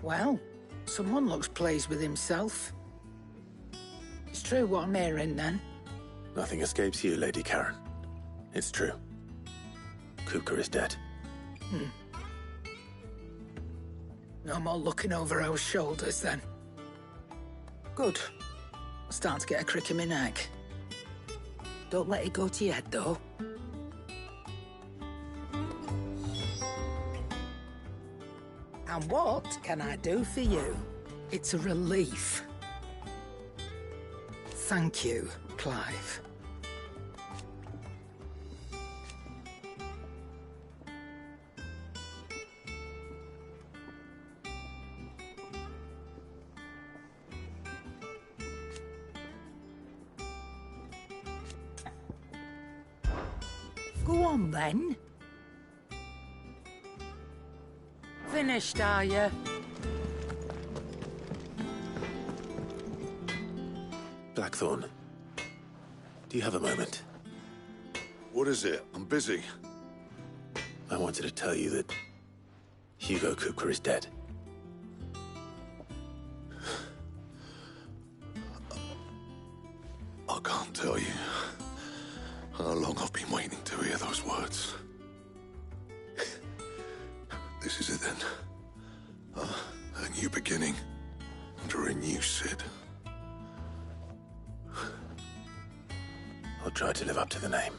Well, someone looks pleased with himself. It's true what I'm hearing, then? Nothing escapes you, Lady Karen. It's true. Kupka is dead. No more looking over our shoulders, then. Good. I'm starting to get a crick in my neck. Don't let it go to your head, though. And what can I do for you? It's a relief. Thank you, Clive. Go on, then. Finished, are you? Blackthorn, do you have a moment? What is it? I'm busy. I wanted to tell you that Hugo Kupka is dead. I can't tell you how long I've been waiting to hear those words. This is it then. A new beginning under a new Sid. I'll try to live up to the name.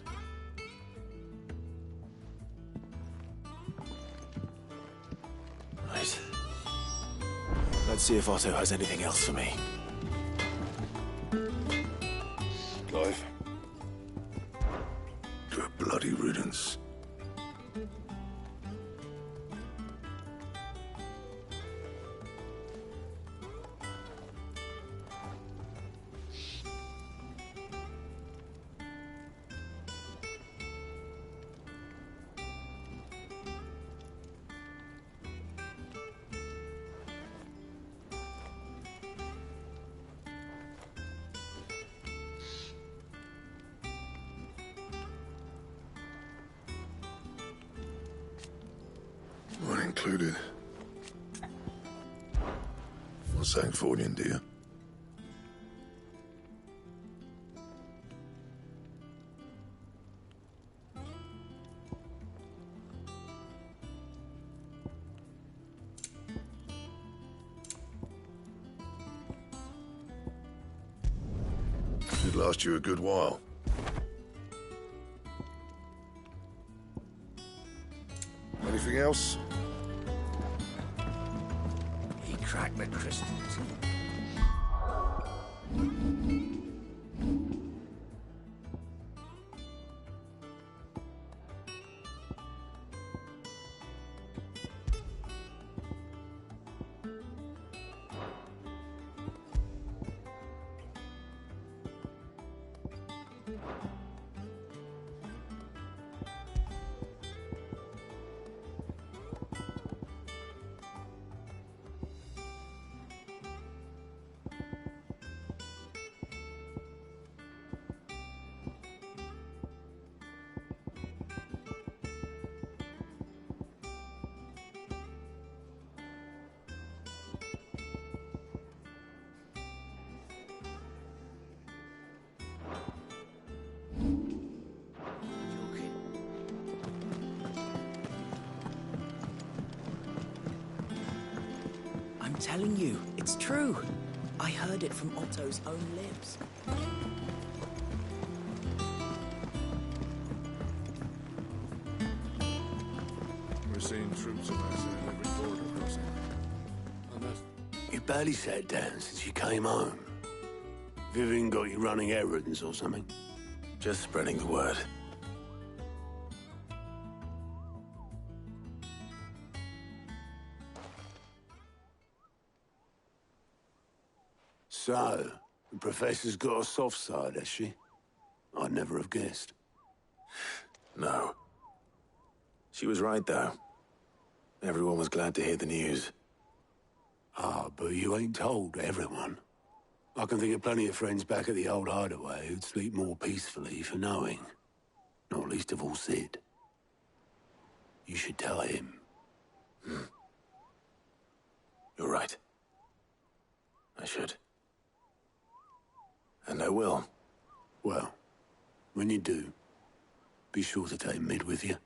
Right. Let's see if Otto has anything else for me. Clive. To a bloody riddance. One included. What's that for, dear? Should last you a good while. Anything else? He cracked the crystals. I'm telling you, it's true. I heard it from Otto's own lips. We're seeing troops amassing at every border crossing. And that's... You barely sat down since you came home. Vivian got you running errands or something? Just spreading the word. So, the Professor's got a soft side, has she? I'd never have guessed. No. She was right, though. Everyone was glad to hear the news. Ah, but you ain't told everyone. I can think of plenty of friends back at the old hideaway who'd sleep more peacefully for knowing. Not least of all Sid. You should tell him. You're right. should. And I will. Well, when you do, be sure to take Mid with you.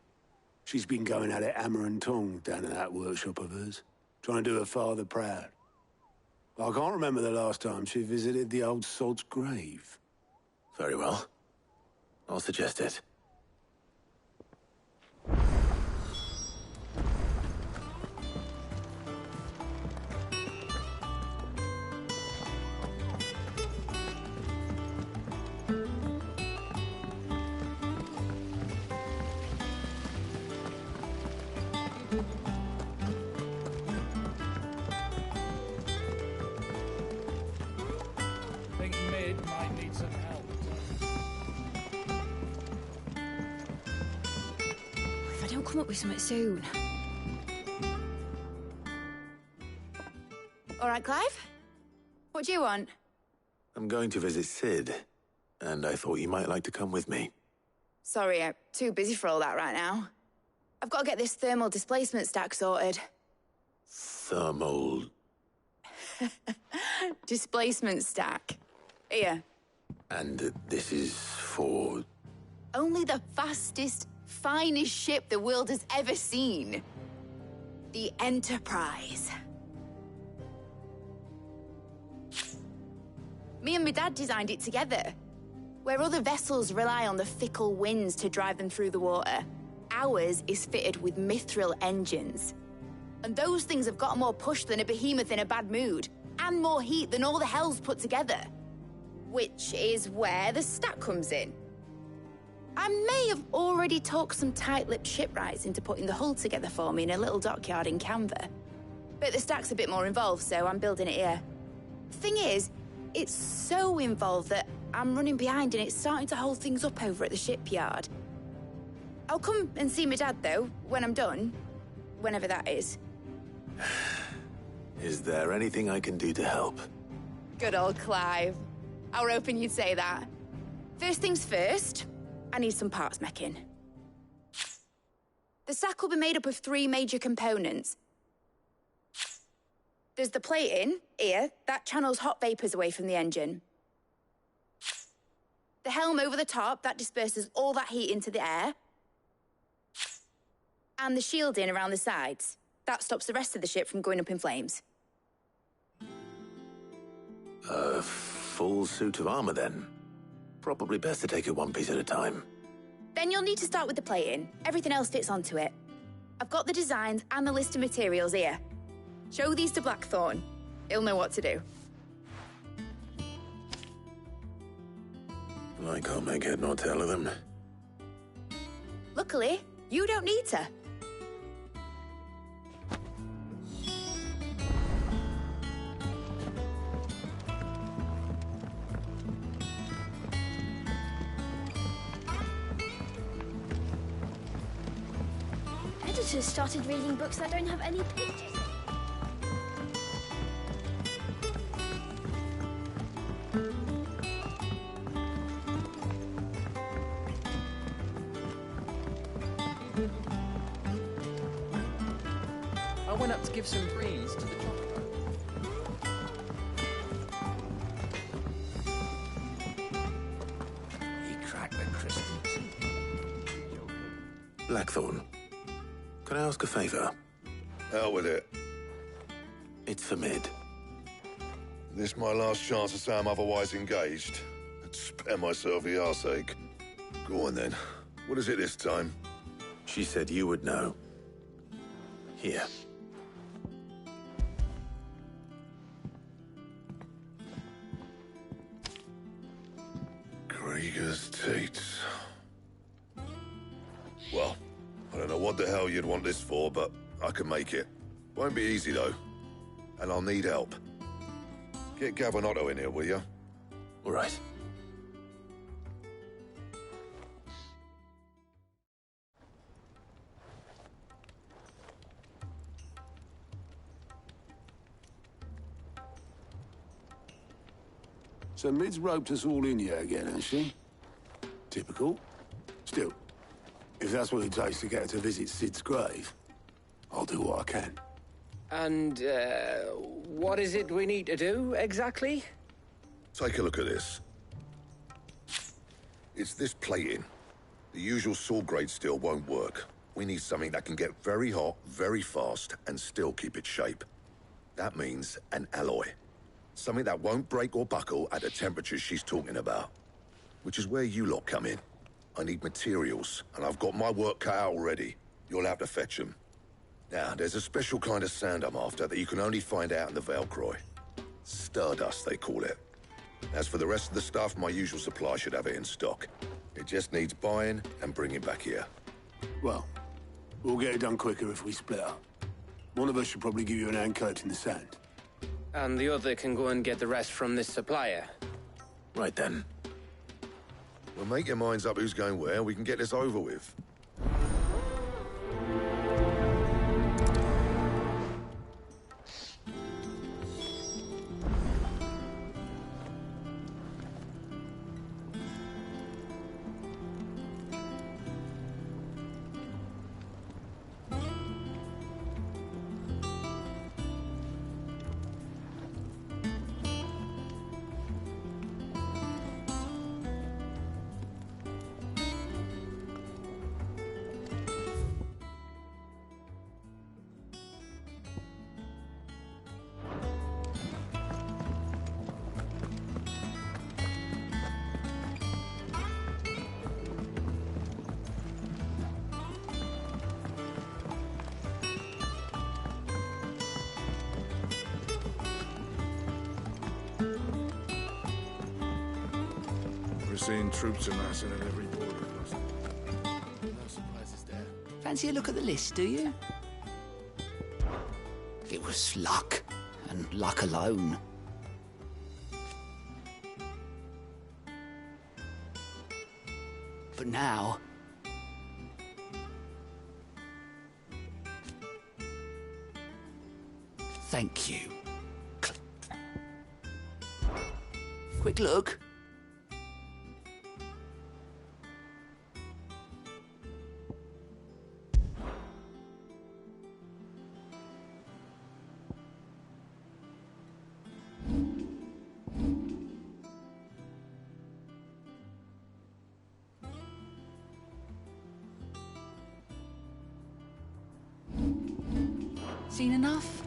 She's been going at it hammer and tongs down in that workshop of hers, trying to do her father proud. I can't remember the last time she visited the old sod's grave. Very well. I'll suggest it. Think Mid might need some help. If I don't come up with something soon. All right, Clive? What do you want? I'm going to visit Sid, and I thought you might like to come with me. Sorry, I'm too busy for all that right now. I've got to get this thermal displacement stack sorted. Thermal... Displacement stack. Here. And this is for... Only the fastest, finest ship the world has ever seen. The Enterprise. Me and my dad designed it together. Where other vessels rely on the fickle winds to drive them through the water, ours is fitted with mithril engines. And those things have got more push than a behemoth in a bad mood, and more heat than all the hells put together. Which is where the stack comes in. I may have already talked some tight-lipped shipwrights into putting the hull together for me in a little dockyard in Canva. But the stack's a bit more involved, so I'm building it here. Thing is, it's so involved that I'm running behind and it's starting to hold things up over at the shipyard. I'll come and see my dad, though, when I'm done. Whenever that is. Is there anything I can do to help? Good old Clive. I were hoping you'd say that. First things first, I need some parts meching. The stack will be made up of 3 major components. There's the plating, here, that channels hot vapors away from the engine. The helm over the top, that disperses all that heat into the air. And the shielding around the sides. That stops the rest of the ship from going up in flames. A full suit of armor, then? Probably best to take it one piece at a time. Then you'll need to start with the plating. Everything else fits onto it. I've got the designs and the list of materials here. Show these to Blackthorn. He'll know what to do. I can't make head nor tail of them. Luckily, you don't need to. Editors started reading books that don't have any pictures. I went up to give some greens to the chocolate. He cracked the crystals. Blackthorn, can I ask a favor? Hell with it. It's for Mid. This my last chance to say I'm otherwise engaged. I'd spare myself the arseache. Go on then. What is it this time? She said you would know. Here. Krieger's Teats. Well, I don't know what the hell you'd want this for, but I can make it. Won't be easy, though. And I'll need help. Get Gavin in here, will you? All right. So Mid's roped us all in here again, has she? Typical. Still, if that's what it takes to get her to visit Sid's grave, I'll do what I can. And, what is it we need to do, exactly? Take a look at this. It's this plating. The usual saw-grade steel won't work. We need something that can get very hot, very fast, and still keep its shape. That means an alloy. Something that won't break or buckle at the temperatures she's talking about. Which is where you lot come in. I need materials, and I've got my work cut out already. You'll have to fetch them. Now, there's a special kind of sand I'm after that you can only find out in the Valcroy. Stardust, they call it. As for the rest of the stuff, my usual supply should have it in stock. It just needs buying and bringing back here. Well, we'll get it done quicker if we split up. One of us should probably give you an hand collecting the sand. And the other can go and get the rest from this supplier. Right then. Well, make your minds up who's going where, we can get this over with. We're seeing troops amassing at every border crossing. No surprises there. Fancy a look at the list, do you? It was luck, and luck alone. But now... Thank you. Quick look. Seen enough?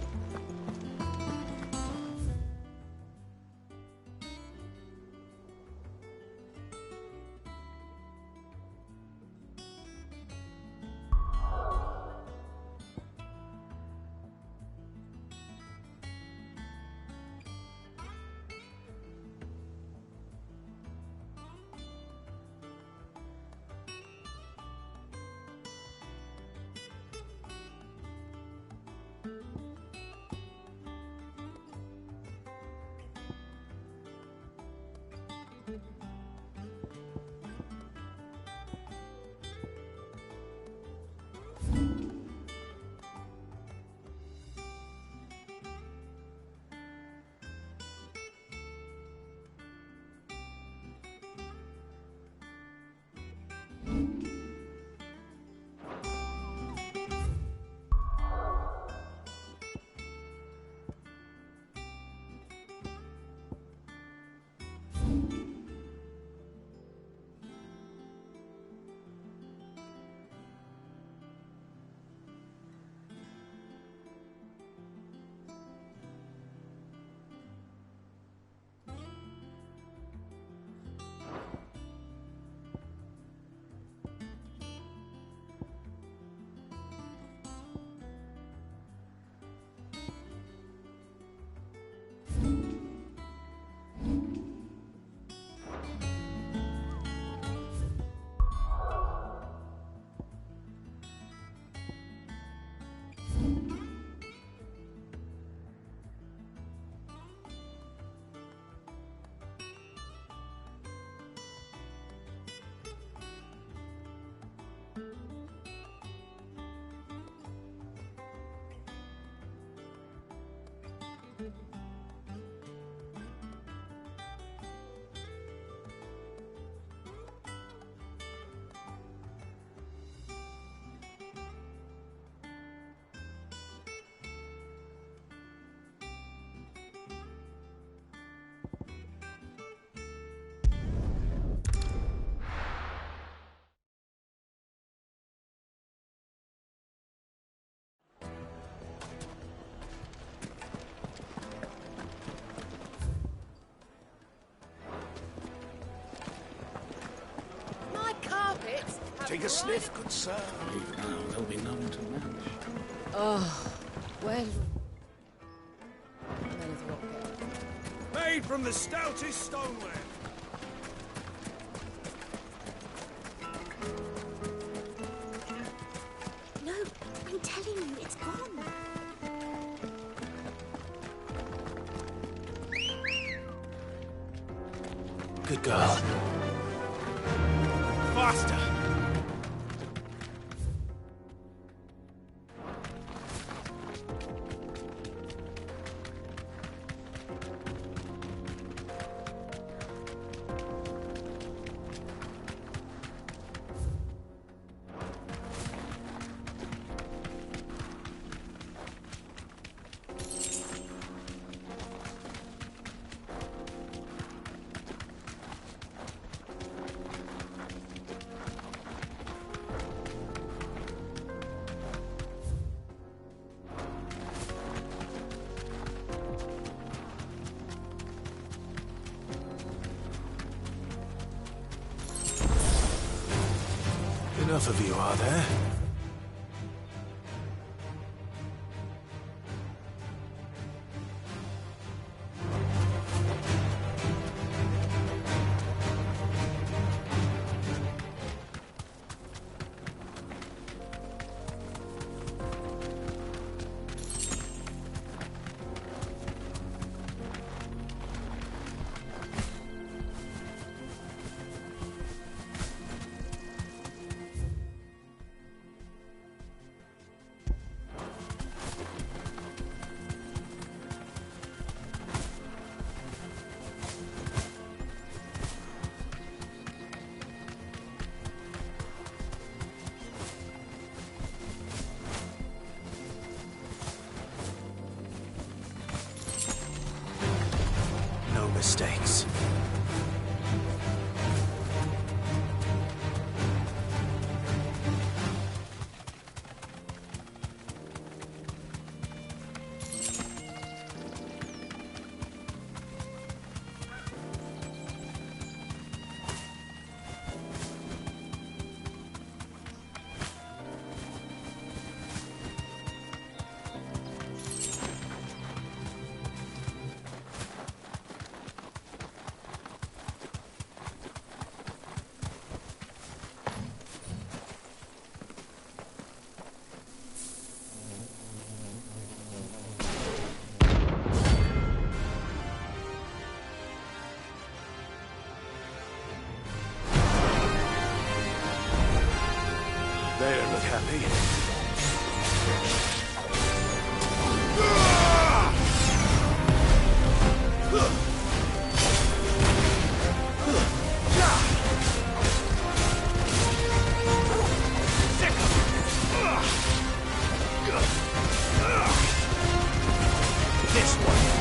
Take a sniff, good sir. Leave now, there'll be none to match. Oh, well. Men of the rock. Made from the stoutest stoneware. No, I'm telling you, it's gone. Good girl. Faster! Enough of you, are there? No mistakes. They don't look happy. This one.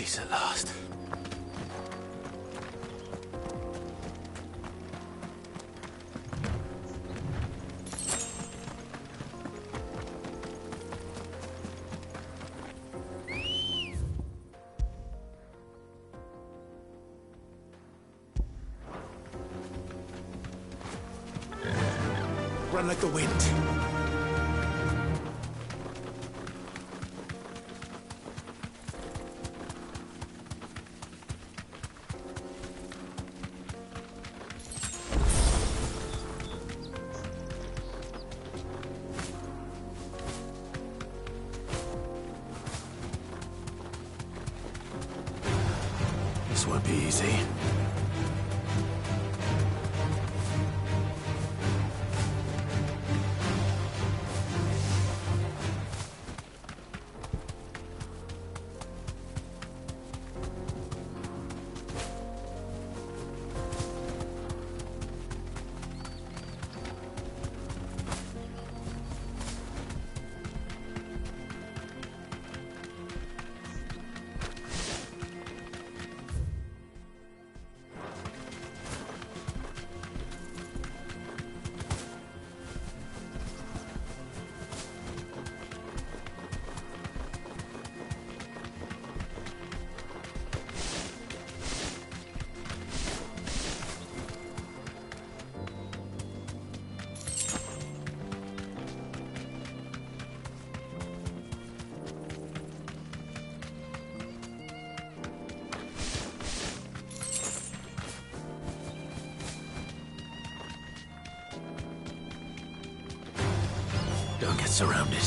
Peace at last. Run like the wind. This won't be easy. Don't get surrounded.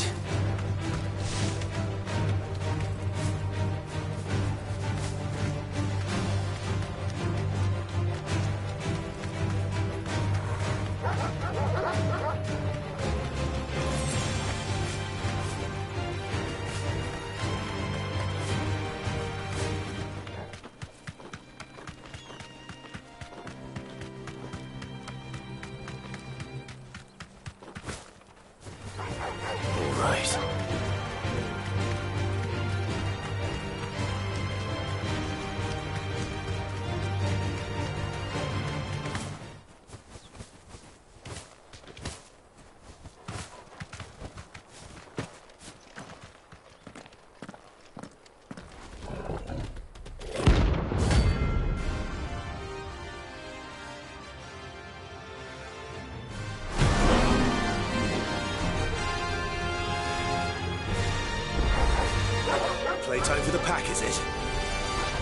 Playtime for the pack, is it?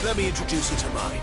Let me introduce you to mine.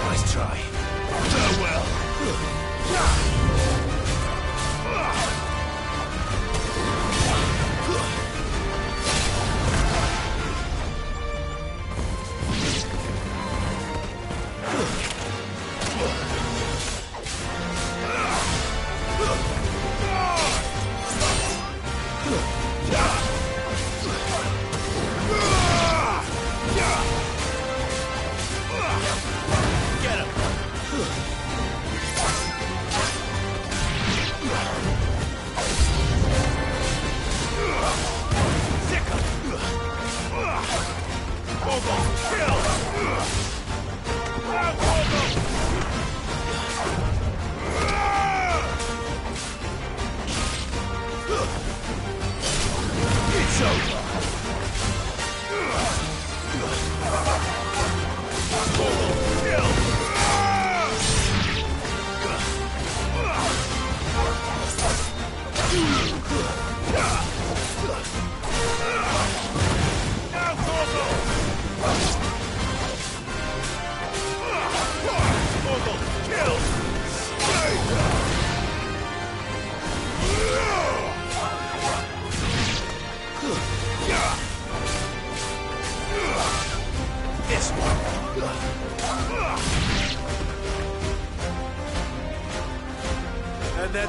Nice try. Farewell.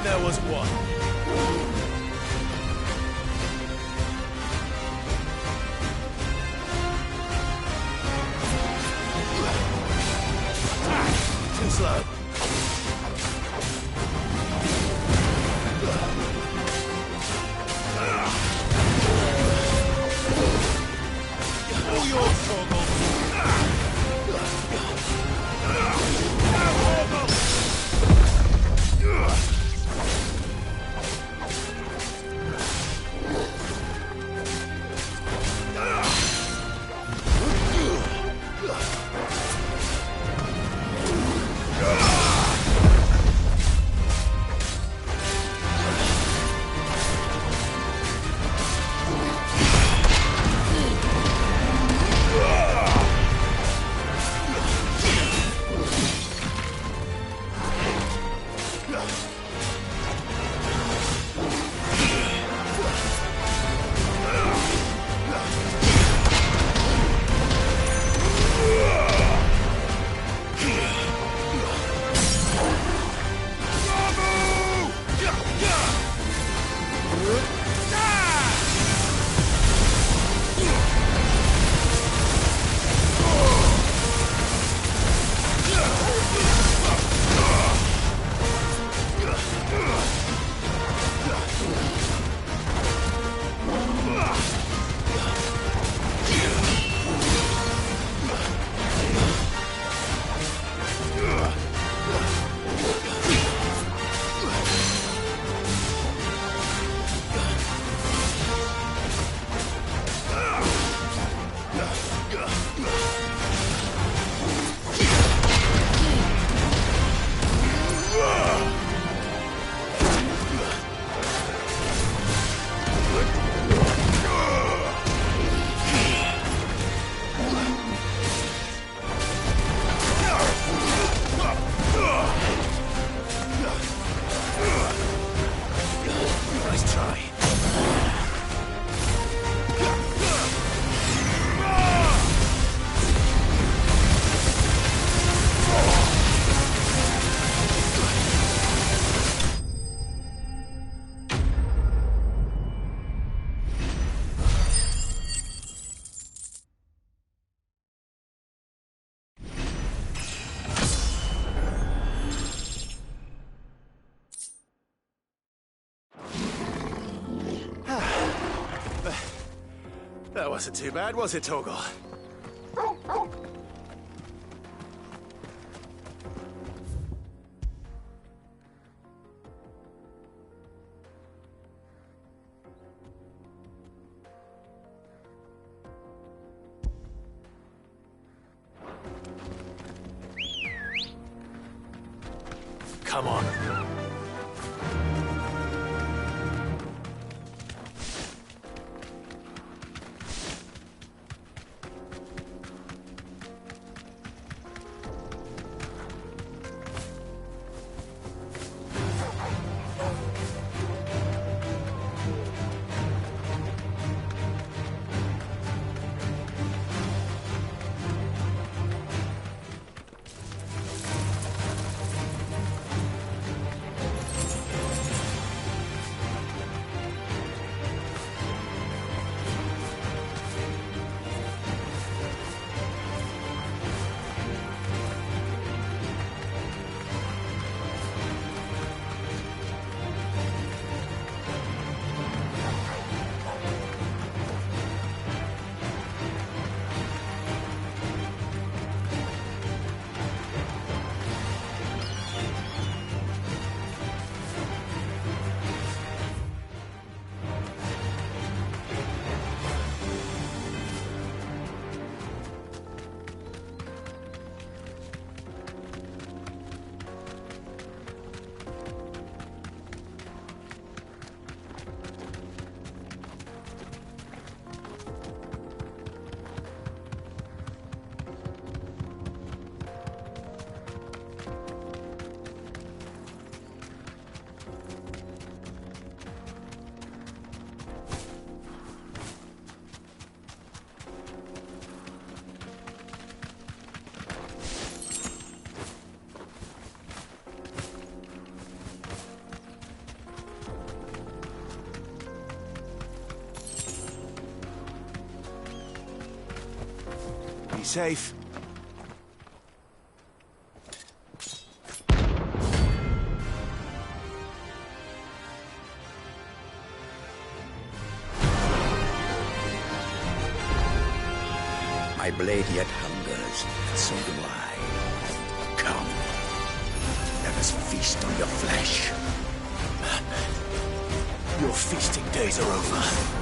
when there was one. Too slow. All yours, Torgal. Nice try. That wasn't too bad, was it, Torgal? Come on. Be safe. My blade yet hungers, and so do I. Come, let us feast on your flesh. Madman, your feasting days are over.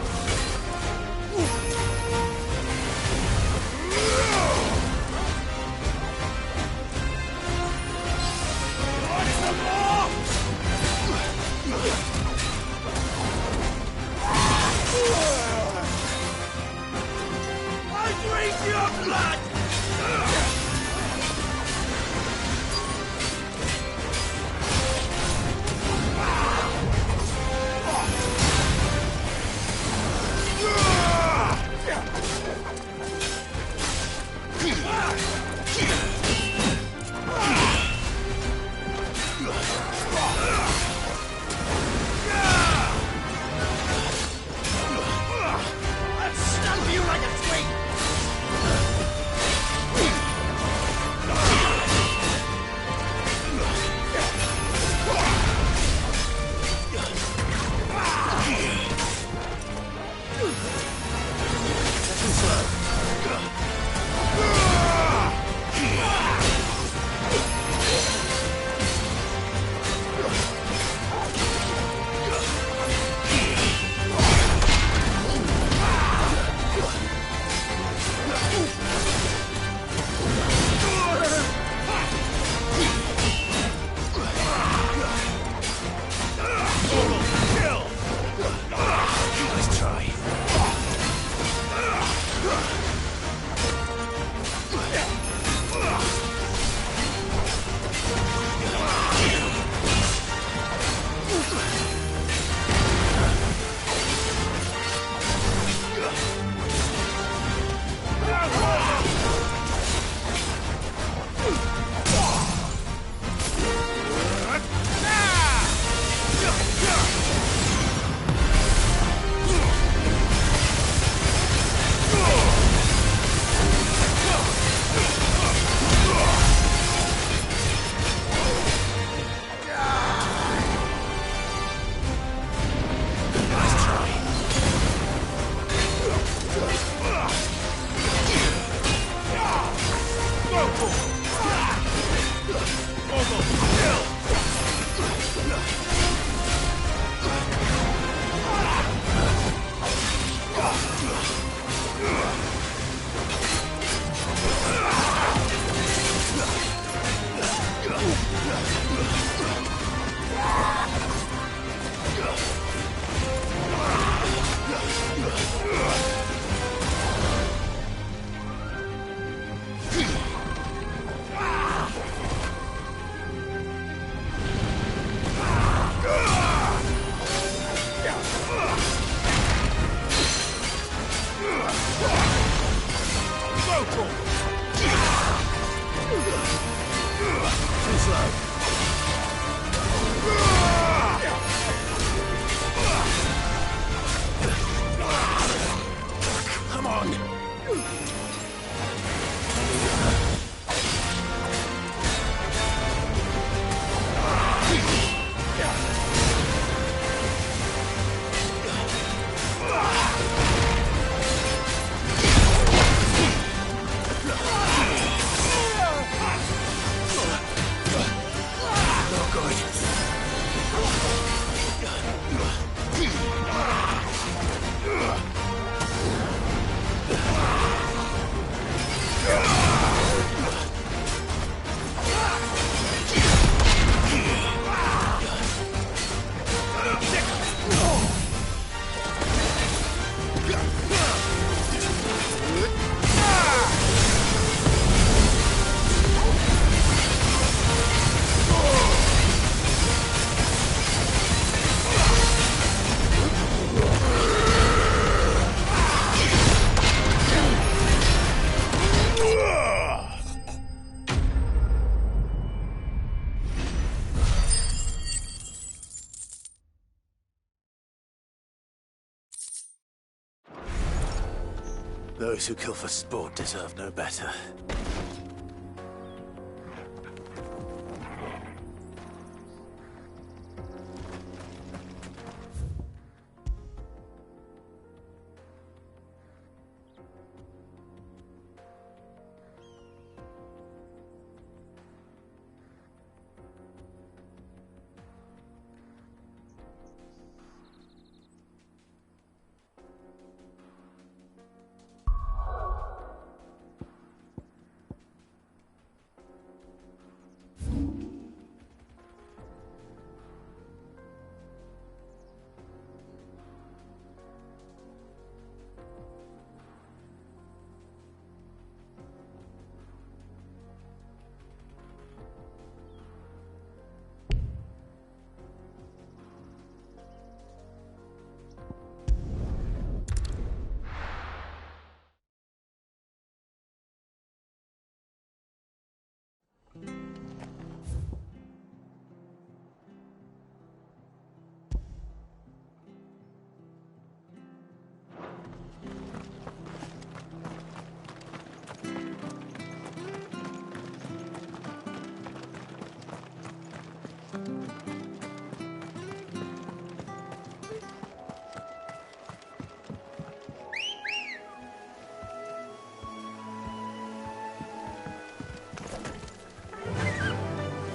Those who kill for sport deserve no better.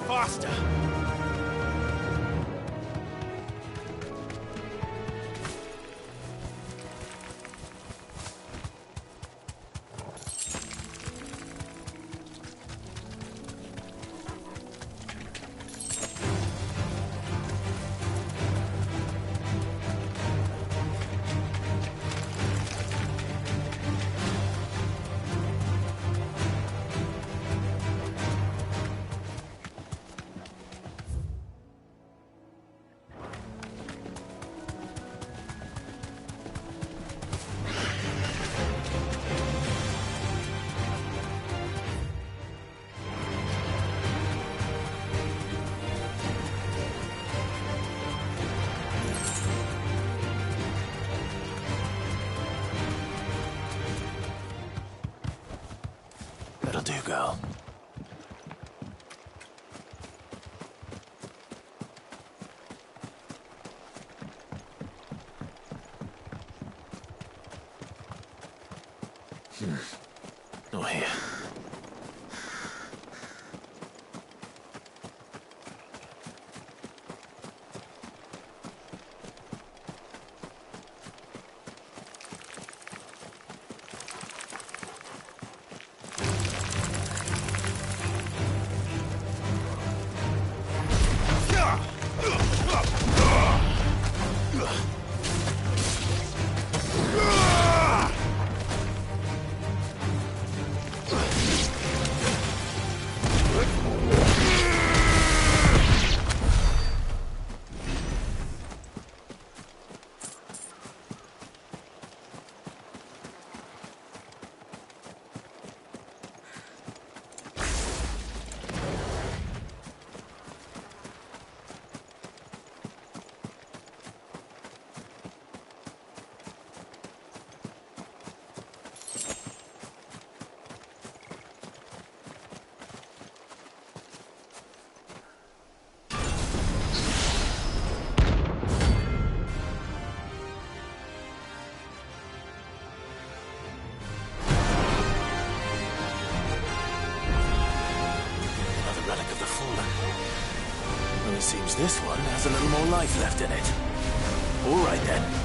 Faster! That'll do, girl. Not here. Seems this one has a little more life left in it. All right then.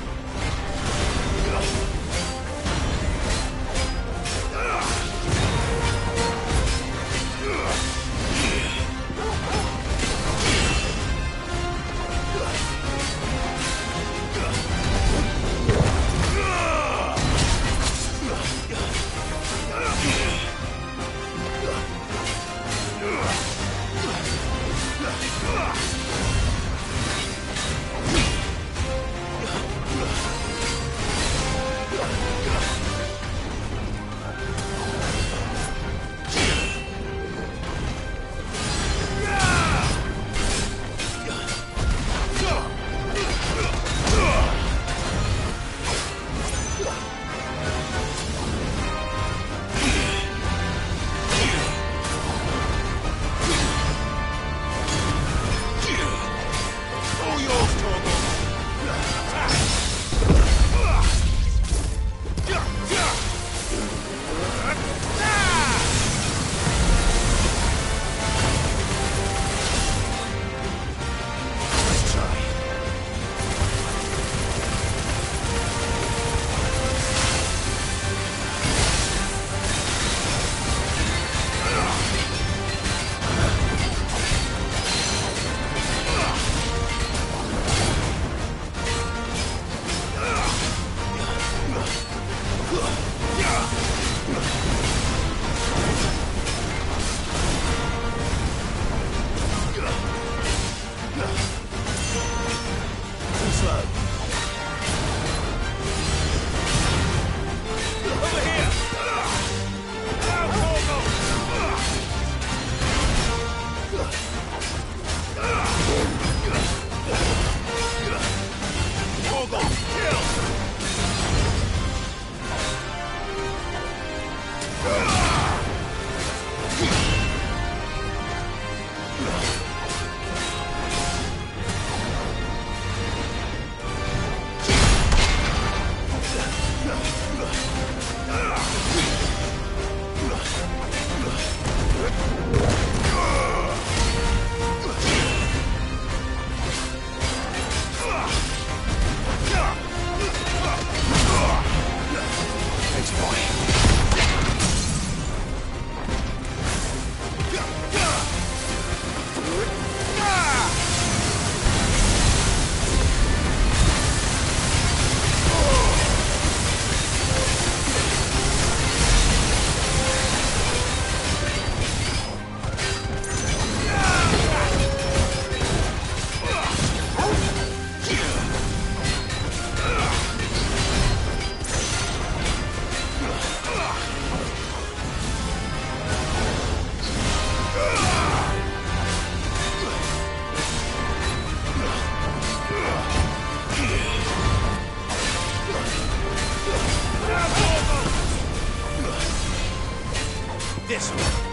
This one.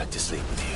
back to sleep with you.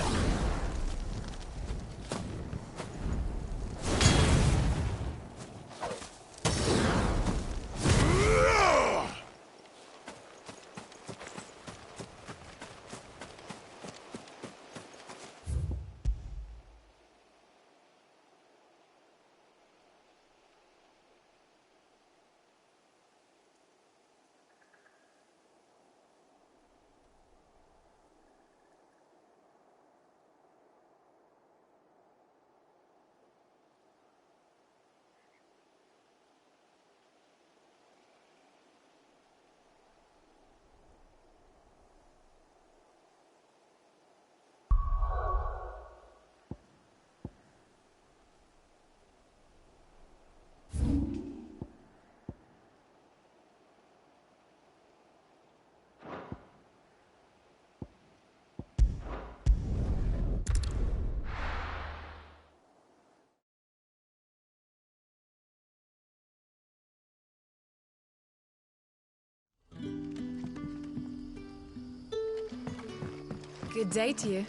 Good day to you.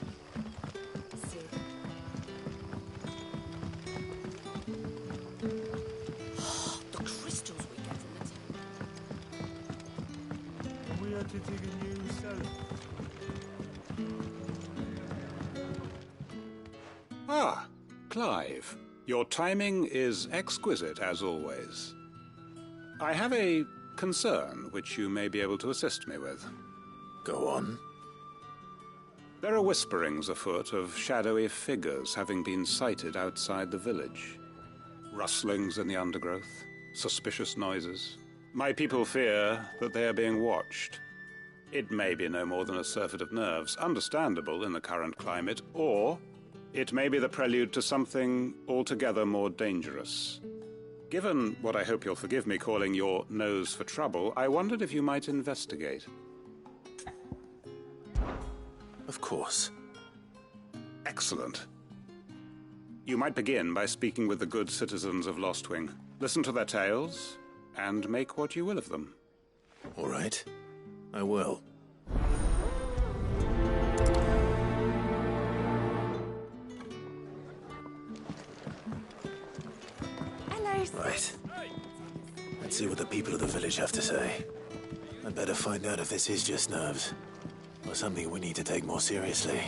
The crystals we get from the We are to dig a new cell. Ah, Clive. Your timing is exquisite, as always. I have a concern which you may be able to assist me with. Go on. There are whisperings afoot of shadowy figures having been sighted outside the village. Rustlings in the undergrowth, suspicious noises. My people fear that they are being watched. It may be no more than a surfeit of nerves, understandable in the current climate, or it may be the prelude to something altogether more dangerous. Given what I hope you'll forgive me calling your nose for trouble, I wondered if you might investigate. Of course. Excellent. You might begin by speaking with the good citizens of Lostwing. Listen to their tales, and make what you will of them. All right. I will. Hello. Right. Let's see what the people of the village have to say. I'd better find out if this is just nerves, or something we need to take more seriously.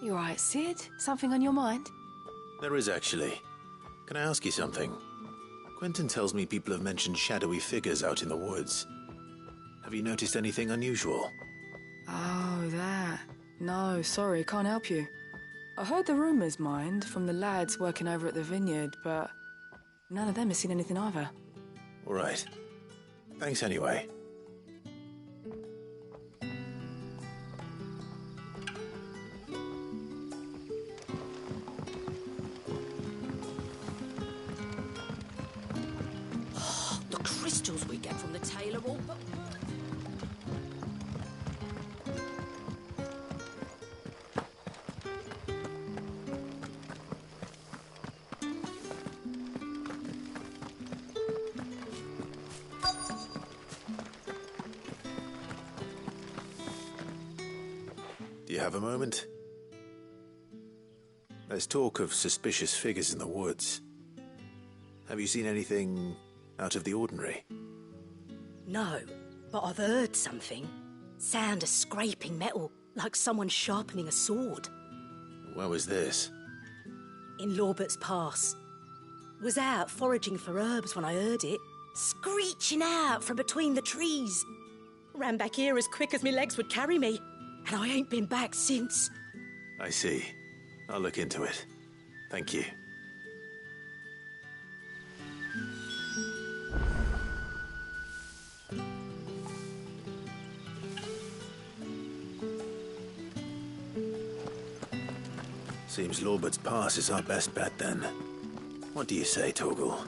You all right, Sid? Something on your mind? There is, actually. Can I ask you something? Quentin tells me people have mentioned shadowy figures out in the woods. Have you noticed anything unusual? Oh, that. No, sorry, can't help you. I heard the rumours, mind, from the lads working over at the vineyard, but none of them has seen anything either. All right. Thanks anyway. The crystals we get from the tailor all but... Do you have a moment? There's talk of suspicious figures in the woods. Have you seen anything out of the ordinary? No, but I've heard something. Sound of scraping metal, like someone sharpening a sword. Where was this? In Lorbert's Pass. Was out foraging for herbs when I heard it, screeching out from between the trees. Ran back here as quick as my legs would carry me, and I ain't been back since. I see. I'll look into it. Thank you. Seems Lorbert's Pass is our best bet, then. What do you say, Torgal?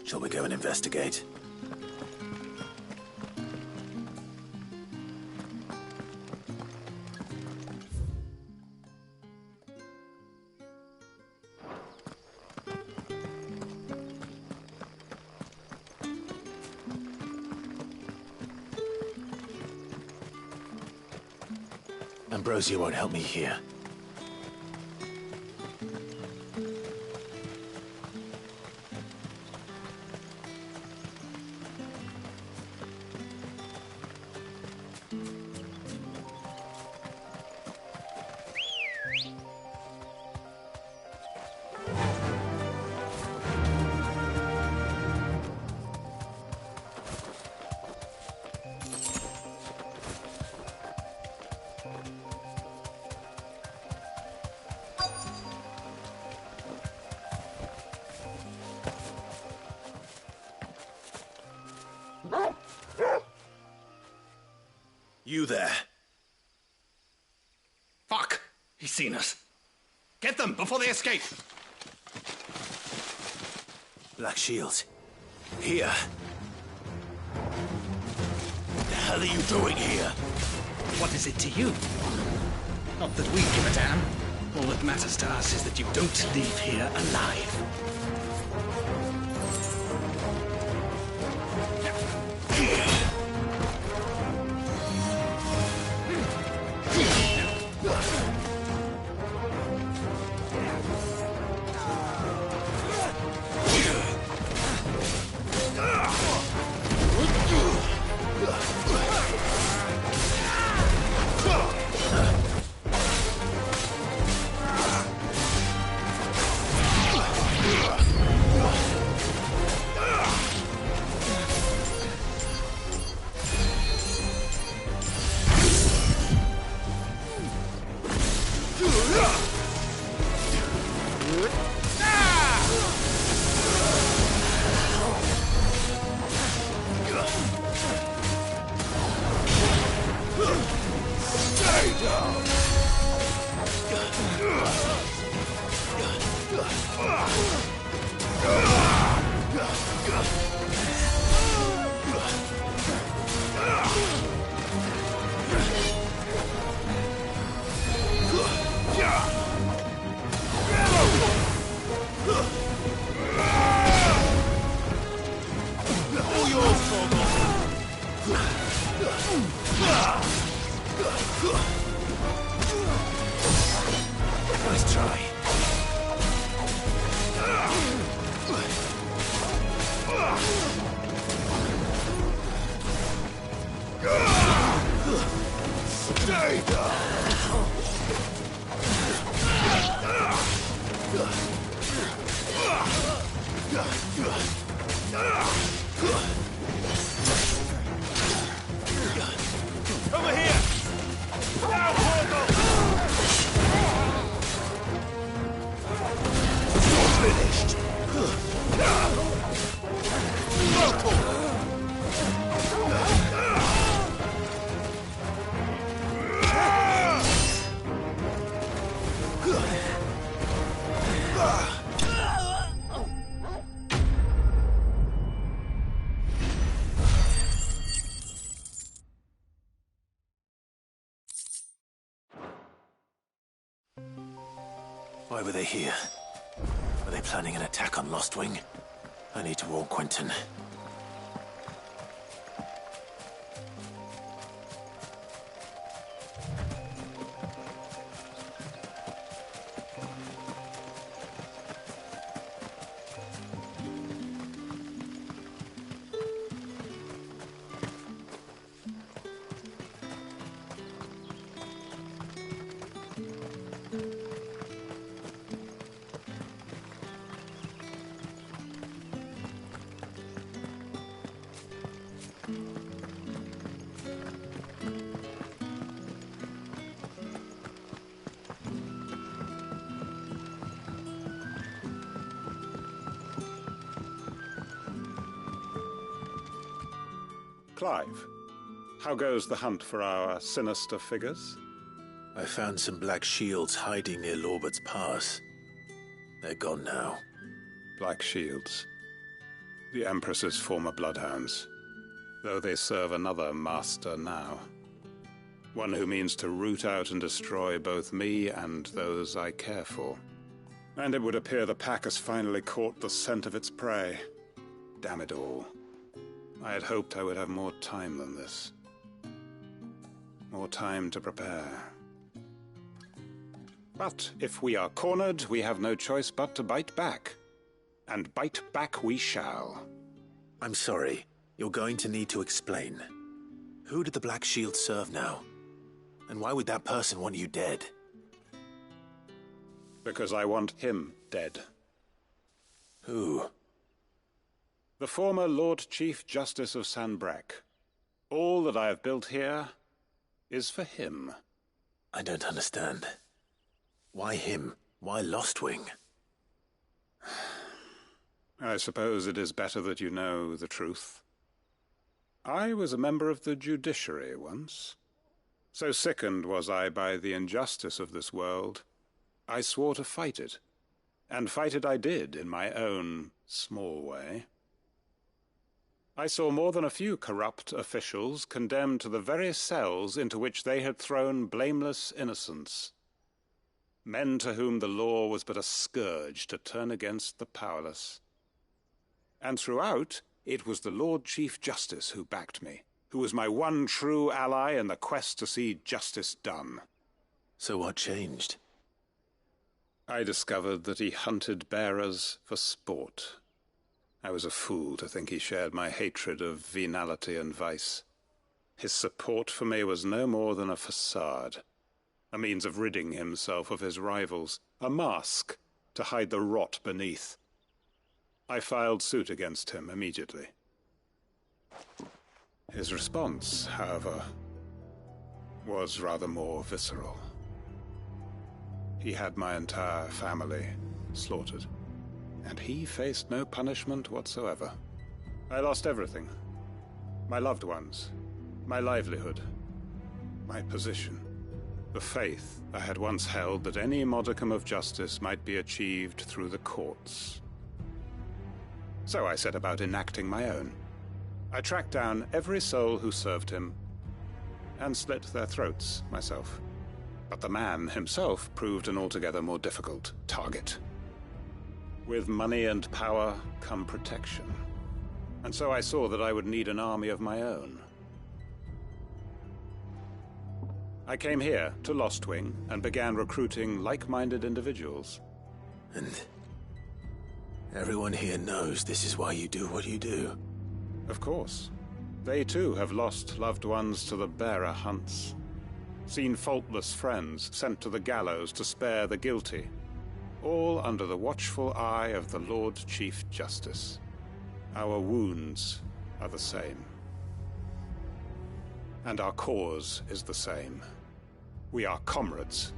Shall we go and investigate? Ambrosia won't help me here. You there. Fuck! He's seen us. Get them before they escape! Black shields. Here. What the hell are you doing here? What is it to you? Not that we give a damn. All that matters to us is that you don't leave here alive. Nice try. Stay down! Over here! Now, Portal! Finished! Why were they here? Were they planning an attack on Lost Wing? I need to warn Quentin. Clive, how goes the hunt for our sinister figures? I found some black shields hiding near Lorbert's Pass. They're gone now. Black shields. The Empress's former bloodhounds. Though they serve another master now. One who means to root out and destroy both me and those I care for. And it would appear the pack has finally caught the scent of its prey. Damn it all. I had hoped I would have more time than this. More time to prepare. But if we are cornered, we have no choice but to bite back. And bite back we shall. I'm sorry. You're going to need to explain. Who did the Black Shield serve now? And why would that person want you dead? Because I want him dead. Who? The former Lord Chief Justice of Sanbreque. All that I have built here is for him. I don't understand. Why him? Why Lostwing? I suppose it is better that you know the truth. I was a member of the judiciary once. So sickened was I by the injustice of this world, I swore to fight it. And fight it I did, in my own small way. I saw more than a few corrupt officials condemned to the very cells into which they had thrown blameless innocents. Men to whom the law was but a scourge to turn against the powerless. And throughout, it was the Lord Chief Justice who backed me, who was my one true ally in the quest to see justice done. So what changed? I discovered that he hunted bearers for sport. I was a fool to think he shared my hatred of venality and vice. His support for me was no more than a facade, a means of ridding himself of his rivals, a mask to hide the rot beneath. I filed suit against him immediately. His response, however, was rather more visceral. He had my entire family slaughtered, and he faced no punishment whatsoever. I lost everything. My loved ones, my livelihood, my position, the faith I had once held that any modicum of justice might be achieved through the courts. So I set about enacting my own. I tracked down every soul who served him, and slit their throats myself. But the man himself proved an altogether more difficult target. With money and power come protection. And so I saw that I would need an army of my own. I came here to Lostwing and began recruiting like-minded individuals. And everyone here knows this is why you do what you do. Of course. They too have lost loved ones to the bearer hunts. Seen faultless friends sent to the gallows to spare the guilty. All under the watchful eye of the Lord Chief Justice. Our wounds are the same. And our cause is the same. We are comrades.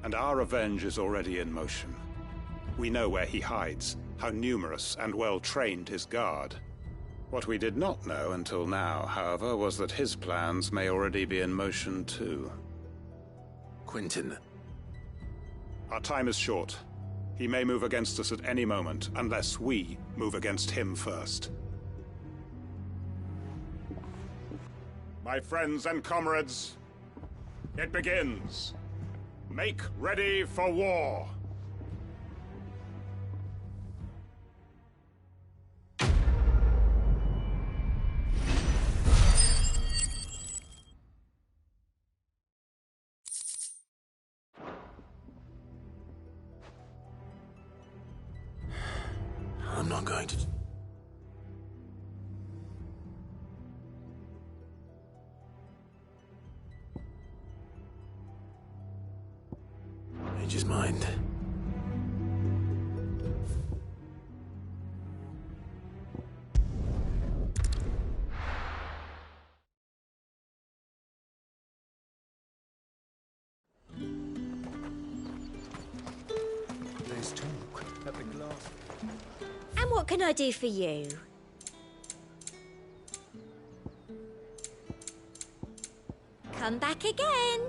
And our revenge is already in motion. We know where he hides, how numerous and well-trained his guard. What we did not know until now, however, was that his plans may already be in motion too. Quentin. Our time is short. He may move against us at any moment, unless we move against him first. My friends and comrades, it begins. Make ready for war. I'm not going to... Change his mind. There's talk at the glass. And what can I do for you? Come back again.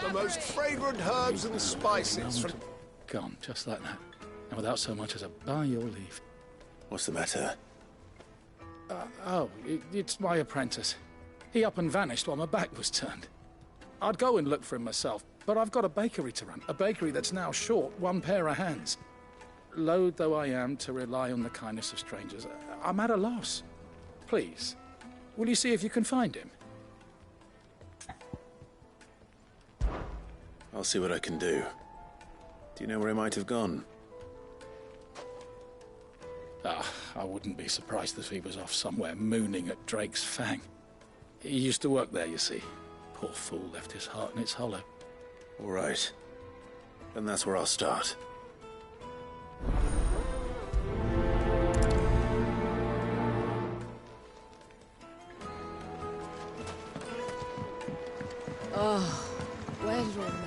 The most fragrant herbs and spices from... Gone, just like that. And without so much as a by your leave. What's the matter? It's my apprentice. He up and vanished while my back was turned. I'd go and look for him myself, but I've got a bakery to run. A bakery that's now short one pair of hands. Loath though I am to rely on the kindness of strangers, I'm at a loss. Please, will you see if you can find him? I'll see what I can do. Do you know where he might have gone? I wouldn't be surprised if he was off somewhere mooning at Drake's Fang. He used to work there, you see. Poor fool left his heart in its hollow. All right. Then that's where I'll start. Oh, where's your mentor?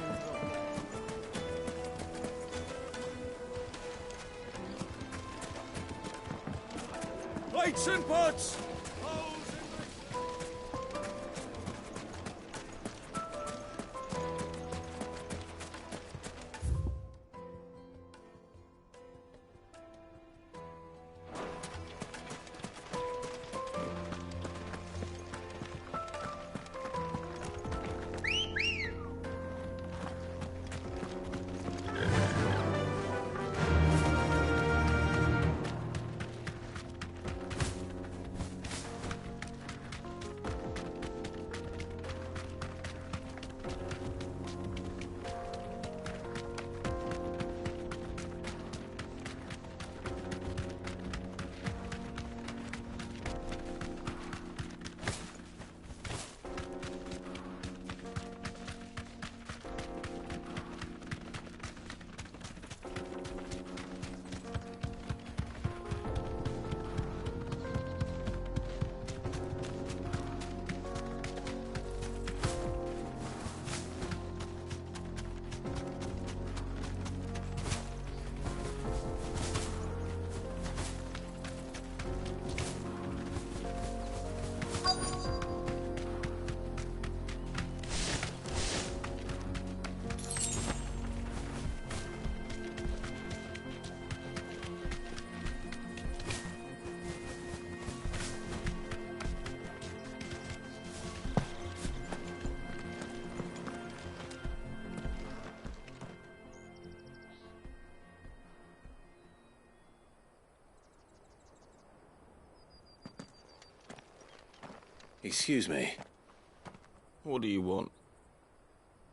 Plates and pots! Excuse me. What do you want?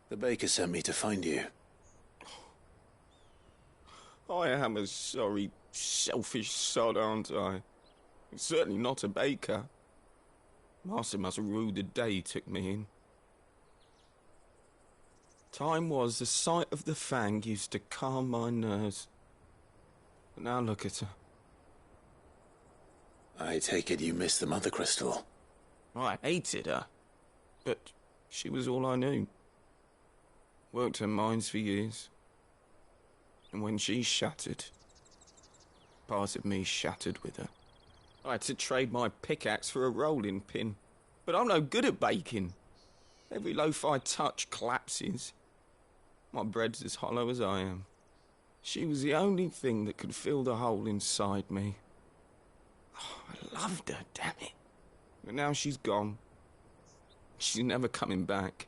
The baker sent me to find you. I am a sorry, selfish sod, aren't I? Certainly not a baker. Master must have ruled the day he took me in. Time was the sight of the Fang used to calm my nerves. But now look at her. I take it you missed the Mother Crystal. I hated her, but she was all I knew. Worked her mines for years. And when she shattered, part of me shattered with her. I had to trade my pickaxe for a rolling pin, but I'm no good at baking. Every loaf I touch collapses. My bread's as hollow as I am. She was the only thing that could fill the hole inside me. Oh, I loved her, damn it. But now she's gone. She's never coming back.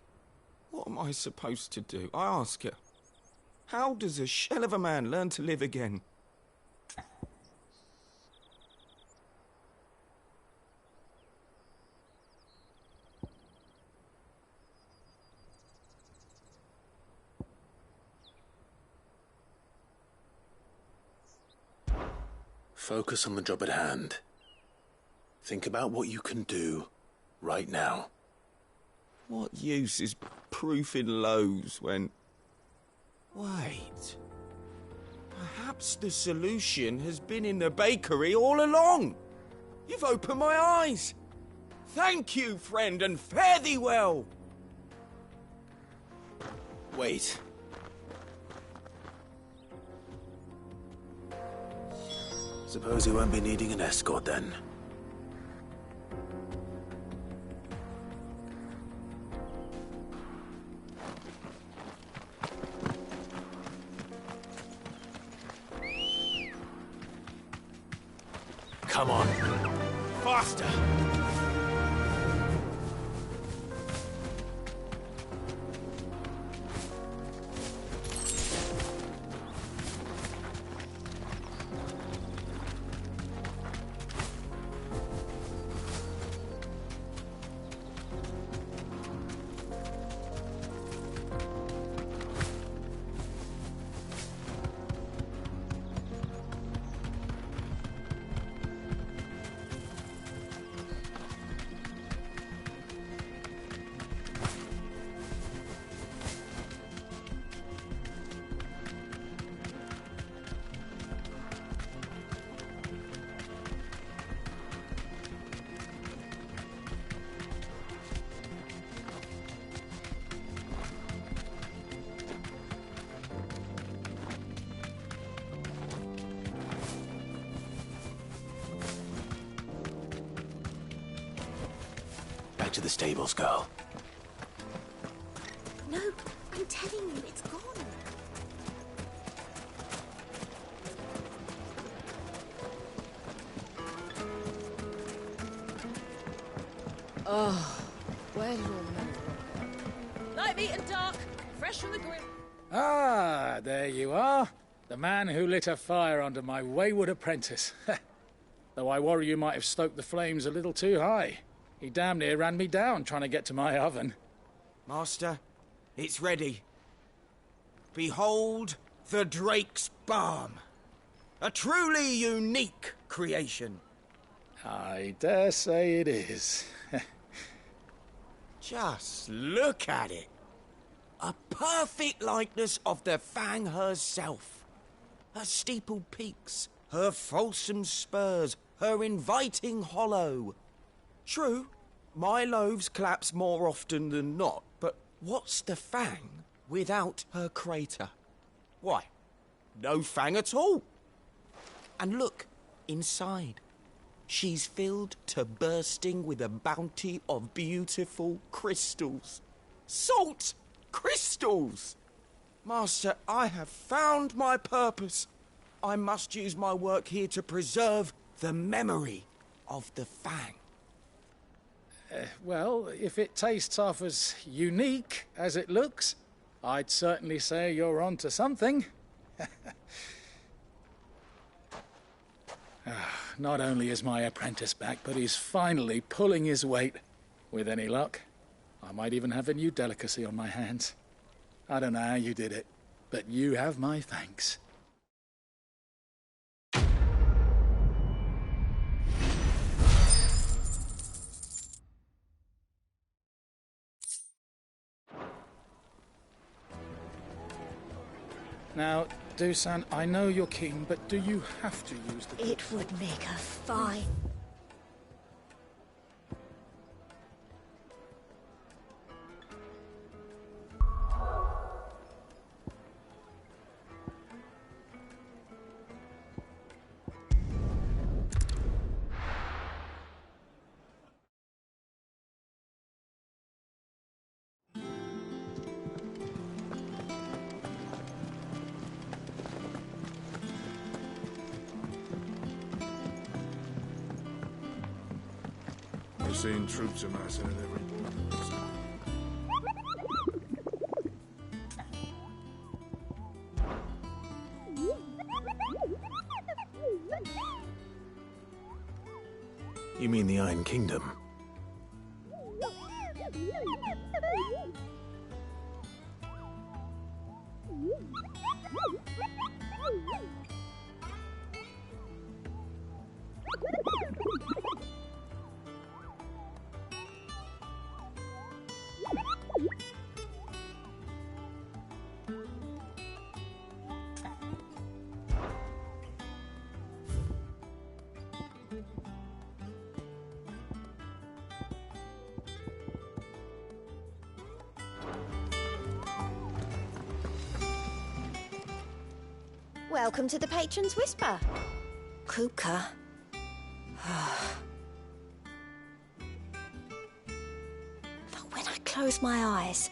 What am I supposed to do? I ask her. How does a shell of a man learn to live again? Focus on the job at hand. Think about what you can do right now. What use is proofing loaves when... Wait. Perhaps the solution has been in the bakery all along. You've opened my eyes. Thank you, friend, and fare thee well. Wait. Suppose you won't be needing an escort then. Come on. Faster! Back to the stables, girl. No, I'm telling you, it's gone. Oh, where did all the men go? Light meat and dark, fresh from the grill. Ah, there you are. The man who lit a fire under my wayward apprentice. Though I worry you might have stoked the flames a little too high. He damn near ran me down trying to get to my oven. Master, it's ready. Behold the Drake's Balm. A truly unique creation. I dare say it is. Just look at it. A perfect likeness of the Fang herself. Her steepled peaks, her fulsome spurs, her inviting hollow. True, my loaves collapse more often than not, but what's the Fang without her crater? Why, no Fang at all. And look, inside. She's filled to bursting with a bounty of beautiful crystals. Salt crystals! Master, I have found my purpose. I must use my work here to preserve the memory of the Fang. Well, if it tastes half as unique as it looks, I'd certainly say you're onto something. Not only is my apprentice back, but he's finally pulling his weight. With any luck, I might even have a new delicacy on my hands. I don't know how you did it, but you have my thanks. Now, Dusan, I know you're keen, but do you have to use the... It would make her fine. We're seeing troops amassing at every point. You mean the Iron Kingdom? Welcome to the Patron's Whisper. Kuka. But when I close my eyes,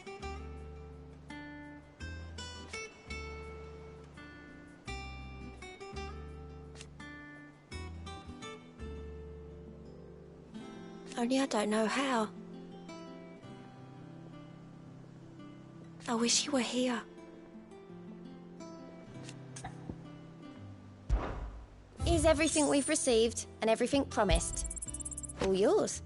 Only I don't know how. I wish you were here. Is everything we've received and everything promised all yours?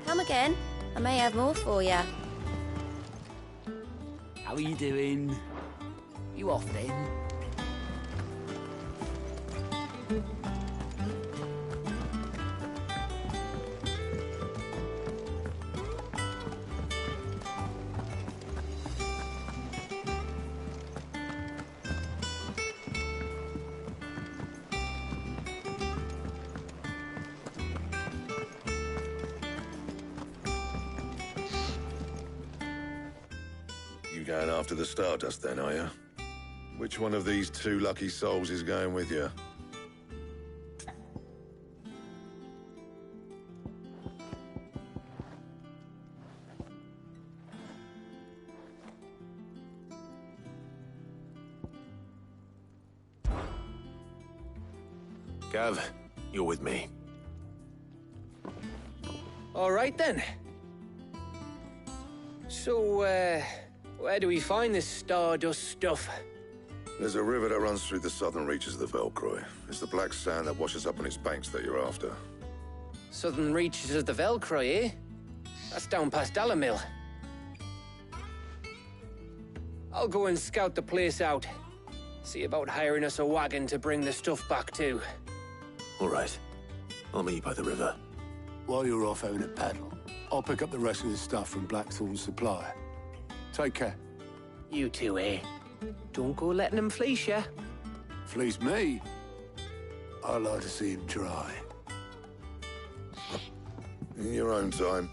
Come again. I may have more for you. How are you doing? You off then? You going after the Stardust then, are you? Which one of these two lucky souls is going with you? Gav, you're with me. All right, then. So, where do we find this Stardust stuff? There's a river that runs through the southern reaches of the Velcroy. It's the black sand that washes up on its banks that you're after. Southern reaches of the Velcroy, eh? That's down past Dalamil. I'll go and scout the place out. See about hiring us a wagon to bring the stuff back to. All right. I'll meet you by the river. While you're off having a paddle, I'll pick up the rest of the stuff from Blackthorn's supply. Take care. You two, eh? Don't go letting them fleece ya. Fleece me? I'd like to see him try. In your own time.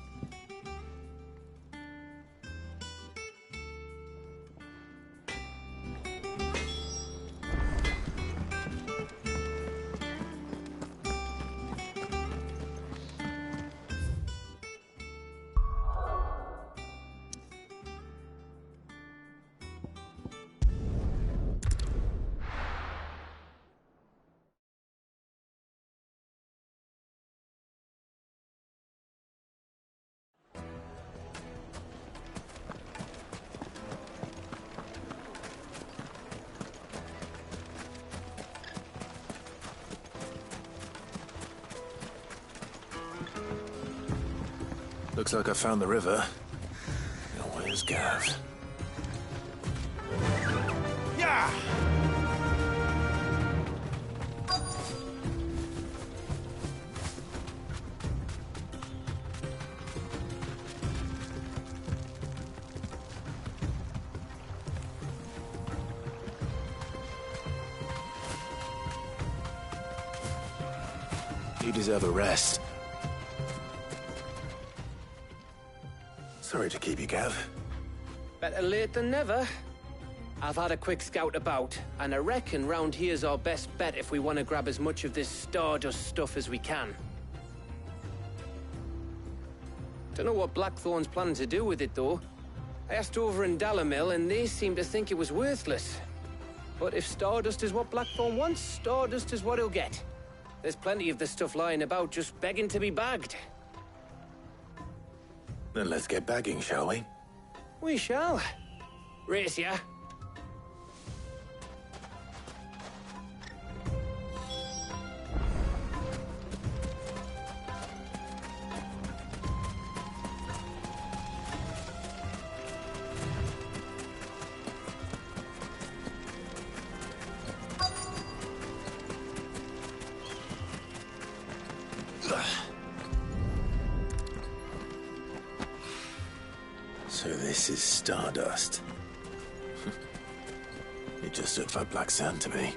Looks like I found the river. Now where's Gav? Yeah! You deserve a rest. Sorry to keep you, Gav. Better late than never. I've had a quick scout about, and I reckon round here's our best bet if we want to grab as much of this Stardust stuff as we can. Don't know what Blackthorn's planning to do with it, though. I asked over in Dalamil, and they seem to think it was worthless. But if Stardust is what Blackthorn wants, Stardust is what he'll get. There's plenty of the stuff lying about, just begging to be bagged. Then let's get bagging, shall we? We shall. Race ya. So this is Stardust. It just looked like black sand to me.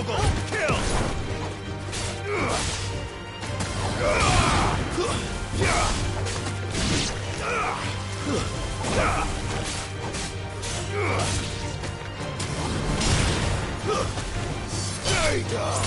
Mogul! Kill! Stay down!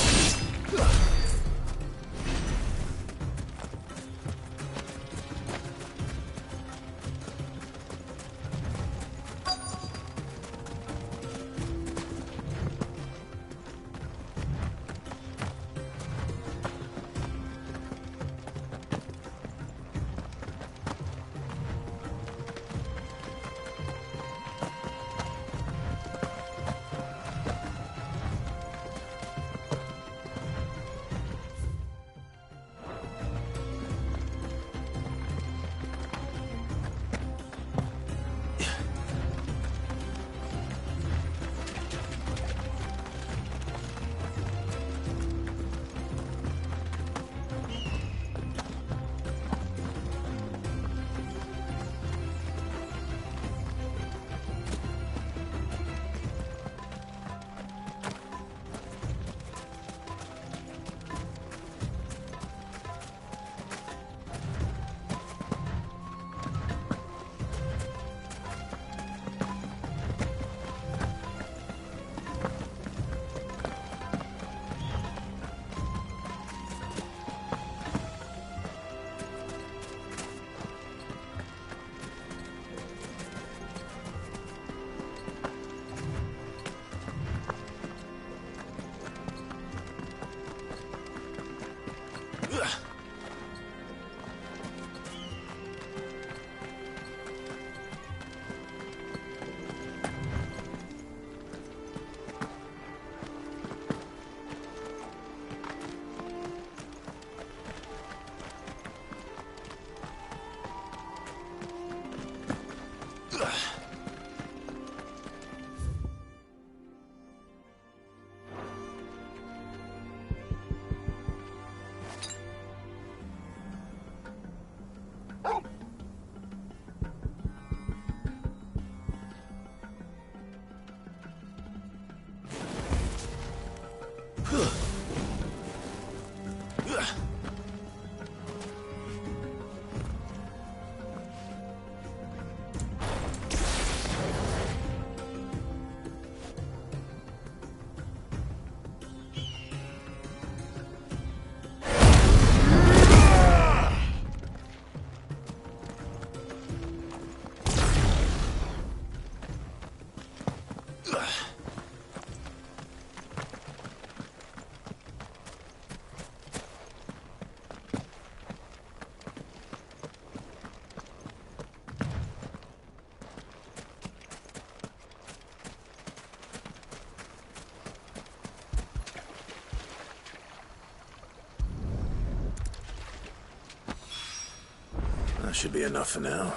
That should be enough for now.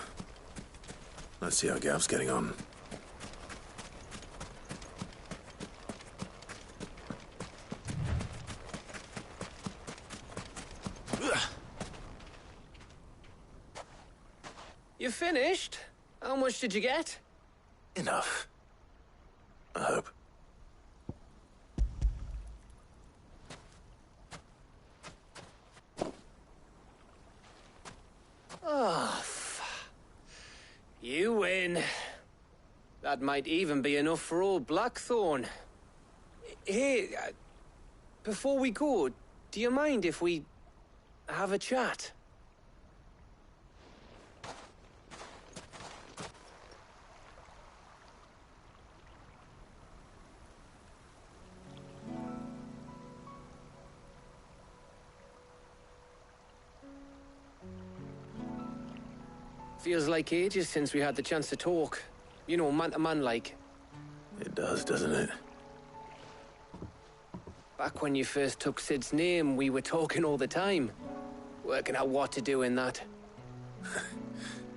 Let's see how Gav's getting on. You finished? How much did you get? Enough. I hope. Oh, you win. That might even be enough for old Blackthorn. Hey, before we go, do you mind if we have a chat? Feels like ages since we had the chance to talk. You know, man to man like. It does, doesn't it? Back when you first took Sid's name, we were talking all the time. Working out what to do in that.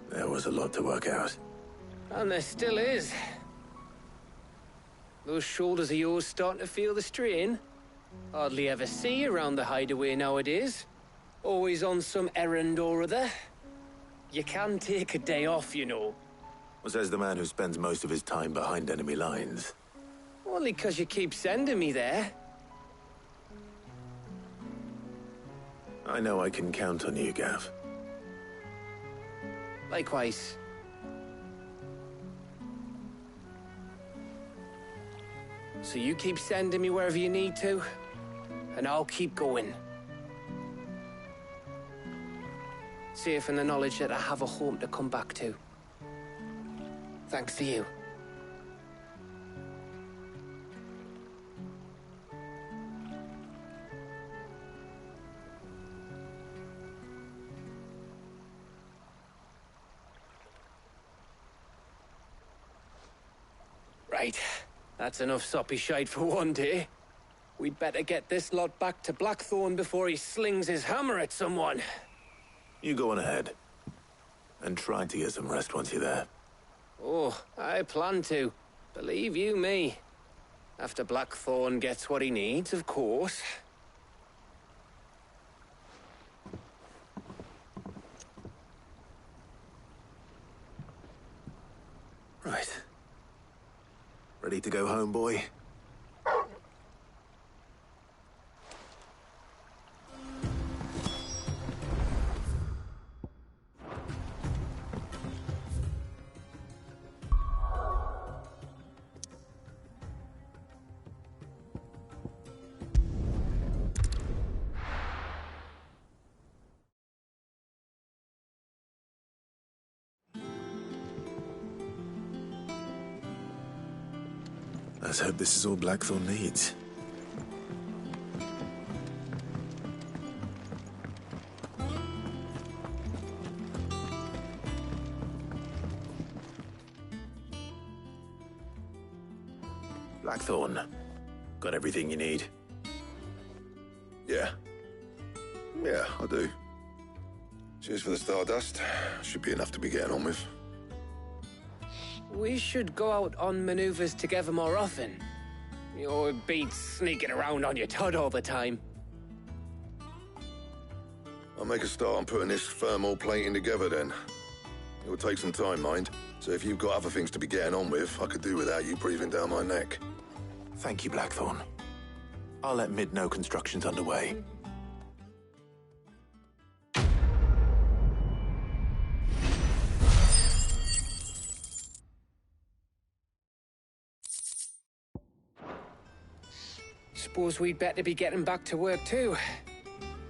There was a lot to work out. And there still is. Those shoulders of yours starting to feel the strain. Hardly ever see you around the hideaway nowadays. Always on some errand or other. You can take a day off, you know. Says the man who spends most of his time behind enemy lines. Only 'cause you keep sending me there. I know I can count on you, Gav. Likewise. So you keep sending me wherever you need to, and I'll keep going. Safe in the knowledge that I have a home to come back to. Thanks to you. Right. That's enough soppy shite for one day. We'd better get this lot back to Blackthorn before he slings his hammer at someone. You go on ahead. And try to get some rest once you're there. Oh, I plan to. Believe you me. After Blackthorn gets what he needs, of course. Right. Ready to go home, boy? Let's hope this is all Blackthorn needs. Blackthorn, got everything you need? Yeah. Yeah, I do. Cheers for the stardust. Should be enough to be getting on with. We should go out on maneuvers together more often. You're beat sneaking around on your Todd all the time. I'll make a start on putting this thermal plating together then. It will take some time, mind. So if you've got other things to be getting on with, I could do without you breathing down my neck. Thank you, Blackthorn. I'll let Mid know construction's underway. Suppose we'd better be getting back to work too.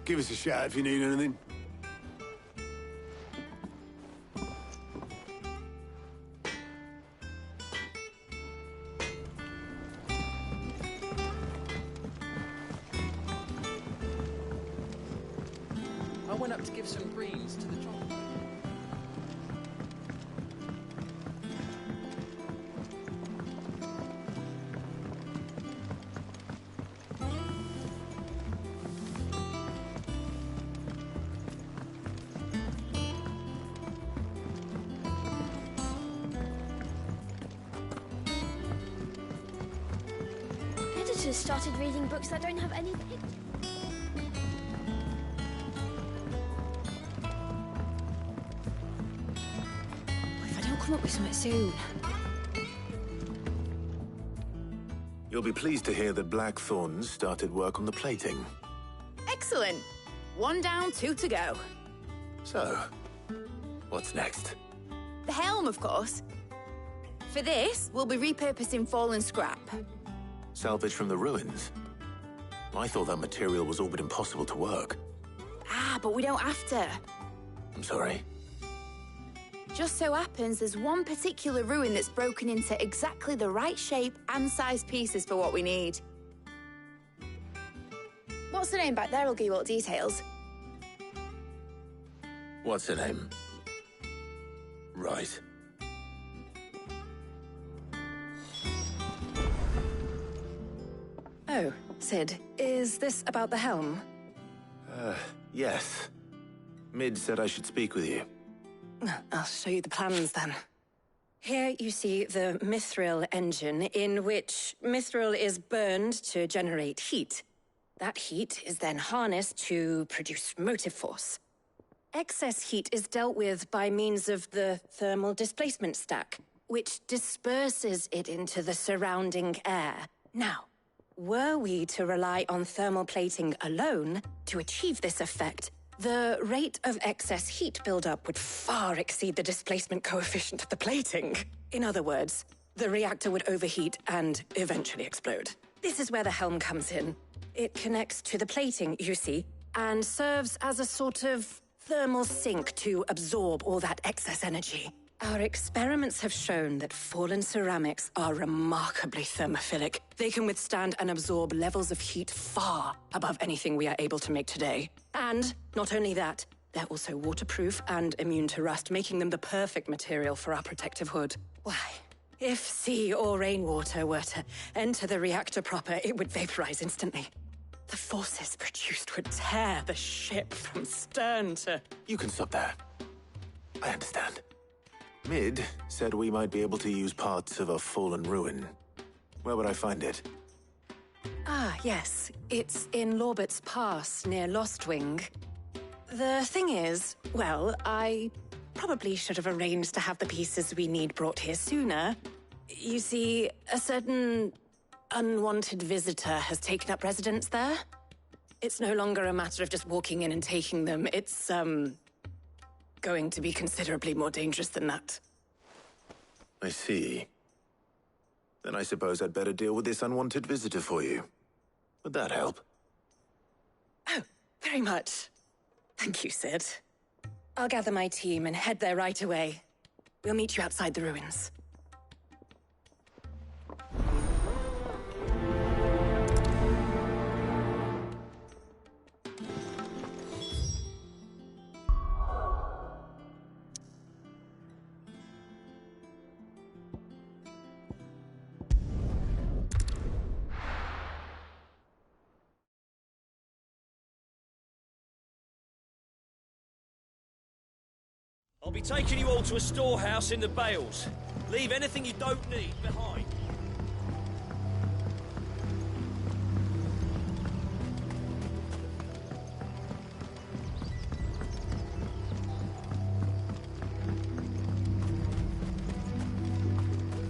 Give us a shout if you need anything. I went up to give some greens to the chocolate. Editors started reading books that don't have any pictures. If I don't come up with something soon. You'll be pleased to hear that Blackthorn started work on the plating. Excellent. 1 down, 2 to go. So, what's next? The helm, of course. For this, we'll be repurposing fallen scrap. Salvage from the ruins? I thought that material was all but impossible to work. Ah, but we don't have to. I'm sorry. Just so happens there's one particular ruin that's broken into exactly the right shape and size pieces for what we need. What's the name back there? I'll give you all the details. What's her name? Right. Oh, Sid, is this about the helm? Yes. Mid said I should speak with you. I'll show you the plans then. Here you see the mithril engine, in which mithril is burned to generate heat. That heat is then harnessed to produce motive force. Excess heat is dealt with by means of the thermal displacement stack, which disperses it into the surrounding air. Now, were we to rely on thermal plating alone to achieve this effect, the rate of excess heat buildup would far exceed the displacement coefficient of the plating. In other words, the reactor would overheat and eventually explode. This is where the helm comes in. It connects to the plating, you see, and serves as a sort of thermal sink to absorb all that excess energy. Our experiments have shown that fallen ceramics are remarkably thermophilic. They can withstand and absorb levels of heat far above anything we are able to make today. And not only that, they're also waterproof and immune to rust, making them the perfect material for our protective hood. Why, if sea or rainwater were to enter the reactor proper, it would vaporize instantly. The forces produced would tear the ship from stern to... You can stop there. I understand. Mid said we might be able to use parts of a fallen ruin. Where would I find it? Ah, yes. It's in Lorbert's Pass, near Lostwing. The thing is, well, I probably should have arranged to have the pieces we need brought here sooner. You see, a certain unwanted visitor has taken up residence there. It's no longer a matter of just walking in and taking them. It's, going to be considerably more dangerous than that. I see. Then I suppose I'd better deal with this unwanted visitor for you. Would that help? Oh, very much. Thank you, Sid. I'll gather my team and head there right away. We'll meet you outside the ruins. I'll be taking you all to a storehouse in the Bales. Leave anything you don't need behind.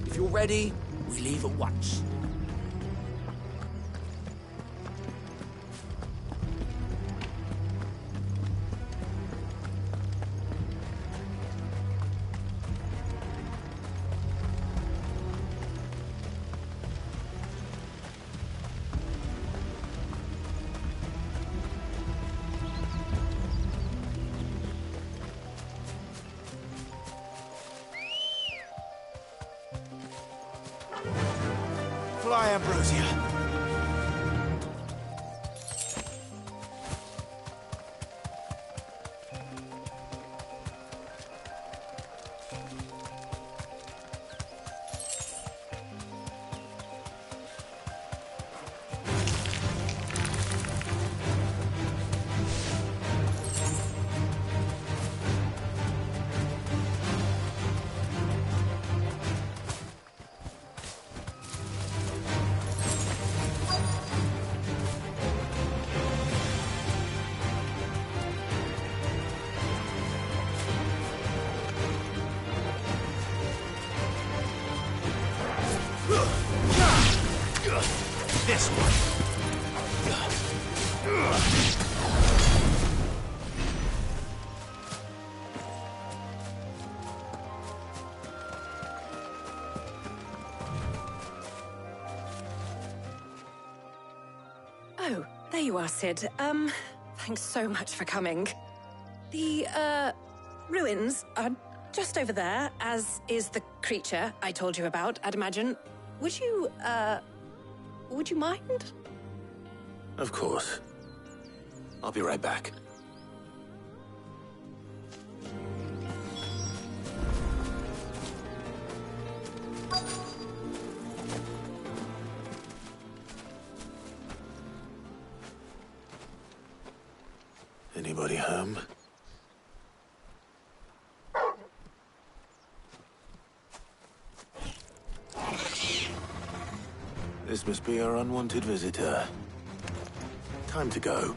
If you're ready, we leave at once. Fly, Ambrosia. This one. Oh, there you are, Sid. Thanks so much for coming. The, ruins are just over there, as is the creature I told you about, I'd imagine. Would you mind? Of course. I'll be right back. Anybody home? This must be our unwanted visitor. Time to go.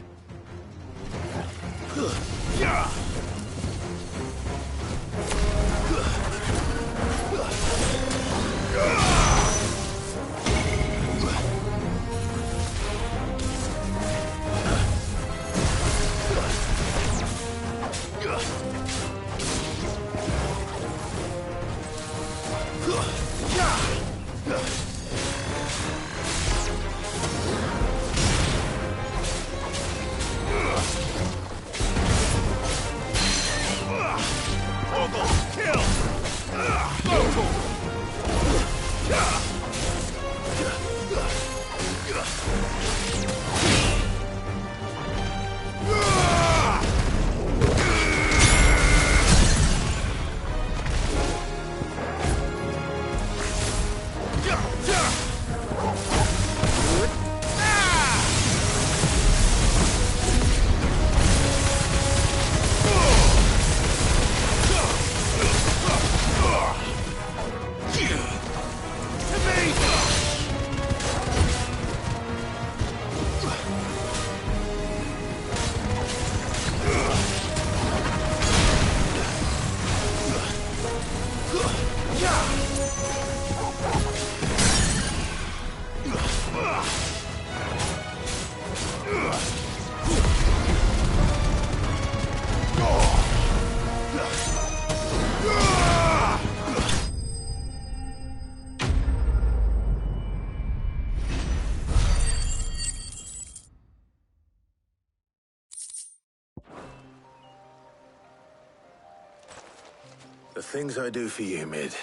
The things I do for you, Mid.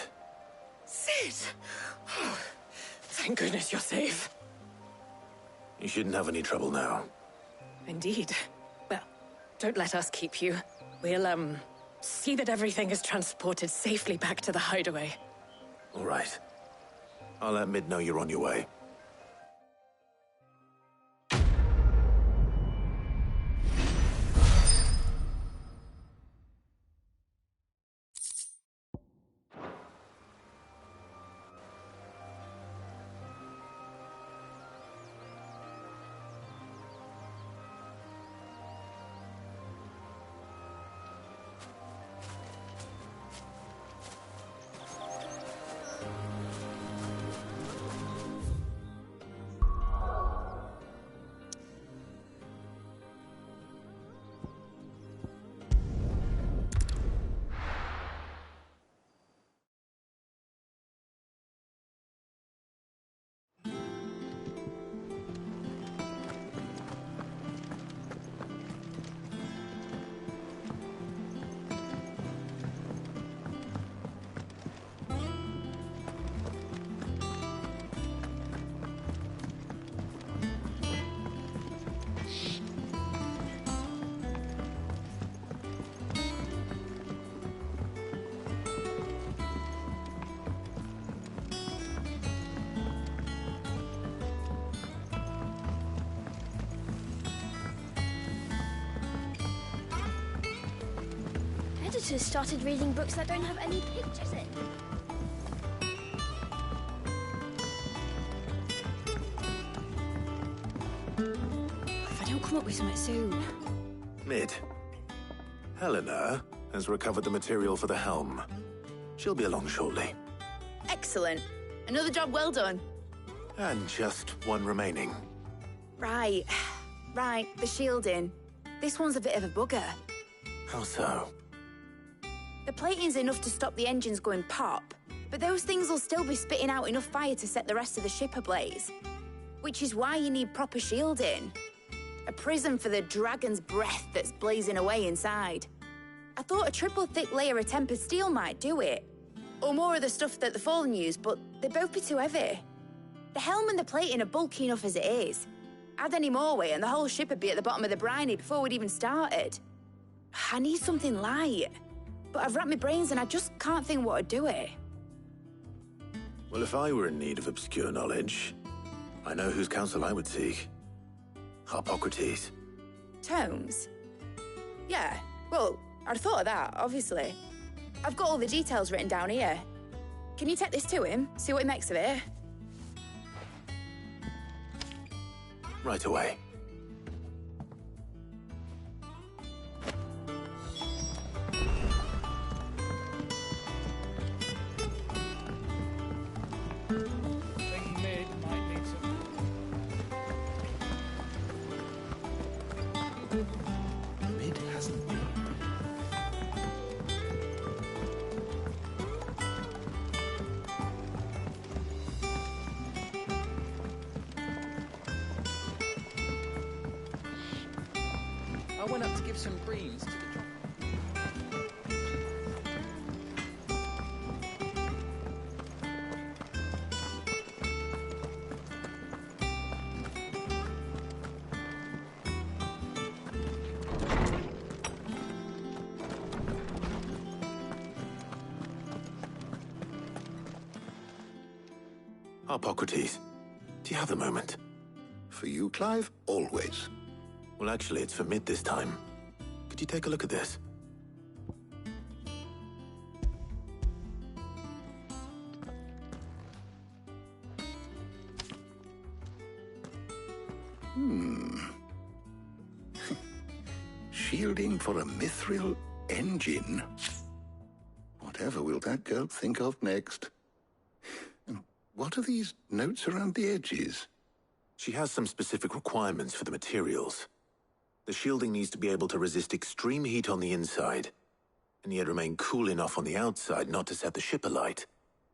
Sid! Oh, thank goodness you're safe. You shouldn't have any trouble now. Indeed. Well, don't let us keep you. We'll, see that everything is transported safely back to the hideaway. All right. I'll let Mid know you're on your way. Editors started reading books that don't have any pictures in. If I don't come up with something soon. Mid. Helena has recovered the material for the helm. She'll be along shortly. Excellent. Another job well done. And just one remaining. Right. Right, the shielding. This one's a bit of a bugger. How so? The plating's enough to stop the engines going pop, but those things will still be spitting out enough fire to set the rest of the ship ablaze. Which is why you need proper shielding. A prism for the dragon's breath that's blazing away inside. I thought a triple thick layer of tempered steel might do it. Or more of the stuff that the Fallen use, but they'd both be too heavy. The helm and the plating are bulky enough as it is. Add any more weight and the whole ship would be at the bottom of the briny before we'd even started. I need something light. But I've racked my brains and I just can't think what would do it. Well, if I were in need of obscure knowledge, I know whose counsel I would seek. Harpocrates. Tomes? Yeah, well, I'd thought of that, obviously. I've got all the details written down here. Can you take this to him, see what he makes of it? Right away. Think Mid might need some... Mid hasn't been. I went up to give some greens to the... Harpocrates, do you have a moment? For you, Clive? Always. Well, actually, it's for Mid this time. Could you take a look at this? Shielding for a mithril engine? Whatever will that girl think of next? What are these notes around the edges? She has some specific requirements for the materials. The shielding needs to be able to resist extreme heat on the inside, and yet remain cool enough on the outside not to set the ship alight,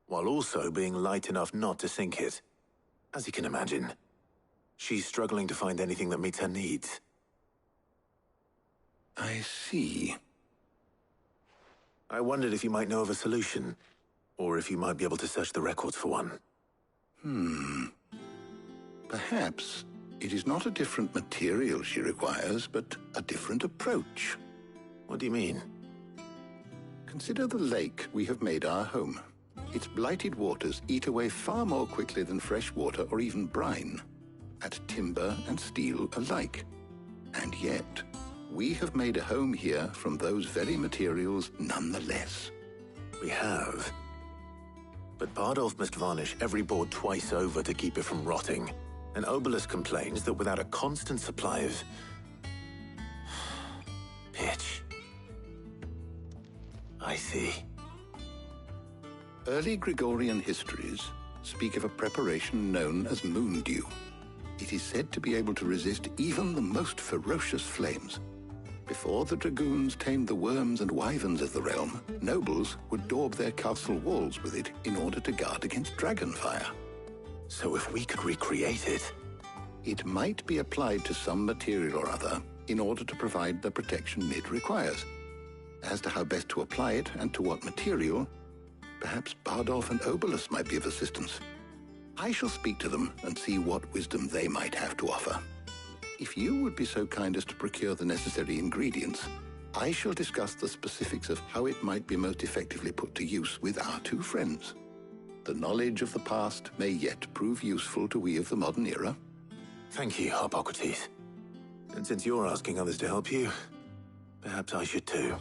while also being light enough not to sink it. As you can imagine, she's struggling to find anything that meets her needs. I see. I wondered if you might know of a solution, or if you might be able to search the records for one. Perhaps it is not a different material she requires, but a different approach. What do you mean? Consider the lake we have made our home. Its blighted waters eat away far more quickly than fresh water or even brine, at timber and steel alike. And yet, we have made a home here from those very materials nonetheless. We have. But Bardolph must varnish every board twice over to keep it from rotting. And Obelus complains that without a constant supply of pitch. I see. Early Gregorian histories speak of a preparation known as moon dew. It is said to be able to resist even the most ferocious flames. Before the dragoons tamed the worms and wyverns of the realm, nobles would daub their castle walls with it in order to guard against dragon fire. So if we could recreate it... It might be applied to some material or other in order to provide the protection it requires. As to how best to apply it and to what material, perhaps Bardolph and Obelus might be of assistance. I shall speak to them and see what wisdom they might have to offer. If you would be so kind as to procure the necessary ingredients, I shall discuss the specifics of how it might be most effectively put to use with our two friends. The knowledge of the past may yet prove useful to we of the modern era. Thank you, Hippocrates. And since you're asking others to help you, perhaps I should too.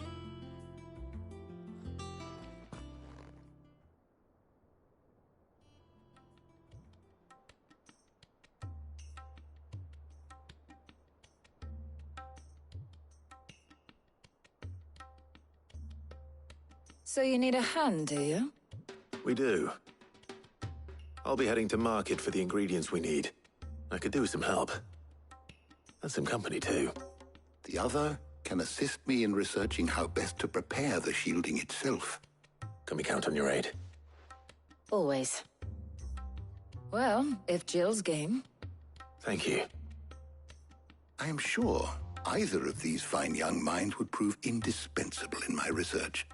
So you need a hand, do you? We do. I'll be heading to market for the ingredients we need. I could do with some help. And some company, too. The other can assist me in researching how best to prepare the shielding itself. Can we count on your aid? Always. Well, if Jill's game. Thank you. I am sure either of these fine young minds would prove indispensable in my research.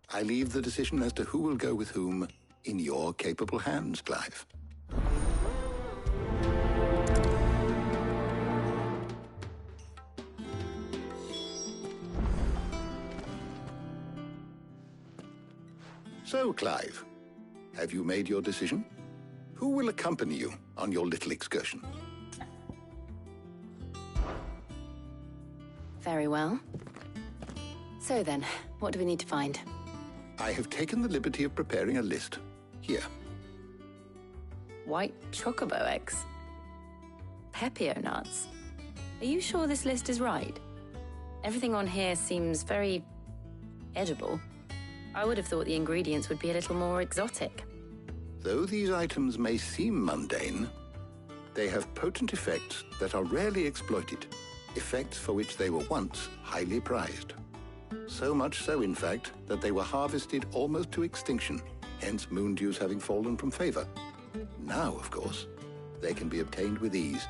I leave the decision as to who will go with whom in your capable hands, Clive. So, Clive, have you made your decision? Who will accompany you on your little excursion? Very well. So then, what do we need to find? I have taken the liberty of preparing a list. Here. White chocobo eggs. Pepio nuts. Are you sure this list is right? Everything on here seems very edible. I would have thought the ingredients would be a little more exotic. Though these items may seem mundane, they have potent effects that are rarely exploited, effects for which they were once highly prized. So much so, in fact, that they were harvested almost to extinction, hence moon dews having fallen from favor. Now, of course, they can be obtained with ease.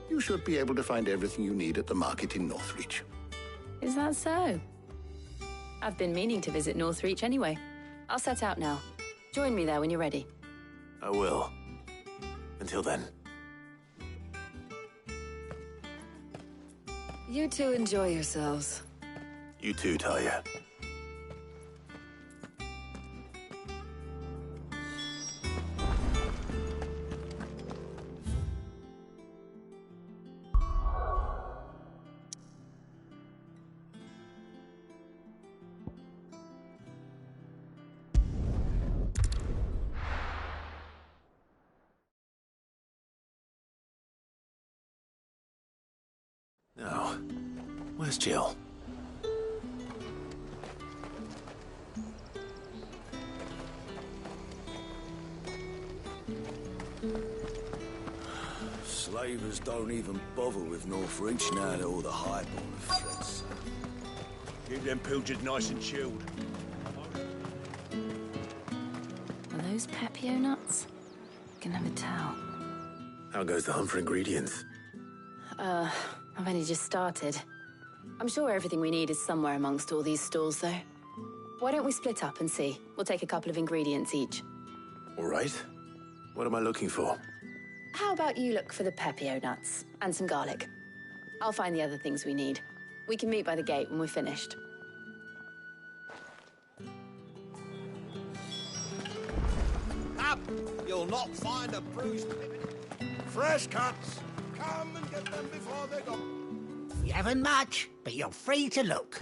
You should be able to find everything you need at the market in Northreach. Is that so? I've been meaning to visit Northreach anyway. I'll set out now. Join me there when you're ready. I will. Until then. You two enjoy yourselves. You too, Talia. Now, where's Jill? Slavers don't even bother with Northreach now that all the highborn have fled, so. Keep them pilgers nice and chilled. Are those Pepio nuts? Can never tell. How goes the hunt for ingredients? I've only just started. I'm sure everything we need is somewhere amongst all these stalls, though. Why don't we split up and see? We'll take a couple of ingredients each. All right. What am I looking for? How about you look for the pepio nuts and some garlic? I'll find the other things we need. We can meet by the gate when we're finished. Up! You'll not find a bruised... Fresh cuts. Come and get them before they're gone. You haven't much, but you're free to look.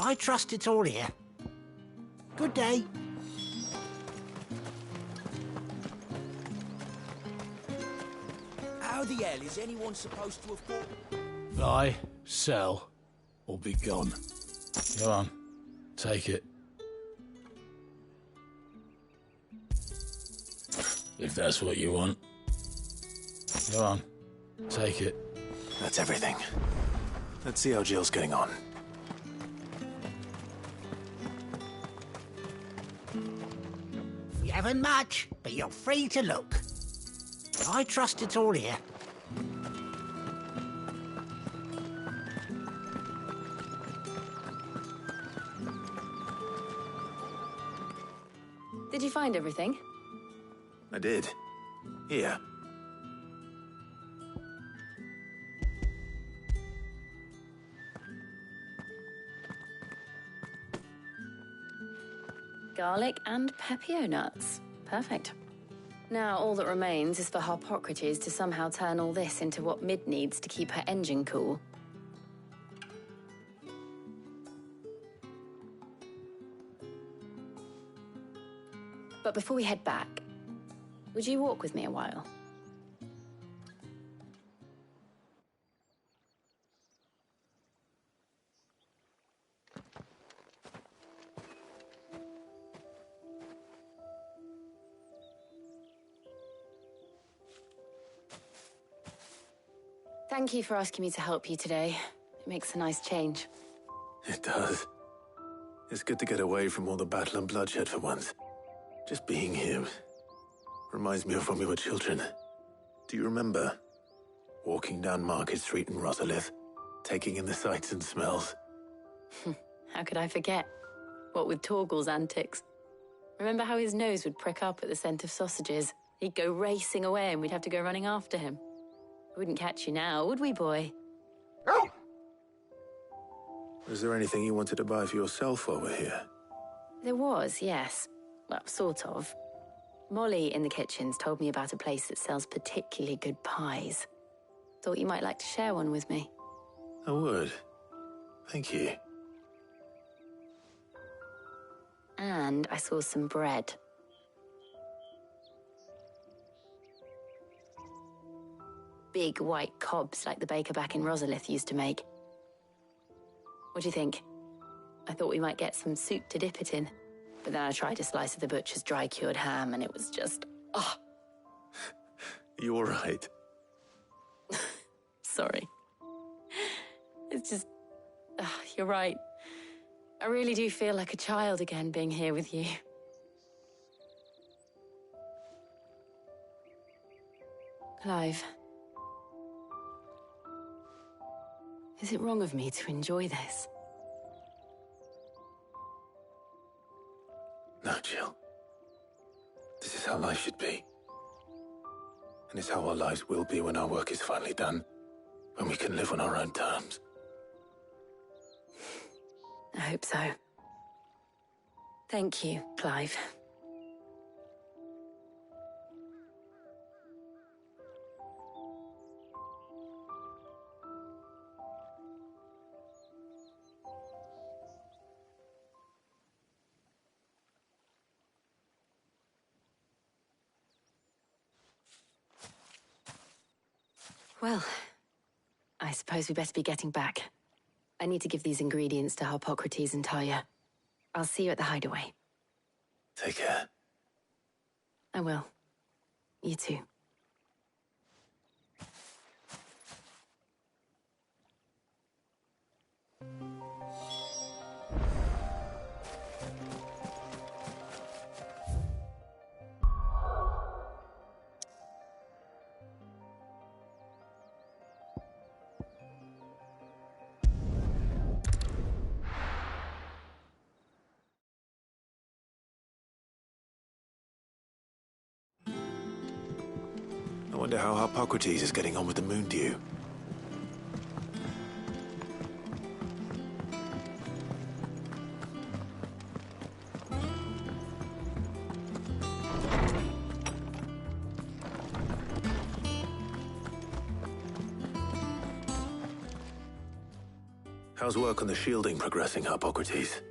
I trust it's all here. Good day. How the hell is anyone supposed to afford... Buy, sell, or be gone. Go on, take it. If that's what you want. Go on, take it. That's everything. Let's see how Jill's getting on. You haven't much, but you're free to look. I trust it's all here. Did you find everything? I did. Here. Garlic and pepio nuts. Perfect. Now all that remains is for Harpocrates to somehow turn all this into what Mid needs to keep her engine cool. But before we head back, would you walk with me a while? Thank you for asking me to help you today. It makes a nice change. It does. It's good to get away from all the battle and bloodshed for once. Just being here reminds me of when we were children. Do you remember? Walking down Market Street in Rosalith, taking in the sights and smells. How could I forget? What with Torgal's antics. Remember how his nose would prick up at the scent of sausages? He'd go racing away and we'd have to go running after him. We wouldn't catch you now, would we, boy? Was there anything you wanted to buy for yourself while we're here? There was, yes. Well, sort of. Molly in the kitchens told me about a place that sells particularly good pies. Thought you might like to share one with me. I would. Thank you. And I saw some bread. Big white cobs like the baker back in Rosalith used to make. What do you think? I thought we might get some soup to dip it in. But then I tried a slice of the butcher's dry-cured ham and it was just... oh. You all right? Sorry. It's just... you're right. I really do feel like a child again being here with you. Clive. Is it wrong of me to enjoy this? No, Jill. This is how life should be. And it's how our lives will be when our work is finally done. When we can live on our own terms. I hope so. Thank you, Clive. Well, I suppose we better be getting back. I need to give these ingredients to Harpocrates and Talia. I'll see you at the hideaway. Take care. I will. You too. Wonder how Hippocrates is getting on with the moon dew. How's work on the shielding progressing, Hippocrates?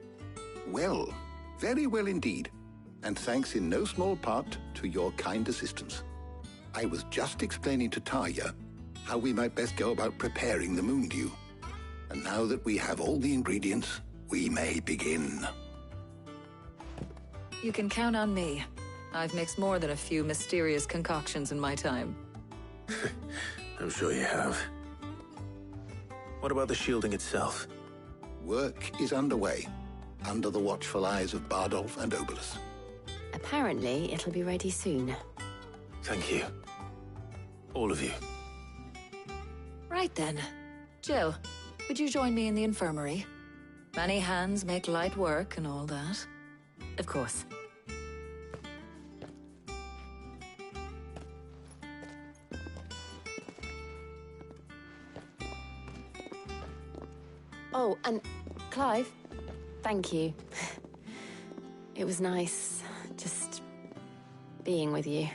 Well, very well indeed. And thanks in no small part to your kind assistance. I was just explaining to Tarja how we might best go about preparing the moon dew. And now that we have all the ingredients, we may begin. You can count on me. I've mixed more than a few mysterious concoctions in my time. I'm sure you have. What about the shielding itself? Work is underway, under the watchful eyes of Bardolph and Obolus. Apparently, it'll be ready soon. Thank you. All of you. Right then. Jill, would you join me in the infirmary? Many hands make light work and all that. Of course. Oh, and Clive, thank you. It was nice just being with you.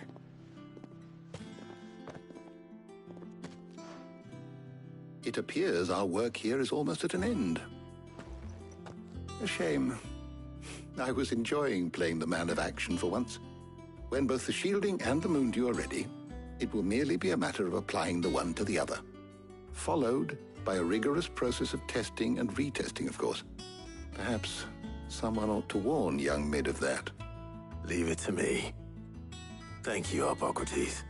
It appears our work here is almost at an end. A shame. I was enjoying playing the man of action for once. When both the shielding and the moon dew are ready, it will merely be a matter of applying the one to the other. Followed by a rigorous process of testing and retesting, of course. Perhaps someone ought to warn young Mid of that. Leave it to me. Thank you, Hippocrates.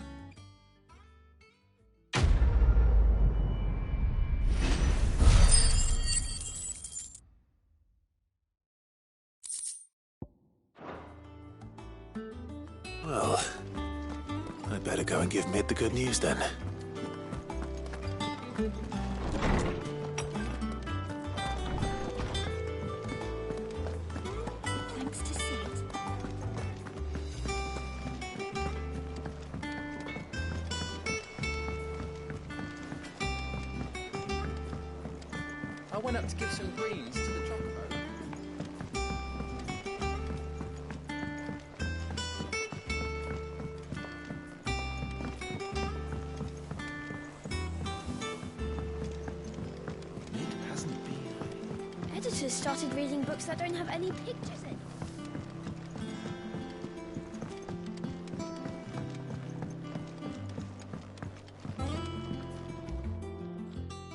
Well, I'd better go and give Mid the good news then. Thanks to Sid. I went up to give some greens to the chocobo. Editors started reading books that don't have any pictures in.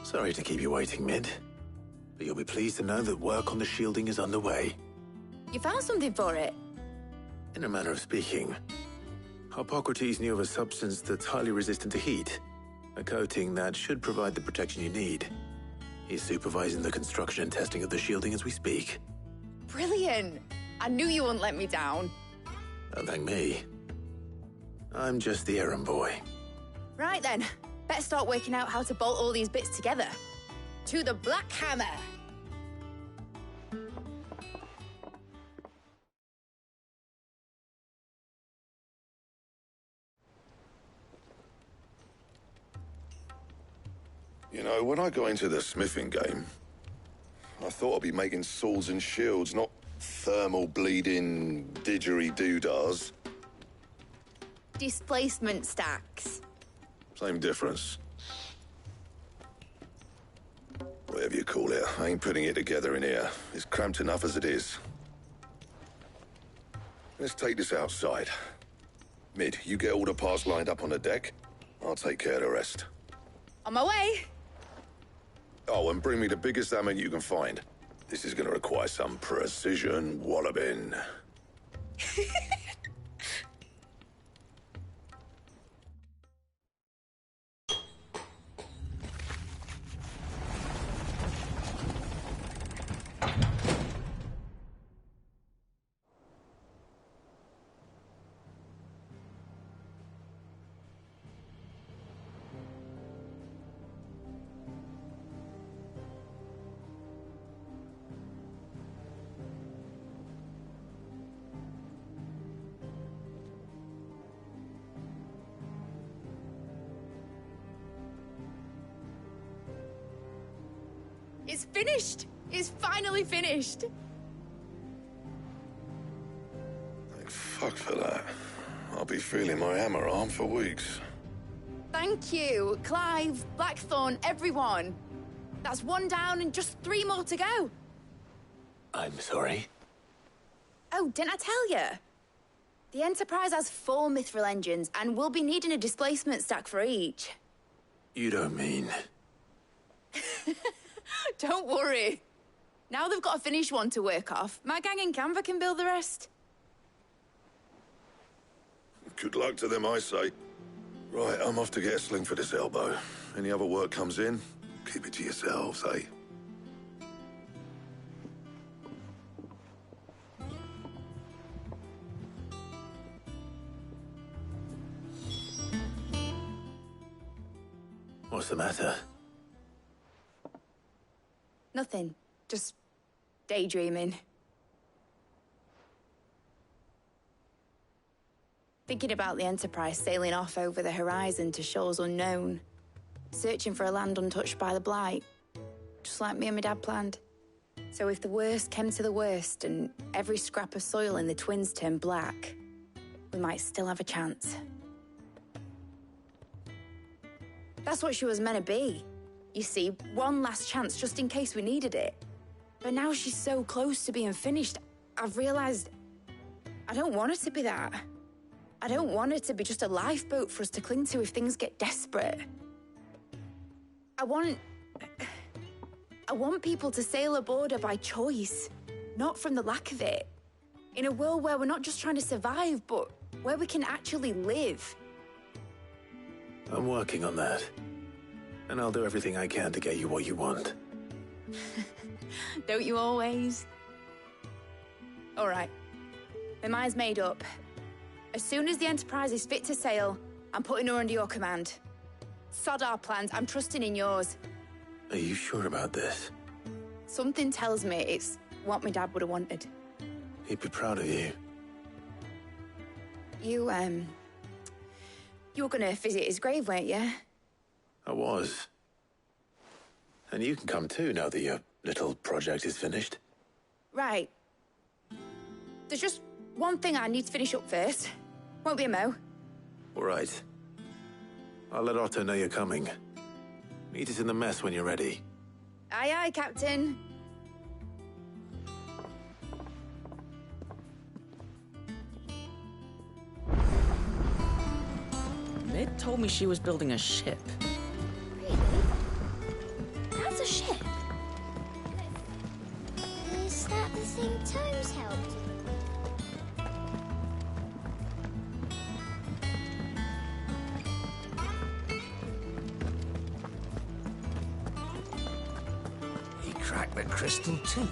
Sorry to keep you waiting, Mid. But you'll be pleased to know that work on the shielding is underway. You found something for it? In a manner of speaking, Hippocrates knew of a substance that's highly resistant to heat, a coating that should provide the protection you need. He's supervising the construction and testing of the shielding as we speak. Brilliant! I knew you wouldn't let me down. Don't thank me. I'm just the errand boy. Right then, better start working out how to bolt all these bits together. To the Black Hammer! You know, when I got into the smithing game, I thought I'd be making swords and shields, not thermal bleeding didgeridoo-dahs. Displacement stacks. Same difference. Whatever you call it, I ain't putting it together in here. It's cramped enough as it is. Let's take this outside. Mid, you get all the parts lined up on the deck. I'll take care of the rest. On my way! Oh, and bring me the biggest hammer you can find. This is gonna require some precision walloping. It's finished! It's finally finished! Thank fuck for that. I'll be feeling my hammer arm for weeks. Thank you, Clive, Blackthorn, everyone. That's one down and just 3 more to go. I'm sorry. Oh, didn't I tell you? The Enterprise has 4 mithril engines, and we'll be needing a displacement stack for each. You don't mean... Don't worry. Now they've got a finished one to work off, my gang in Canva can build the rest. Good luck to them, I say. Right, I'm off to get a sling for this elbow. Any other work comes in, keep it to yourselves, eh? What's the matter? Nothing. Just daydreaming. Thinking about the Enterprise sailing off over the horizon to shores unknown. Searching for a land untouched by the Blight. Just like me and my dad planned. So if the worst came to the worst and every scrap of soil in the Twins turned black, we might still have a chance. That's what she was meant to be. You see, one last chance just in case we needed it. But now she's so close to being finished, I've realized I don't want her to be that. I don't want her to be just a lifeboat for us to cling to if things get desperate. I want people to sail aboard her by choice, not from the lack of it. In a world where we're not just trying to survive, but where we can actually live. I'm working on that. And I'll do everything I can to get you what you want. Don't you always? All right. My mind's made up. As soon as the Enterprise is fit to sail, I'm putting her under your command. Sod our plans, I'm trusting in yours. Are you sure about this? Something tells me it's what my dad would have wanted. He'd be proud of you. You were gonna visit his grave, weren't you? I was. And you can come too now that your little project is finished. Right. There's just one thing I need to finish up first. Won't be a mo. All right. I'll let Otto know you're coming. Meet us in the mess when you're ready. Aye, aye, Captain. Mid told me she was building a ship. Really? That's a ship? Is that the thing Tomes helped? He cracked the crystal too.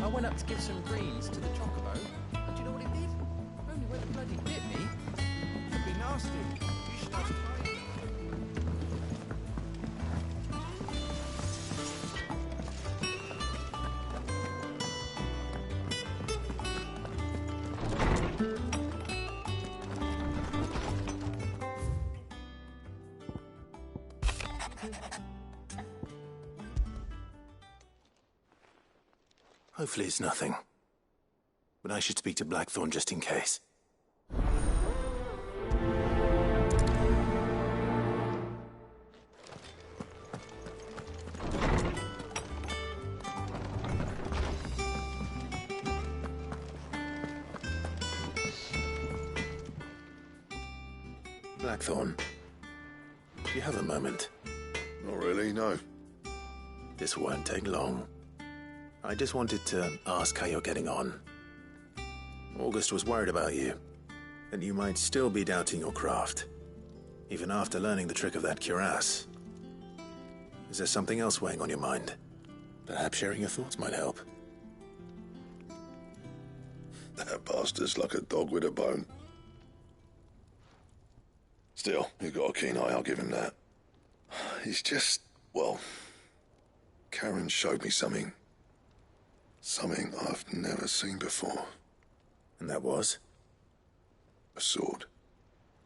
I went up to give some greens to the chocobo, and do you know what it did? Only went and bloody bit me. Could be nasty. You should have tried. Hopefully it's nothing. but I should speak to Blackthorn just in case. Blackthorn, do you have a moment? Not really, no. This won't take long. I just wanted to ask how you're getting on. August was worried about you, that you might still be doubting your craft, even after learning the trick of that cuirass. Is there something else weighing on your mind? Perhaps sharing your thoughts might help. That bastard's like a dog with a bone. Still, you've got a keen eye, I'll give him that. He's just, well, Karen showed me something. Something I've never seen before. And that was? A sword.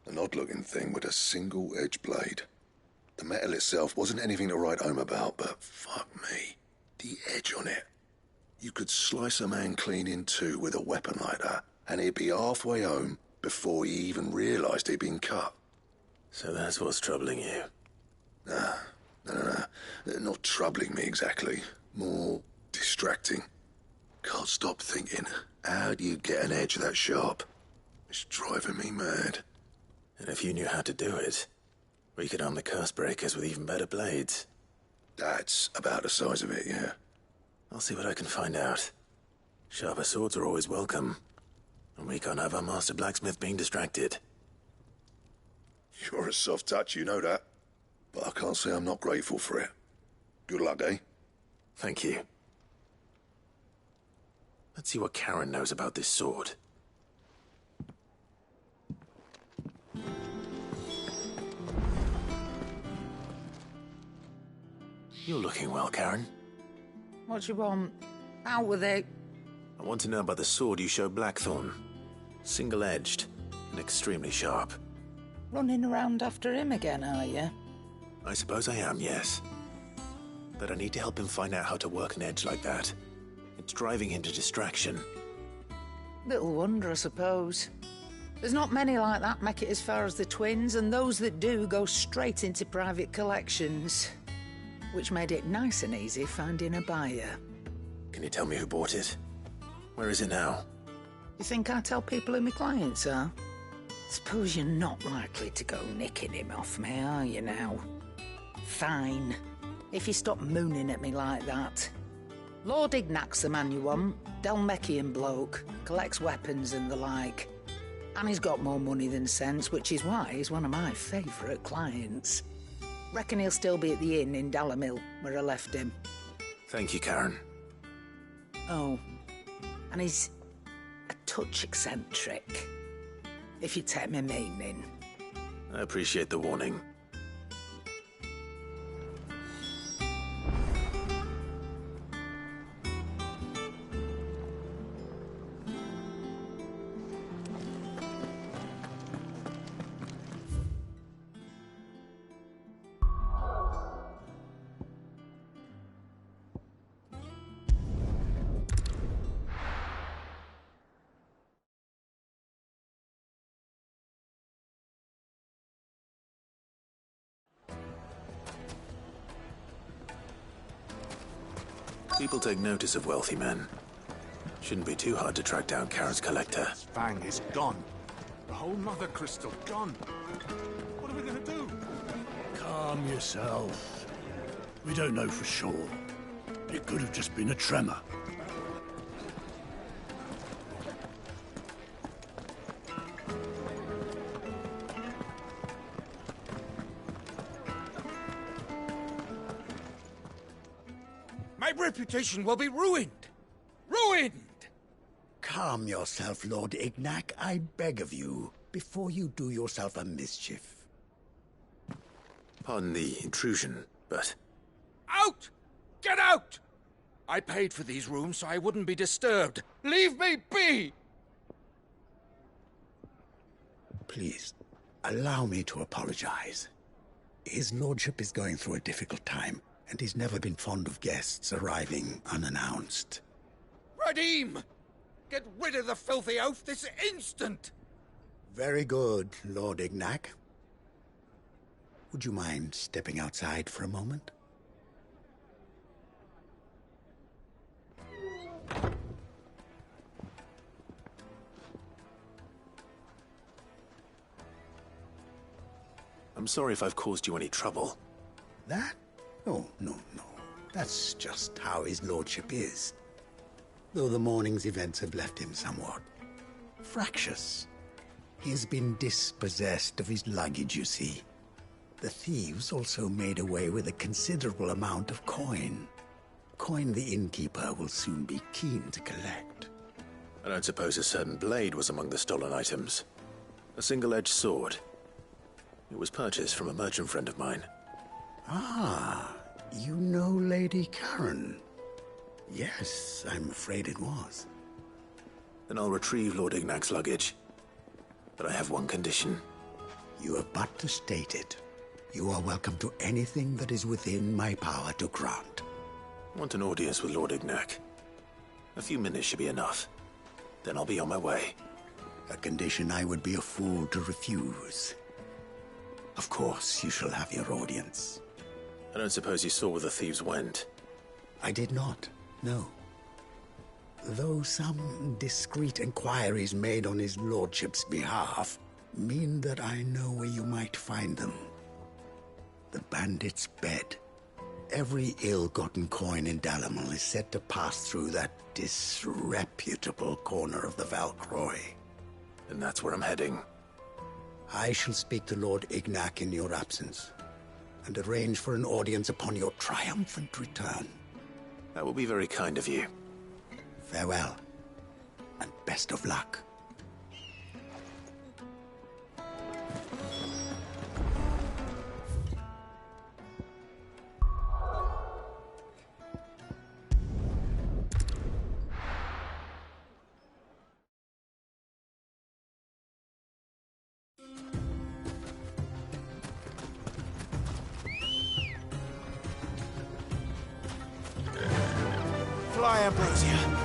An odd-looking thing with a single-edged blade. The metal itself wasn't anything to write home about, but fuck me, the edge on it. You could slice a man clean in two with a weapon like that, and he'd be halfway home before he even realised he'd been cut. So that's what's troubling you? No. Not troubling me exactly. More distracting. Can't stop thinking, how do you get an edge that sharp? It's driving me mad. And if you knew how to do it, we could arm the curse breakers with even better blades. That's about the size of it, yeah. I'll see what I can find out. Sharper swords are always welcome. And we can't have our master blacksmith being distracted. You're a soft touch, you know that. But I can't say I'm not grateful for it. Good luck, eh? Thank you. Let's see what Karen knows about this sword. You're looking well, Karen. What you want? Out with it. I want to know about the sword you showed Blackthorn. Single-edged and extremely sharp. Running around after him again, are you? I suppose I am, yes. But I need to help him find out how to work an edge like that. It's driving him to distraction. Little wonder, I suppose. There's not many like that make it as far as the twins, and those that do go straight into private collections. Which made it nice and easy finding a buyer. Can you tell me who bought it? Where is it now? You think I tell people who my clients are? Suppose you're not likely to go nicking him off me, are you now? Fine. If you stop mooning at me like that. Lord Ignac's the man you want. Dalmekian bloke. Collects weapons and the like. And he's got more money than sense, which is why he's one of my favourite clients. Reckon he'll still be at the inn in Dalamil, where I left him. Thank you, Karen. Oh. And he's a touch eccentric. If you take my meaning. I appreciate the warning. People take notice of wealthy men. Shouldn't be too hard to track down Karen's collector. Fang is gone. The whole mother crystal gone. What are we going to do? Calm yourself. We don't know for sure. It could have just been a tremor. My reputation will be ruined! Ruined! Calm yourself, Lord Ignac, I beg of you, before you do yourself a mischief. Pardon the intrusion, but... Out! Get out! I paid for these rooms so I wouldn't be disturbed. Leave me be! Please, allow me to apologize. His lordship is going through a difficult time, and he's never been fond of guests arriving unannounced. Radim! Get rid of the filthy oaf this instant! Very good, Lord Ignac. Would you mind stepping outside for a moment? I'm sorry if I've caused you any trouble. That? Oh, no. That's just how his lordship is. Though the morning's events have left him somewhat fractious. He has been dispossessed of his luggage, you see. The thieves also made away with a considerable amount of coin. Coin the innkeeper will soon be keen to collect. I don't suppose a certain blade was among the stolen items. A single-edged sword. It was purchased from a merchant friend of mine. Ah, you know Lady Karen. Yes, I'm afraid it was. Then I'll retrieve Lord Ignac's luggage. But I have one condition. You have but to state it. You are welcome to anything that is within my power to grant. I want an audience with Lord Ignac. A few minutes should be enough. Then I'll be on my way. A condition I would be a fool to refuse. Of course, you shall have your audience. I don't suppose you saw where the thieves went. I did not, no. Though some discreet inquiries made on his lordship's behalf mean that I know where you might find them. The bandit's bed. Every ill-gotten coin in Dalamil is said to pass through that disreputable corner of the Valcroy. And that's where I'm heading. I shall speak to Lord Ignac in your absence, and arrange for an audience upon your triumphant return. That will be very kind of you. Farewell, and best of luck. Fly, Ambrosia.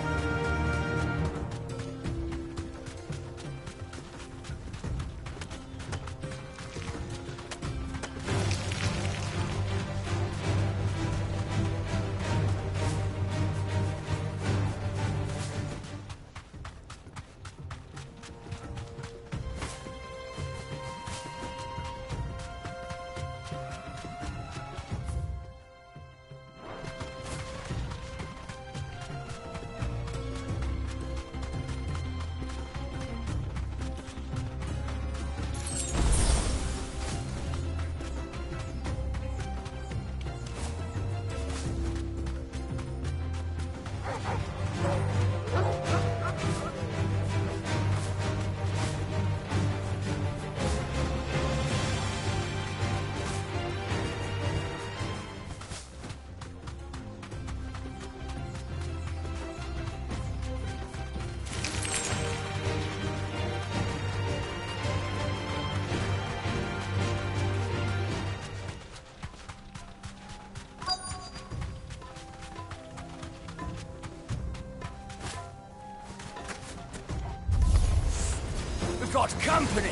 Got company!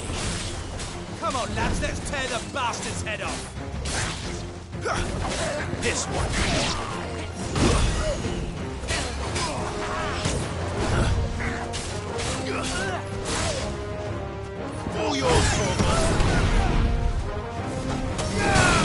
Come on, lads, let's tear the bastard's head off! This one! All yours, Foreman! Yeah!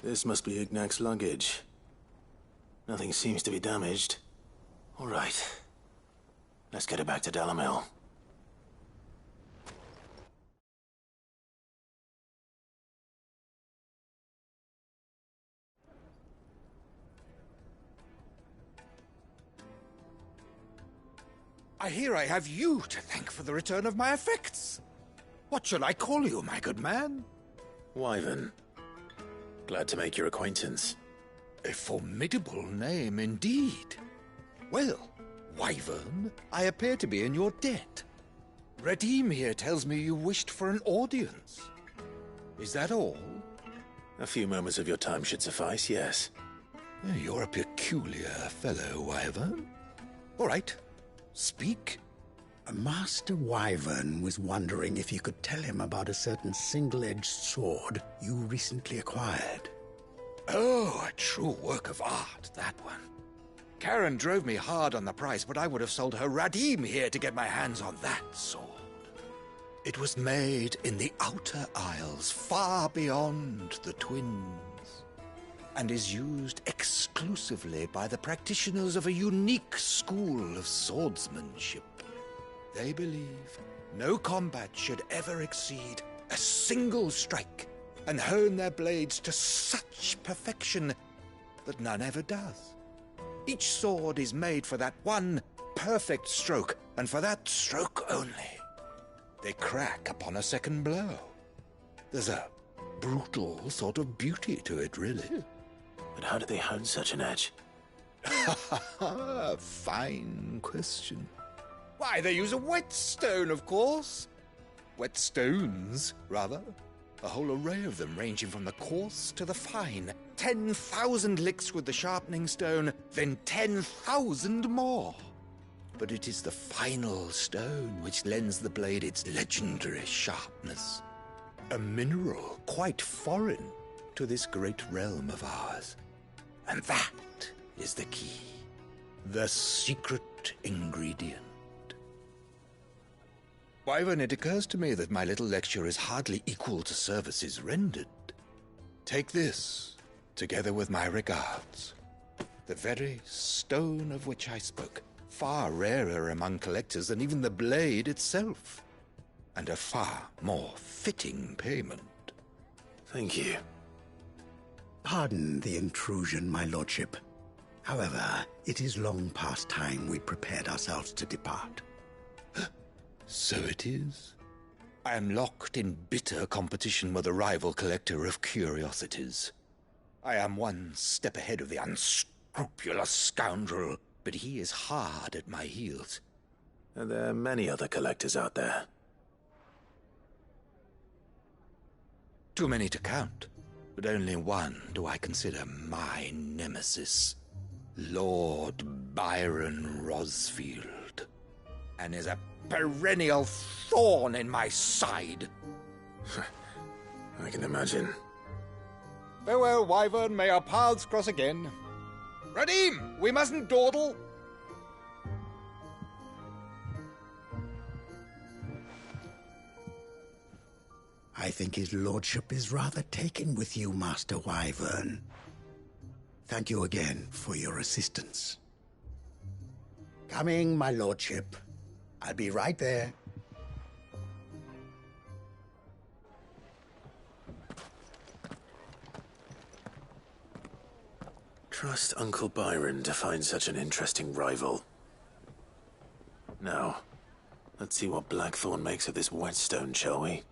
This must be Ignac's luggage. Nothing seems to be damaged. All right. Let's get it back to Dalamil. I hear I have you to thank for the return of my effects. What shall I call you, my good man? Wyvern. Glad to make your acquaintance. A formidable name indeed. Well, Wyvern, I appear to be in your debt. Redeem here tells me you wished for an audience. Is that all? A few moments of your time should suffice, yes. You're a peculiar fellow, Wyvern. All right. Speak. Master Wyvern was wondering if you could tell him about a certain single-edged sword you recently acquired. Oh, a true work of art, that one. Karen drove me hard on the price, but I would have sold her Radim here to get my hands on that sword. It was made in the Outer Isles, far beyond the Twins, and is used exclusively by the practitioners of a unique school of swordsmanship. They believe no combat should ever exceed a single strike, and hone their blades to such perfection that none ever does. Each sword is made for that one perfect stroke, and for that stroke only. They crack upon a second blow. There's a brutal sort of beauty to it, really. But how do they hone such an edge? Fine question. Why, they use a whetstone, of course. Whetstones, rather. A whole array of them, ranging from the coarse to the fine. 10,000 licks with the sharpening stone, then 10,000 more. But it is the final stone which lends the blade its legendary sharpness. A mineral quite foreign to this great realm of ours. And that is the key. The secret ingredient. Wyvern, it occurs to me that my little lecture is hardly equal to services rendered. Take this, together with my regards. The very stone of which I spoke, far rarer among collectors than even the blade itself, and a far more fitting payment. Thank you. Pardon the intrusion, my lordship. However, it is long past time we prepared ourselves to depart. So it is. I am locked in bitter competition with a rival collector of curiosities. I am one step ahead of the unscrupulous scoundrel, but he is hard at my heels. And there are many other collectors out there. Too many to count, but only one do I consider my nemesis. Lord Byron Rosfield. And is a perennial thorn in my side. I can imagine. Farewell, Wyvern. May our paths cross again. Radim, we mustn't dawdle. I think his lordship is rather taken with you, Master Wyvern. Thank you again for your assistance. Coming, my lordship. I'll be right there. Trust Uncle Byron to find such an interesting rival. Now, let's see what Blackthorn makes of this whetstone, shall we?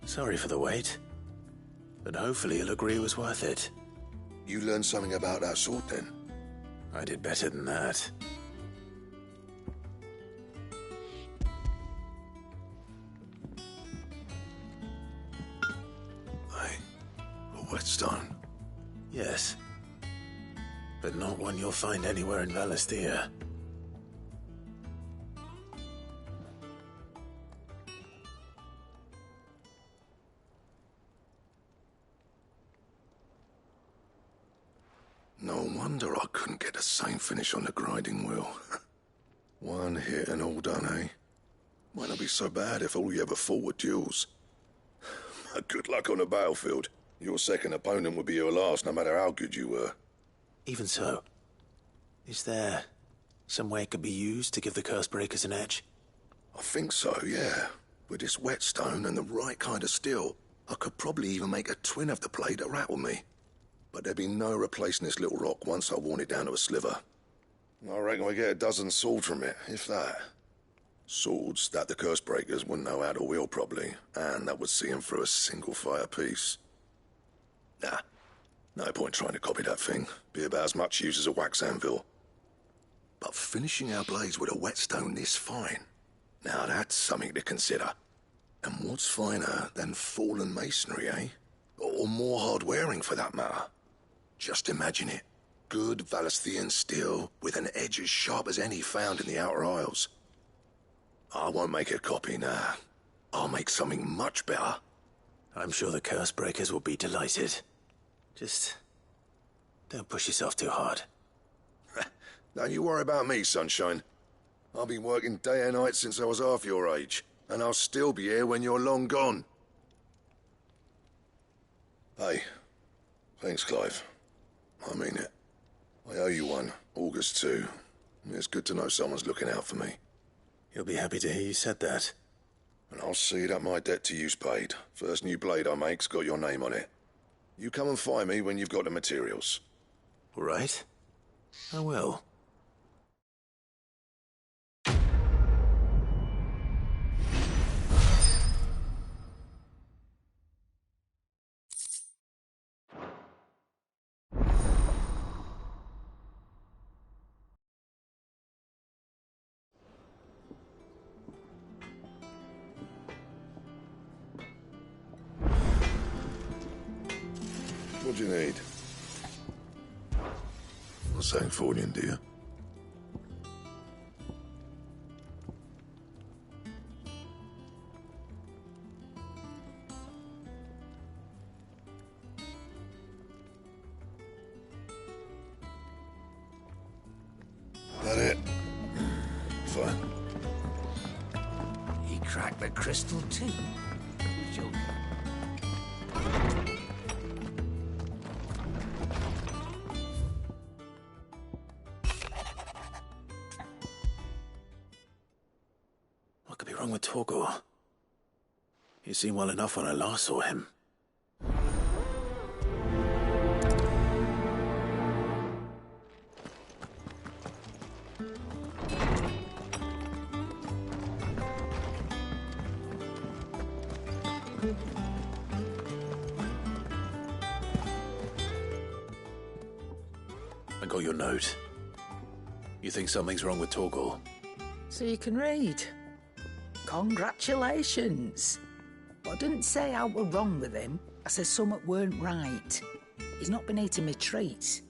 Sorry for the wait, but hopefully you'll agree it was worth it. You learned something about that sword, then? I did better than that. whetstone? Yes. But not one you'll find anywhere in Valisthea. No wonder I couldn't get the same finish on the grinding wheel. One hit and all done, eh? Might not be so bad if all you ever fought were duels. Good luck on the battlefield. Your second opponent would be your last, no matter how good you were. Even so, is there some way it could be used to give the Curse Breakers an edge? I think so, yeah. With this whetstone and the right kind of steel, I could probably even make a twin of the blade that rattled me. But there'd be no replacing this little rock once I worn it down to a sliver. I reckon we get a dozen swords from it, if that. Swords that the Curse Breakers wouldn't know how to wield properly, and that would see them through a single fire piece. Nah, no point trying to copy that thing. Be about as much use as a wax anvil. But finishing our blades with a whetstone this fine, now that's something to consider. And what's finer than fallen masonry, eh? Or more hard-wearing, for that matter. Just imagine it. Good Valisthean steel with an edge as sharp as any found in the Outer Isles. I won't make a copy, nah. I'll make something much better. I'm sure the Curse Breakers will be delighted. Just don't push yourself too hard. Don't you worry about me, sunshine. I've been working day and night since I was half your age, and I'll still be here when you're long gone. Hey, thanks, Clive. I mean it. I owe you one, August too. It's good to know someone's looking out for me. He'll be happy to hear you said that. And I'll see that my debt to you's paid. First new blade I make's got your name on it. You come and find me when you've got the materials. All right. I will. What do you need? Not saying Fordian, do you? That it? Fine. He cracked the crystal too. Sure. What could be wrong with Torgor? He seemed well enough when I last saw him. I got your note. You think something's wrong with Torgor? So you can read. Congratulations. But I didn't say I were wrong with him. I said something weren't right. He's not been eating me treats.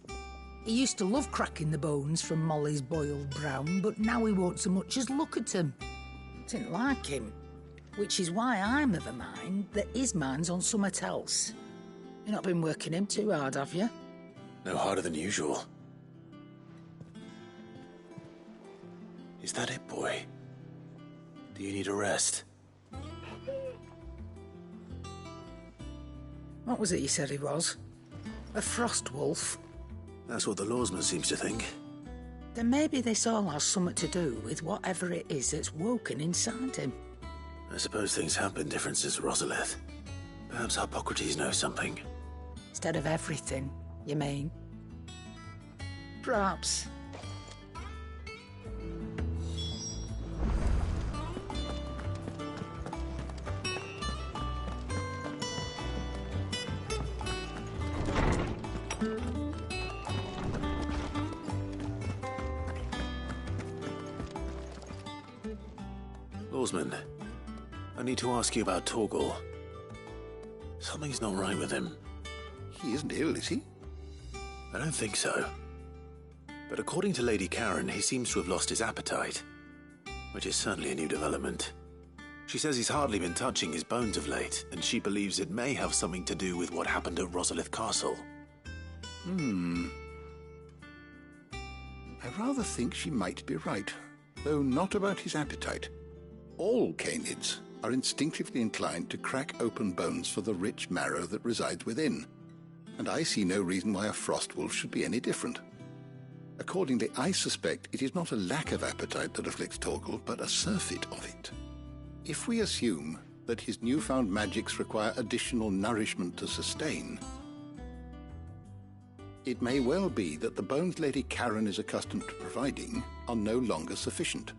He used to love cracking the bones from Molly's boiled brown, but now he won't so much as look at them. Didn't like him. Which is why I'm of a mind that his mind's on something else. You've not been working him too hard, have you? No harder than usual. Is that it, boy? Do you need a rest? What was it you said he was? A frost wolf? That's what the lawsman seems to think. Then maybe this all has something to do with whatever it is that's woken inside him. I suppose things have been different since Rosalith. Perhaps Hippocrates knows something. Instead of everything, you mean? Perhaps. Lawsman, I need to ask you about Torgor. Something's not right with him. He isn't ill, is he? I don't think so. But according to Lady Karen, he seems to have lost his appetite, which is certainly a new development. She says he's hardly been touching his bones of late, and she believes it may have something to do with what happened at Rosalith Castle. I rather think she might be right, though not about his appetite. All canids are instinctively inclined to crack open bones for the rich marrow that resides within, and I see no reason why a frost wolf should be any different. Accordingly, I suspect it is not a lack of appetite that afflicts Torgal, but a surfeit of it. If we assume that his newfound magics require additional nourishment to sustain, it may well be that the bones Lady Karen is accustomed to providing are no longer sufficient.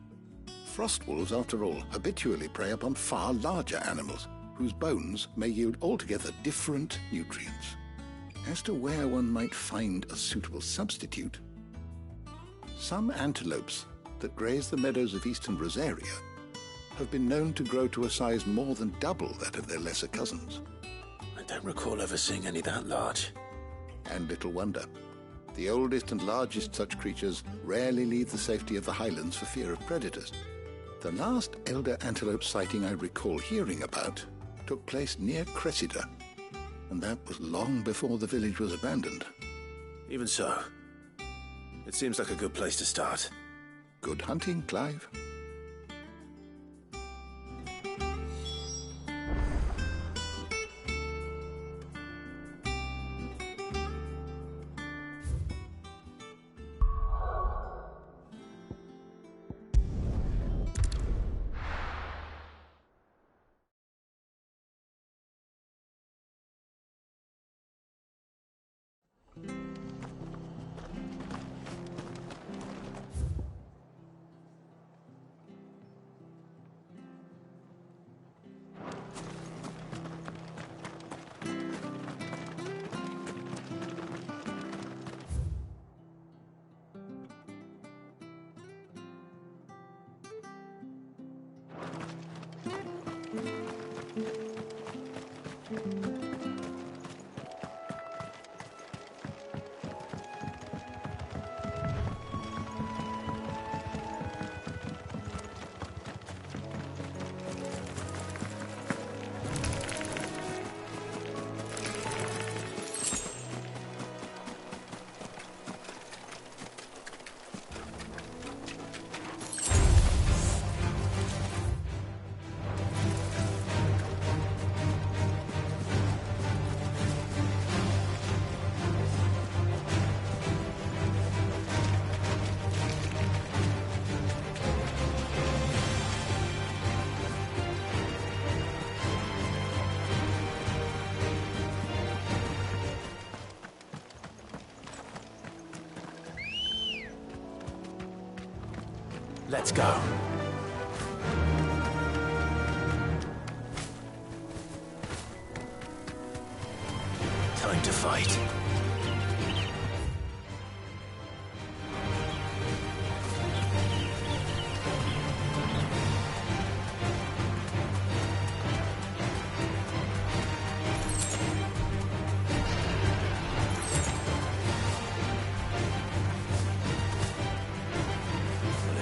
Frost wolves, after all, habitually prey upon far larger animals, whose bones may yield altogether different nutrients. As to where one might find a suitable substitute, some antelopes that graze the meadows of eastern Rosaria have been known to grow to a size more than double that of their lesser cousins. I don't recall ever seeing any that large. And little wonder. The oldest and largest such creatures rarely leave the safety of the highlands for fear of predators. The last elder antelope sighting I recall hearing about took place near Cressida, and that was long before the village was abandoned. Even so, it seems like a good place to start. Good hunting, Clive. Let's go. Time to fight.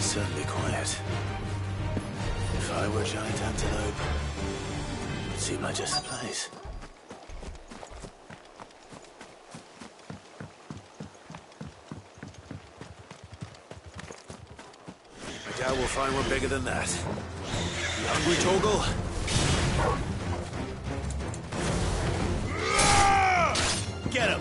Certainly quiet. If I were a giant antelope, it seemed like just the place. I doubt we'll find one bigger than that. You hungry, Torgal? Get him!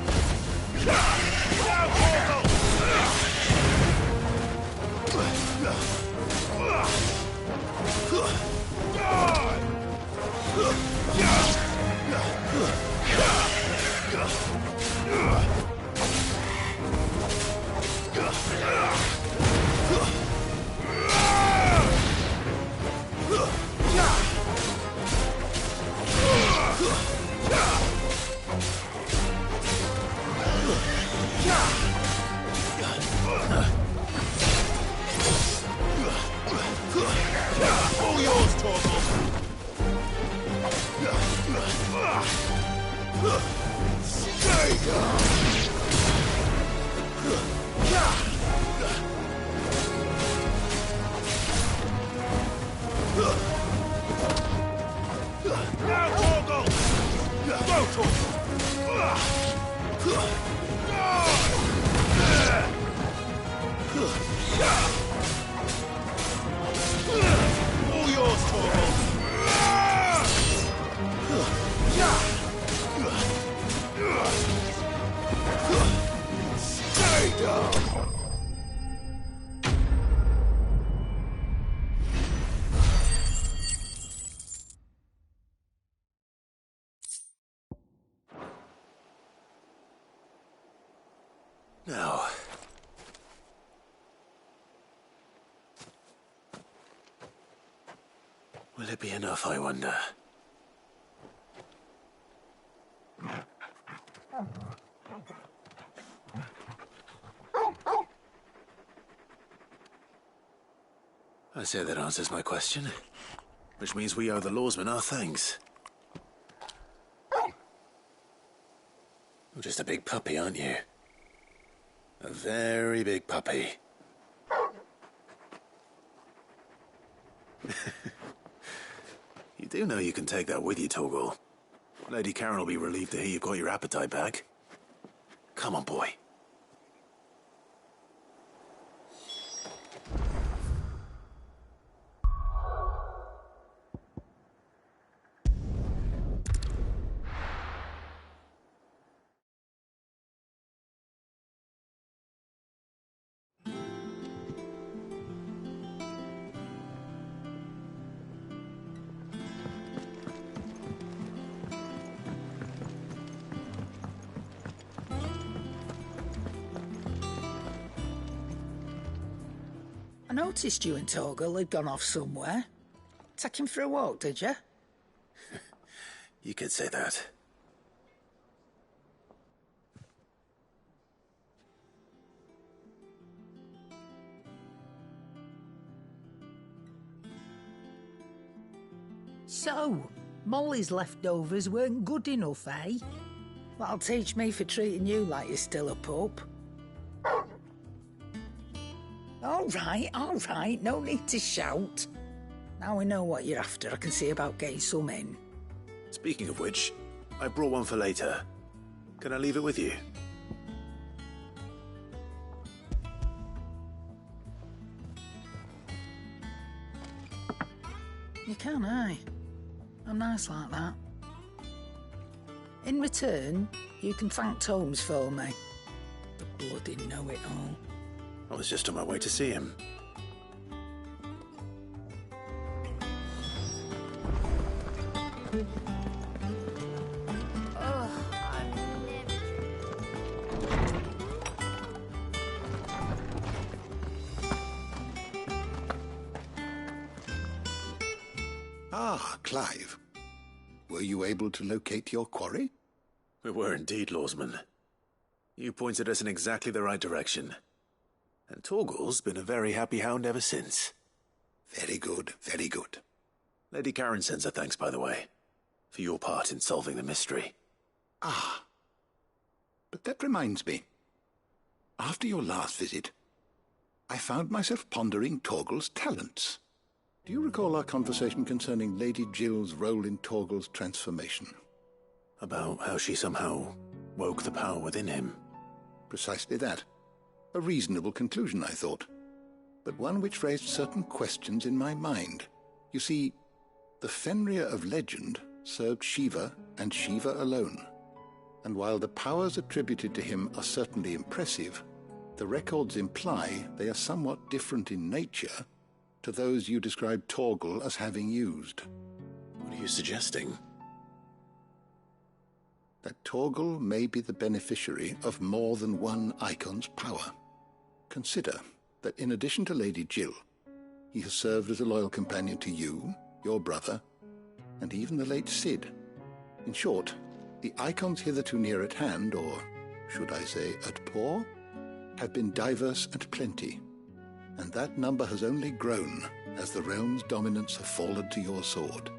All yours, Torvald! Stay down! Now... will it be enough, I wonder? I say that answers my question. Which means we owe the lawsmen our thanks. You're just a big puppy, aren't you? A very big puppy. You do know you can take that with you, Torgal. Lady Karen will be relieved to hear you've got your appetite back. Come on, boy. I noticed you and Torgal had gone off somewhere. Take him for a walk, did you? You could say that. So, Molly's leftovers weren't good enough, eh? That'll teach me for treating you like you're still a pup. All right, no need to shout. Now we know what you're after, I can see about getting some in. Speaking of which, I brought one for later. Can I leave it with you? You can, aye. I'm nice like that. In return, you can thank Tomes for me. The bloody know-it-all. I was just on my way to see him. Ah, Clive. Were you able to locate your quarry? We were indeed, Lawsman. You pointed us in exactly the right direction. And Torgal's been a very happy hound ever since. Very good, very good. Lady Karen sends her thanks, by the way, for your part in solving the mystery. Ah. But that reminds me. After your last visit, I found myself pondering Torgal's talents. Do you recall our conversation concerning Lady Jill's role in Torgal's transformation? About how she somehow woke the power within him. Precisely that. A reasonable conclusion, I thought, but one which raised certain questions in my mind. You see, the Fenrir of legend served Shiva and Shiva alone, and while the powers attributed to him are certainly impressive, the records imply they are somewhat different in nature to those you described Torgal as having used. What are you suggesting? That Torgal may be the beneficiary of more than one icon's power. Consider that in addition to Lady Jill, he has served as a loyal companion to you, your brother, and even the late Cid. In short, the icons hitherto near at hand, or should I say at paw, have been diverse and plenty, and that number has only grown as the realm's dominance have fallen to your sword.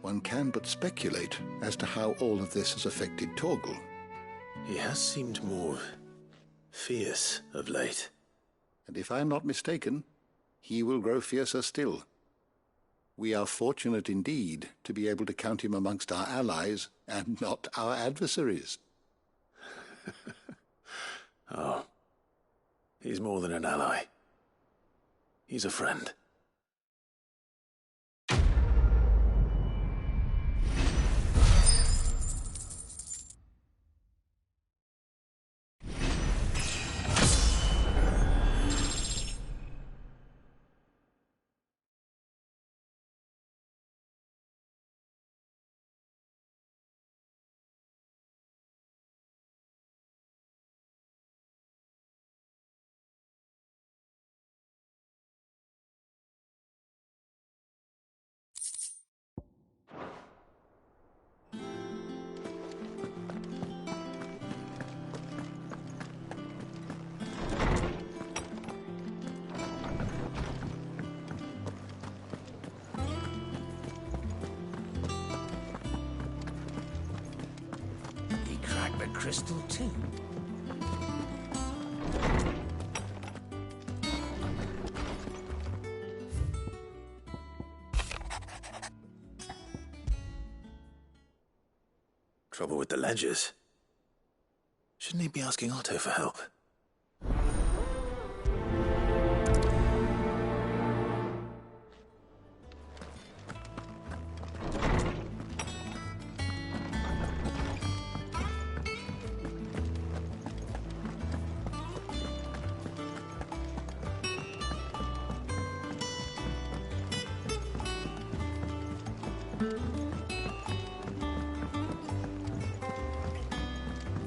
One can but speculate as to how all of this has affected Torgal. He has seemed more fierce of late. And if I am not mistaken, he will grow fiercer still. We are fortunate indeed to be able to count him amongst our allies and not our adversaries. Oh, he's more than an ally. He's a friend. The crystal too. Trouble with the ledgers. Shouldn't he be asking Otto for help?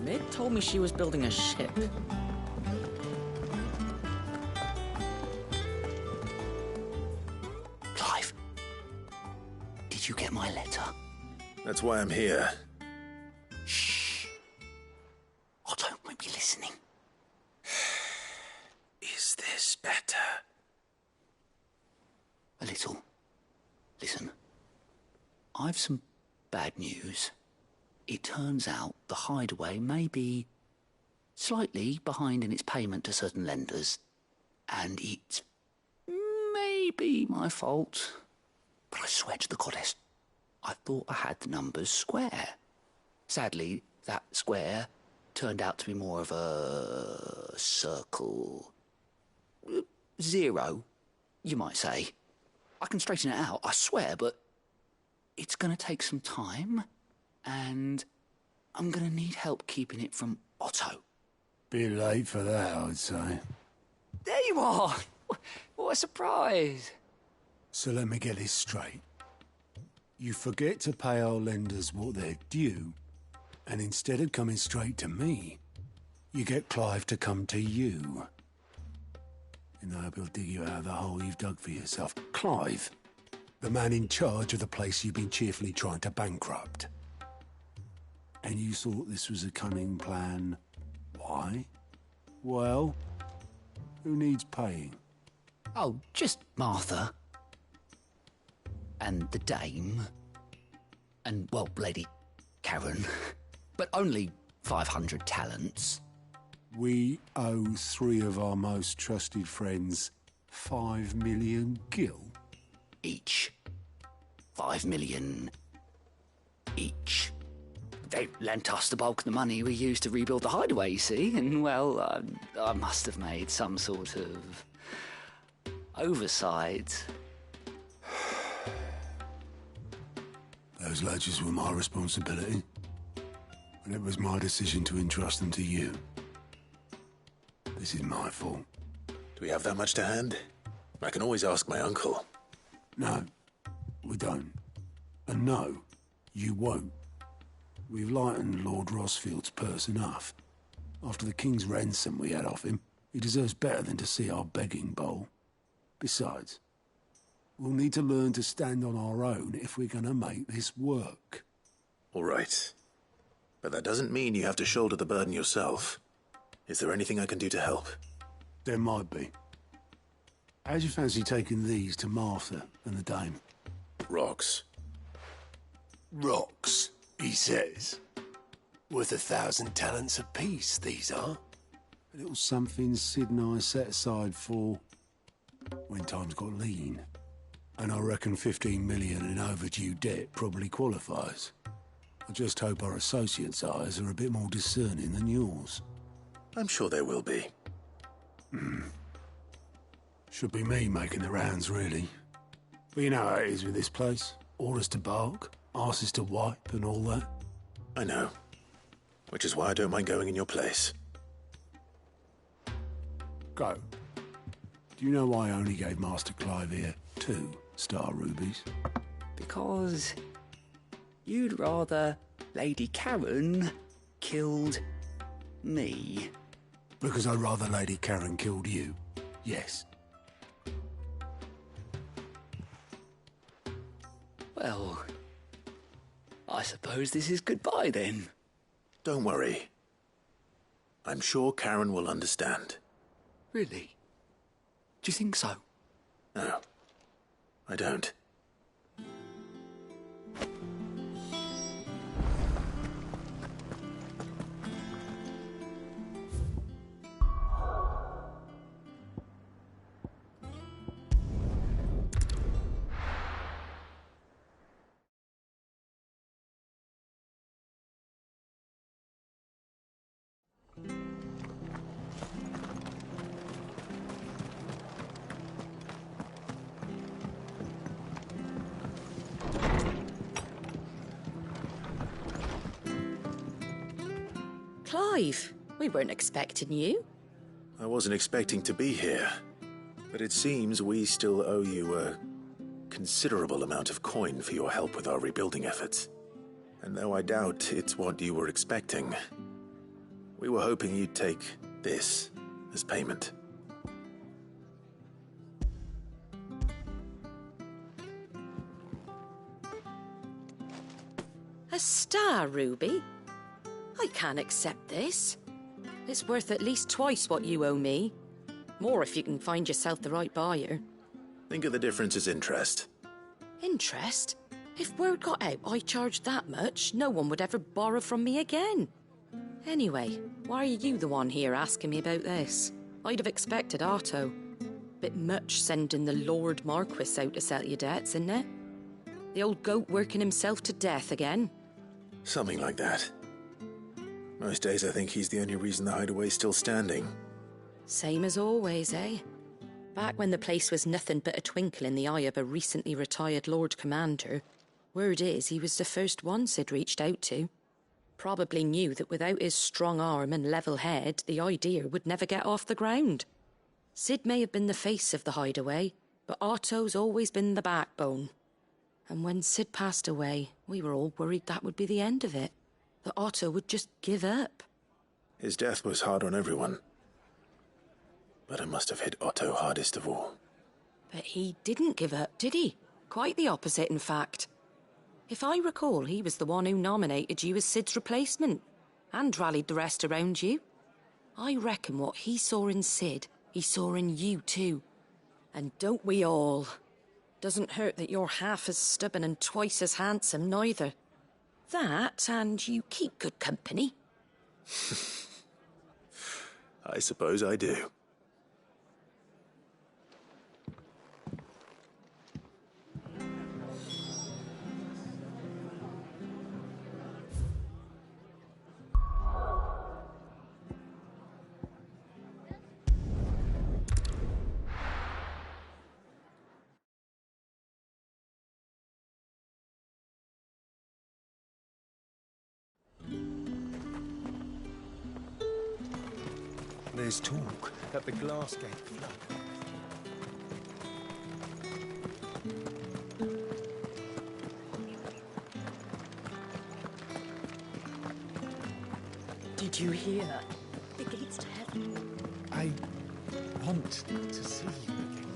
Mid told me she was building a ship. Clive, did you get my letter? That's why I'm here. Shh. Otto won't be listening. Is this better? A little. Listen, I've some bad news. It turns out the hideaway may be slightly behind in its payment to certain lenders, and it may be my fault. But I swear to the goddess, I thought I had the numbers square. Sadly, that square turned out to be more of a circle. 0, you might say. I can straighten it out, I swear, but it's going to take some time, and I'm going to need help keeping it from Otto. Bit late for that, I'd say. There you are! What a surprise! So let me get this straight. You forget to pay our lenders what they're due, and instead of coming straight to me, you get Clive to come to you. And I hope he'll dig you out of the hole you've dug for yourself. Clive, the man in charge of the place you've been cheerfully trying to bankrupt. And you thought this was a cunning plan. Why? Well, who needs paying? Oh, just Martha. And the dame. And, well, Lady Karen. But only 500 talents. We owe 3 of our most trusted friends 5 million gil. Each. 5 million each. They lent us the bulk of the money we used to rebuild the hideaway, you see, and, well, I must have made some sort of oversight. Those ledgers were my responsibility, and it was my decision to entrust them to you. This is my fault. Do we have that much to hand? I can always ask my uncle. No, we don't. And no, you won't. We've lightened Lord Rossfield's purse enough. After the king's ransom we had off him, he deserves better than to see our begging bowl. Besides, we'll need to learn to stand on our own if we're going to make this work. All right. But that doesn't mean you have to shoulder the burden yourself. Is there anything I can do to help? There might be. How'd you fancy taking these to Martha and the dame? Rocks. Rocks, he says. Worth 1,000 talents apiece, these are. A little something Sid and I set aside for when times got lean. And I reckon 15 million in overdue debt probably qualifies. I just hope our associates' eyes are a bit more discerning than yours. I'm sure there will be. Should be me making the rounds, really. But you know how it is with this place. Orders to bark, arses to wipe, and all that. I know. Which is why I don't mind going in your place. Go. Do you know why I only gave Master Clive here 2 star rubies? Because you'd rather Lady Karen killed me. Because I'd rather Lady Karen killed you. Yes. Well, I suppose this is goodbye then. Don't worry. I'm sure Karen will understand. Really? Do you think so? No, I don't. Clive, we weren't expecting you. I wasn't expecting to be here, but it seems we still owe you a considerable amount of coin for your help with our rebuilding efforts. And though I doubt it's what you were expecting, we were hoping you'd take this as payment. A star ruby? I can't accept this. It's worth at least twice what you owe me. More if you can find yourself the right buyer. Think of the difference as interest. Interest? If word got out I charged that much, no one would ever borrow from me again. Anyway, why are you the one here asking me about this? I'd have expected Otto. Bit much sending the Lord Marquis out to settle your debts, isn't it? The old goat working himself to death again. Something like that. Most days I think he's the only reason the hideaway's still standing. Same as always, eh? Back when the place was nothing but a twinkle in the eye of a recently retired Lord Commander, word is he was the first one Sid reached out to. Probably knew that without his strong arm and level head, the idea would never get off the ground. Sid may have been the face of the hideaway, but Otto's always been the backbone. And when Sid passed away, we were all worried that would be the end of it. That Otto would just give up. His death was hard on everyone. But it must have hit Otto hardest of all. But he didn't give up, did he? Quite the opposite, in fact. If I recall, he was the one who nominated you as Sid's replacement, and rallied the rest around you. I reckon what he saw in Sid, he saw in you too. And don't we all? Doesn't hurt that you're half as stubborn and twice as handsome, neither. That, and you keep good company. I suppose I do. There's talk that the glass gate flood. Did you hear that? The gates to heaven. I want to see you again.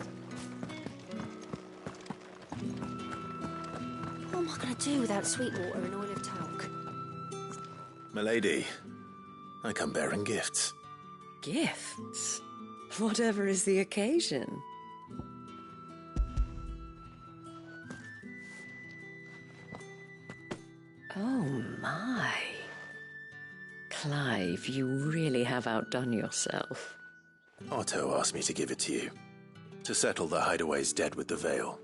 What am I going to do without Sweetwater and Oil of Talc? Milady, I come bearing gifts. Gifts? Whatever is the occasion. Oh my. Clive, you really have outdone yourself. Otto asked me to give it to you. To settle the hideaway's debt with the Veil.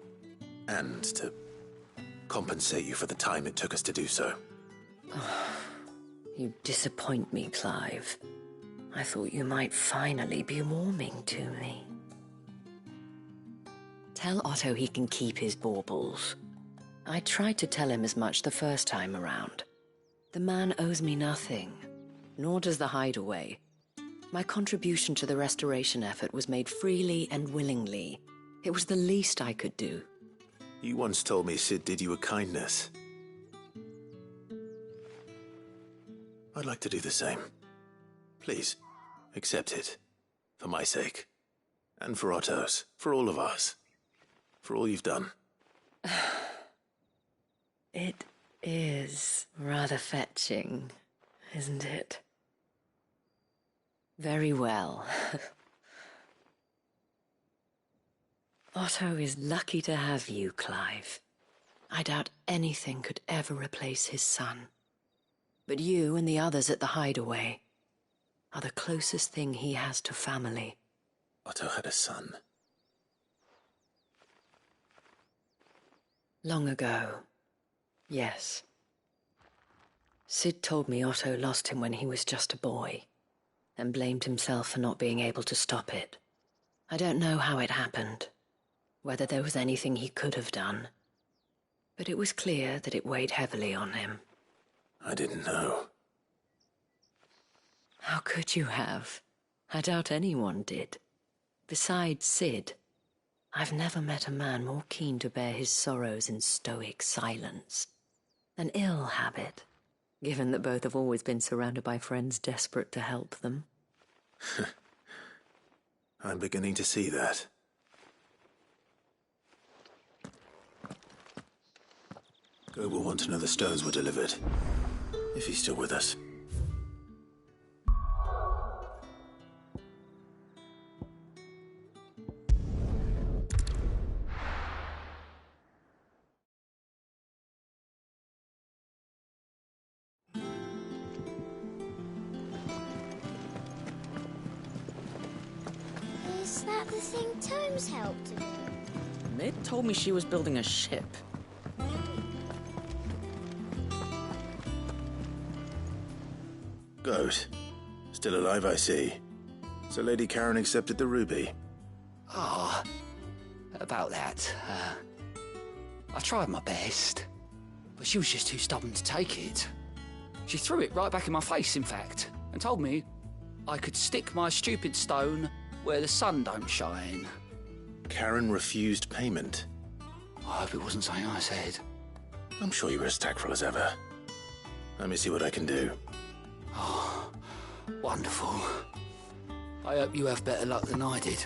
And to compensate you for the time it took us to do so. You disappoint me, Clive. I thought you might finally be warming to me. Tell Otto he can keep his baubles. I tried to tell him as much the first time around. The man owes me nothing, nor does the Hideaway. My contribution to the restoration effort was made freely and willingly. It was the least I could do. You once told me Sid did you a kindness. I'd like to do the same. Please, accept it. For my sake. And for Otto's. For all of us. For all you've done. It is rather fetching, isn't it? Very well. Otto is lucky to have you, Clive. I doubt anything could ever replace his son. But you and the others at the Hideaway are the closest thing he has to family. Otto had a son. Long ago, yes. Sid told me Otto lost him when he was just a boy, and blamed himself for not being able to stop it. I don't know how it happened, whether there was anything he could have done, but it was clear that it weighed heavily on him. I didn't know. How could you have? I doubt anyone did. Besides Sid, I've never met a man more keen to bear his sorrows in stoic silence. An ill habit, given that both have always been surrounded by friends desperate to help them. I'm beginning to see that. Gob will want to know the stones were delivered. If he's still with us. Is that the thing Tomes helped with? Mid told me she was building a ship. Gob. Still alive, I see. So Lady Karen accepted the ruby. Ah, about that. I tried my best, but she was just too stubborn to take it. She threw it right back in my face, in fact, and told me I could stick my stupid stone where the sun don't shine. Karen refused payment. I hope it wasn't something I said. I'm sure you were as tactful as ever. Let me see what I can do. Oh, wonderful. I hope you have better luck than I did.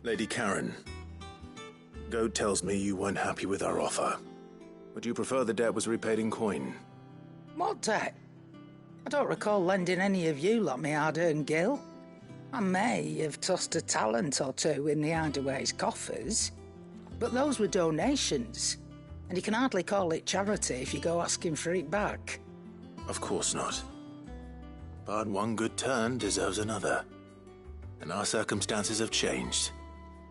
Lady Karen, Goad tells me you weren't happy with our offer. Would you prefer the debt was repaid in coin? What debt? I don't recall lending any of you lot me hard-earned gil. I may have tossed a talent or two in the Hideaway's coffers, but those were donations, and you can hardly call it charity if you go asking for it back. Of course not. But one good turn deserves another. And our circumstances have changed.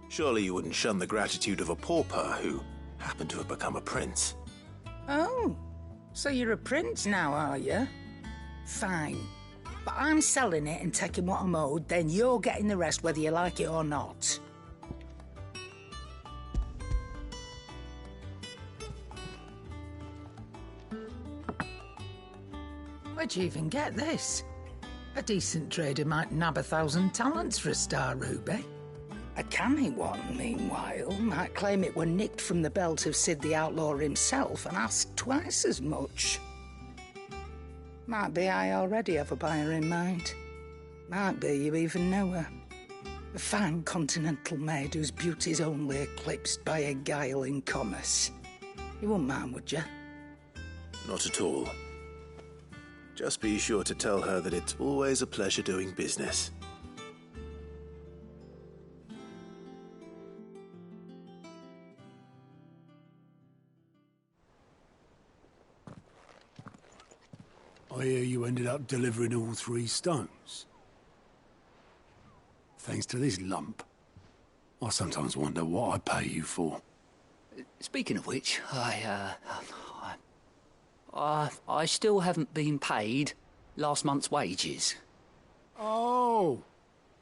Surely you wouldn't shun the gratitude of a pauper who happened to have become a prince. Oh, so you're a prince now, are you? Fine. But I'm selling it and taking what I'm owed, then you're getting the rest whether you like it or not. Where'd you even get this? A decent trader might nab 1,000 talents for a star ruby. A canny one, meanwhile, might claim it were nicked from the belt of Sid the Outlaw himself and ask twice as much. Might be I already have a buyer in mind. Might be you even know her. A fine continental maid whose beauty's only eclipsed by a guile in commerce. You wouldn't mind, would you? Not at all. Just be sure to tell her that it's always a pleasure doing business. I hear you ended up delivering all 3 stones. Thanks to this lump. I sometimes wonder what I pay you for. Speaking of which, I still haven't been paid last month's wages. Oh,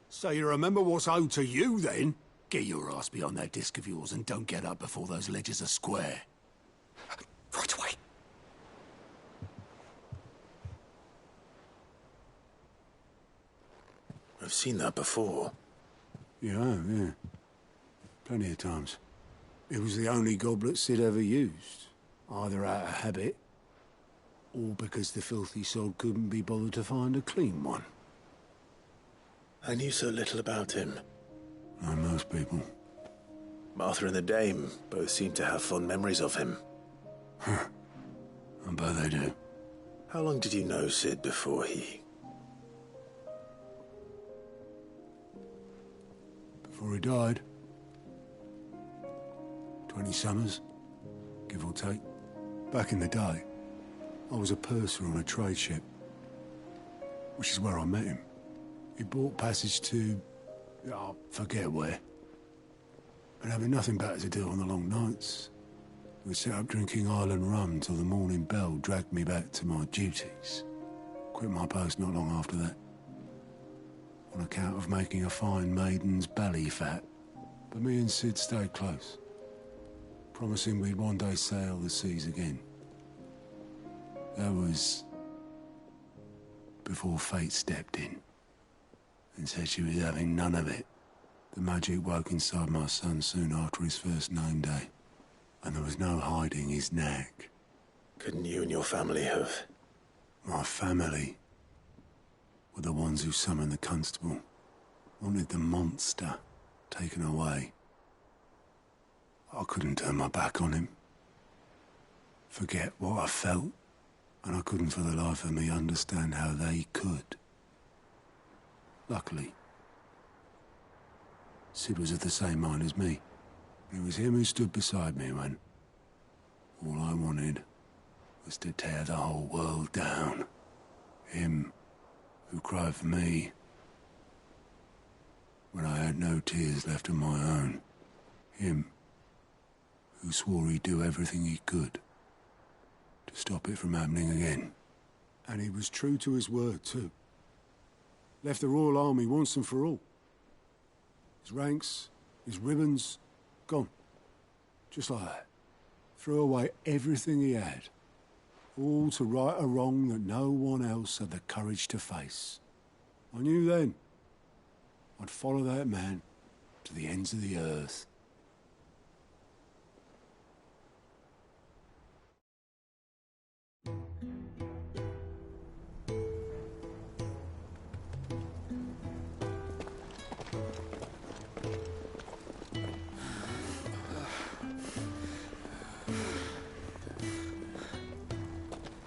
so you remember what's owed to you, then? Get your ass behind that disc of yours and don't get up before those ledgers are square. Right away. I've seen that before. Yeah. Plenty of times. It was the only goblet Sid ever used, either out of habit, or because the filthy sod couldn't be bothered to find a clean one. I knew so little about him. Like most people. Martha and the Dame both seem to have fond memories of him. I bet they do. How long did you know Sid before he... Before he died? 20 summers, give or take. Back in the day, I was a purser on a trade ship, which is where I met him. He bought passage to... I forget where. But having nothing better to do on the long nights, we'd sit up drinking island rum till the morning bell dragged me back to my duties. Quit my post not long after that, on account of making a fine maiden's belly fat. But me and Sid stayed close, promising we'd one day sail the seas again. That was before fate stepped in and said she was having none of it. The magic woke inside my son soon after his first name day, and there was no hiding his knack. Couldn't you and your family have... My family were the ones who summoned the constable, wanted the monster taken away. I couldn't turn my back on him, forget what I felt, and I couldn't for the life of me understand how they could. Luckily, Sid was of the same mind as me. It was him who stood beside me when all I wanted was to tear the whole world down. Him who cried for me when I had no tears left of my own. Him who swore he'd do everything he could to stop it from happening again. And he was true to his word, too. Left the Royal Army once and for all. His ranks, his ribbons, gone. Just like that. Threw away everything he had. All to right a wrong that no one else had the courage to face. I knew then I'd follow that man to the ends of the earth.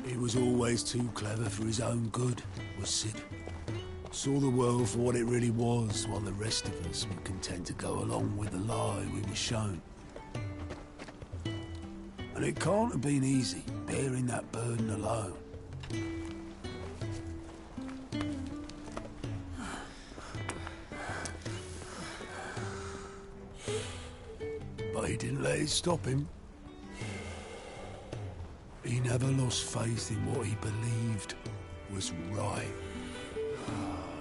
He was always too clever for his own good, was Sid. Saw the world for what it really was, while the rest of us were content to go along with the lie we were shown. And it can't have been easy, bearing that burden alone. But he didn't let it stop him. He never lost faith in what he believed was right.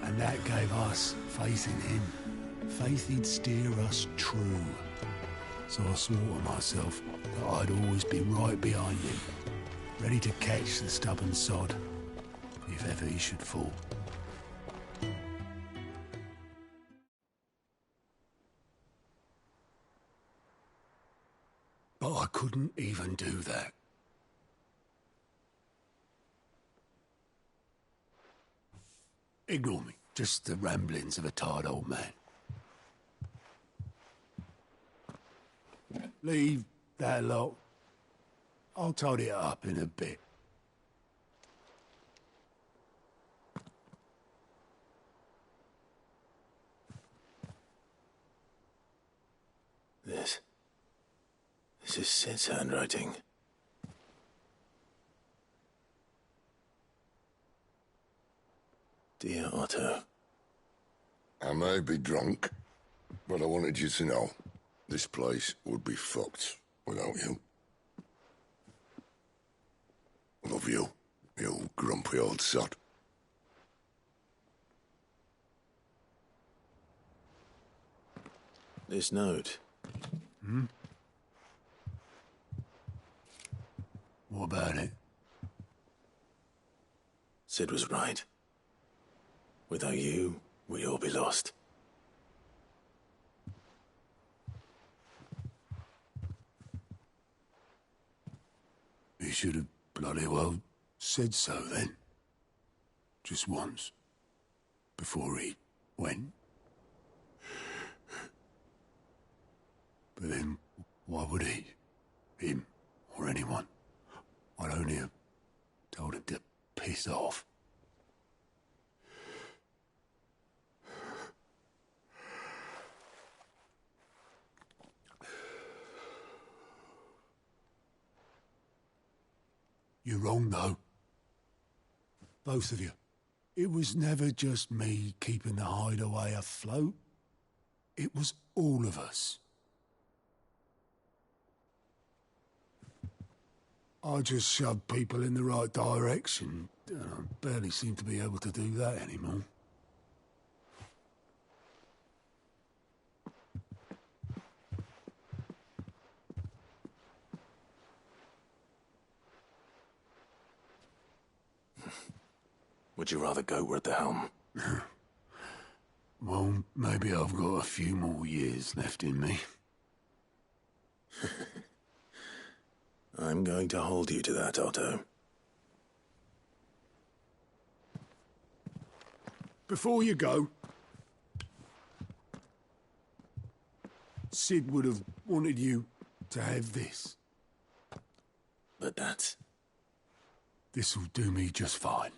And that gave us faith in him. Faith he'd steer us true. So I swore to myself that I'd always be right behind him, ready to catch the stubborn sod, if ever he should fall. But I couldn't even do that. Ignore me. Just the ramblings of a tired old man. Leave that lot. I'll tidy it up in a bit. This is Sid's handwriting. Dear Otto. I may be drunk, but I wanted you to know this place would be fucked without you. Love you, you grumpy old sod. This note. Hmm? What about it? Sid was right. Without you, we'd all be lost. He should have bloody well said so then. Just once. Before he went. But then, why would he? Him, or anyone? I'd only have told him to piss off. You're wrong, though. Both of you. It was never just me keeping the hideaway afloat. It was all of us. I just shoved people in the right direction. I barely seem to be able to do that anymore. Would you rather Goat at the helm? Well, maybe I've got a few more years left in me. I'm going to hold you to that, Otto. Before you go, Sid would have wanted you to have this. But that's... This'll do me just fine.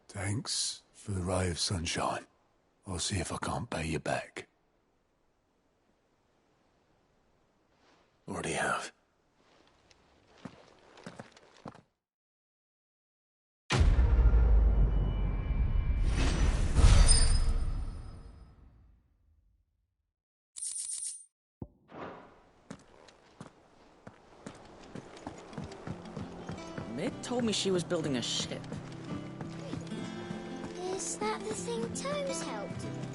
Thanks for the ray of sunshine. I'll see if I can't pay you back. Already have. Mid told me she was building a ship. Is that the thing Tomes helped with?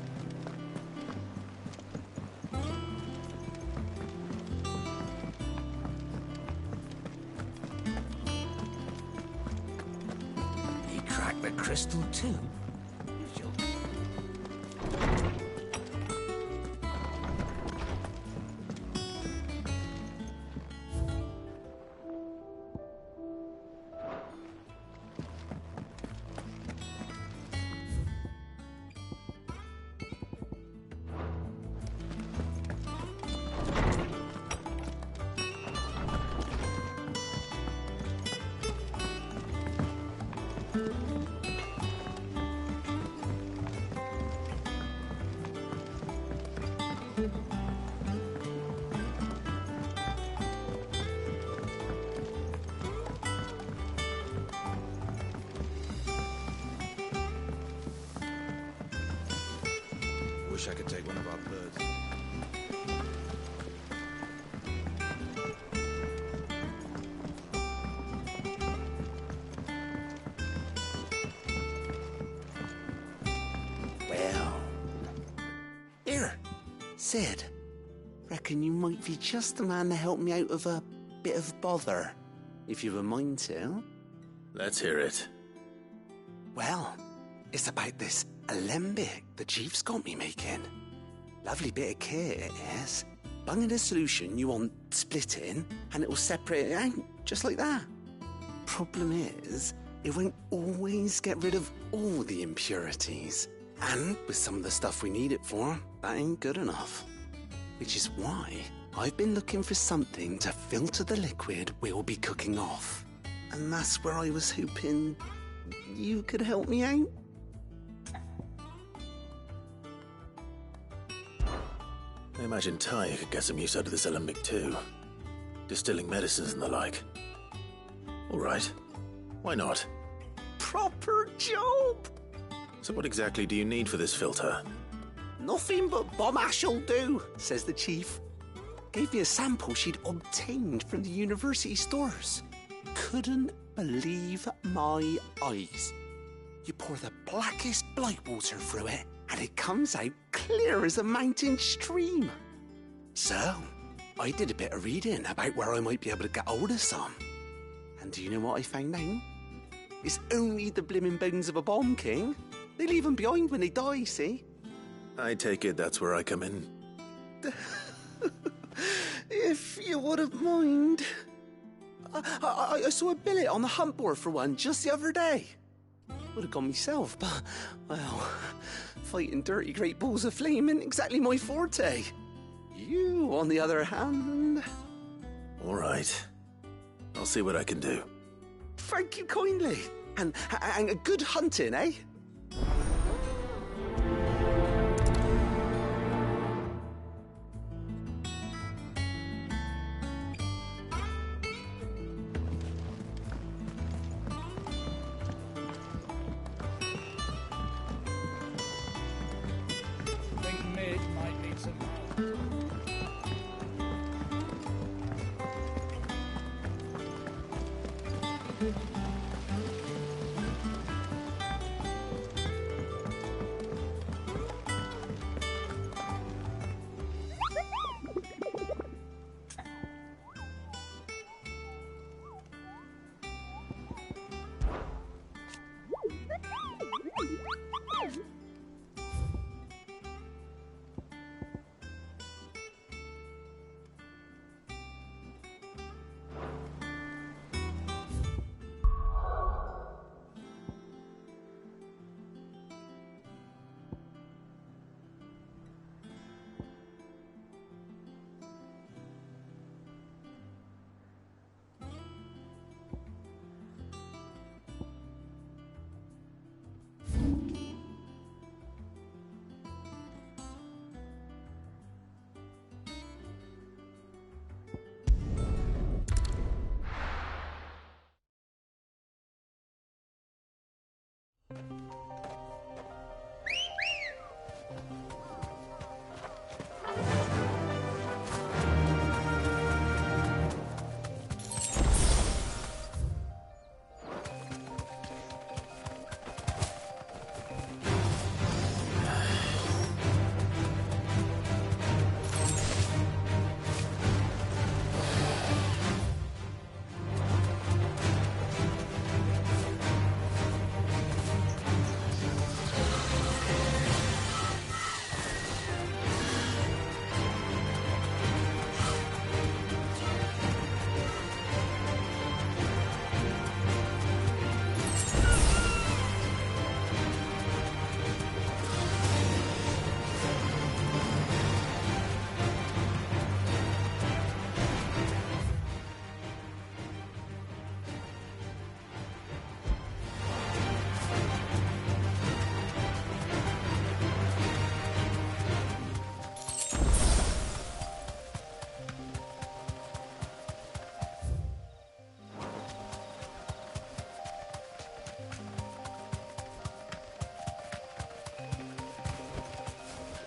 He cracked the crystal too? Wish I could take one of our birds. Well. Here, Sid. Reckon you might be just the man to help me out of a bit of bother, if you've a mind to. Let's hear it. Well, it's about this alembic the chief's got me making. Lovely bit of kit it is. Bung in a solution you want splitting, and it'll separate it out, just like that. Problem is, it won't always get rid of all the impurities. And with some of the stuff we need it for, that ain't good enough. Which is why I've been looking for something to filter the liquid we'll be cooking off. And that's where I was hoping you could help me out. I imagine Ty could get some use out of this alembic too. distilling medicines and the like. All right. Why not? Proper job! So what exactly do you need for this filter? Nothing but bomb ash'll do, says the chief. Gave me a sample she'd obtained from the university stores. Couldn't believe my eyes. You pour the blackest blight water through it, and it comes out clear as a mountain stream. So, I did a bit of reading about where I might be able to get hold of some. And do you know what I found out? It's only the blimmin' bones of a bomb king. They leave them behind when they die, see? I take it that's where I come in. If you wouldn't mind. I saw a billet on the hunt board for one just the other day. Would have gone myself, but, well, fighting dirty great balls of flame ain't exactly my forte. You, on the other hand... All right. I'll see what I can do. Thank you kindly. And good hunting, eh?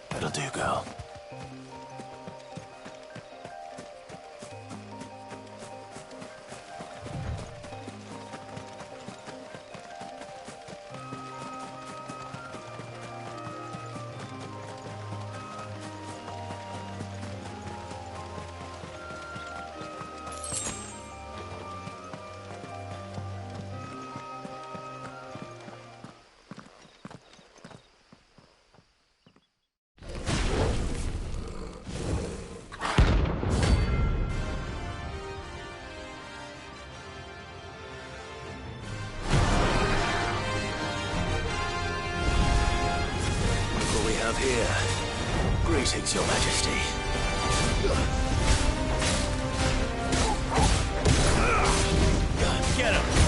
That'll do, girl. Here. Greetings, Your Majesty. Get him!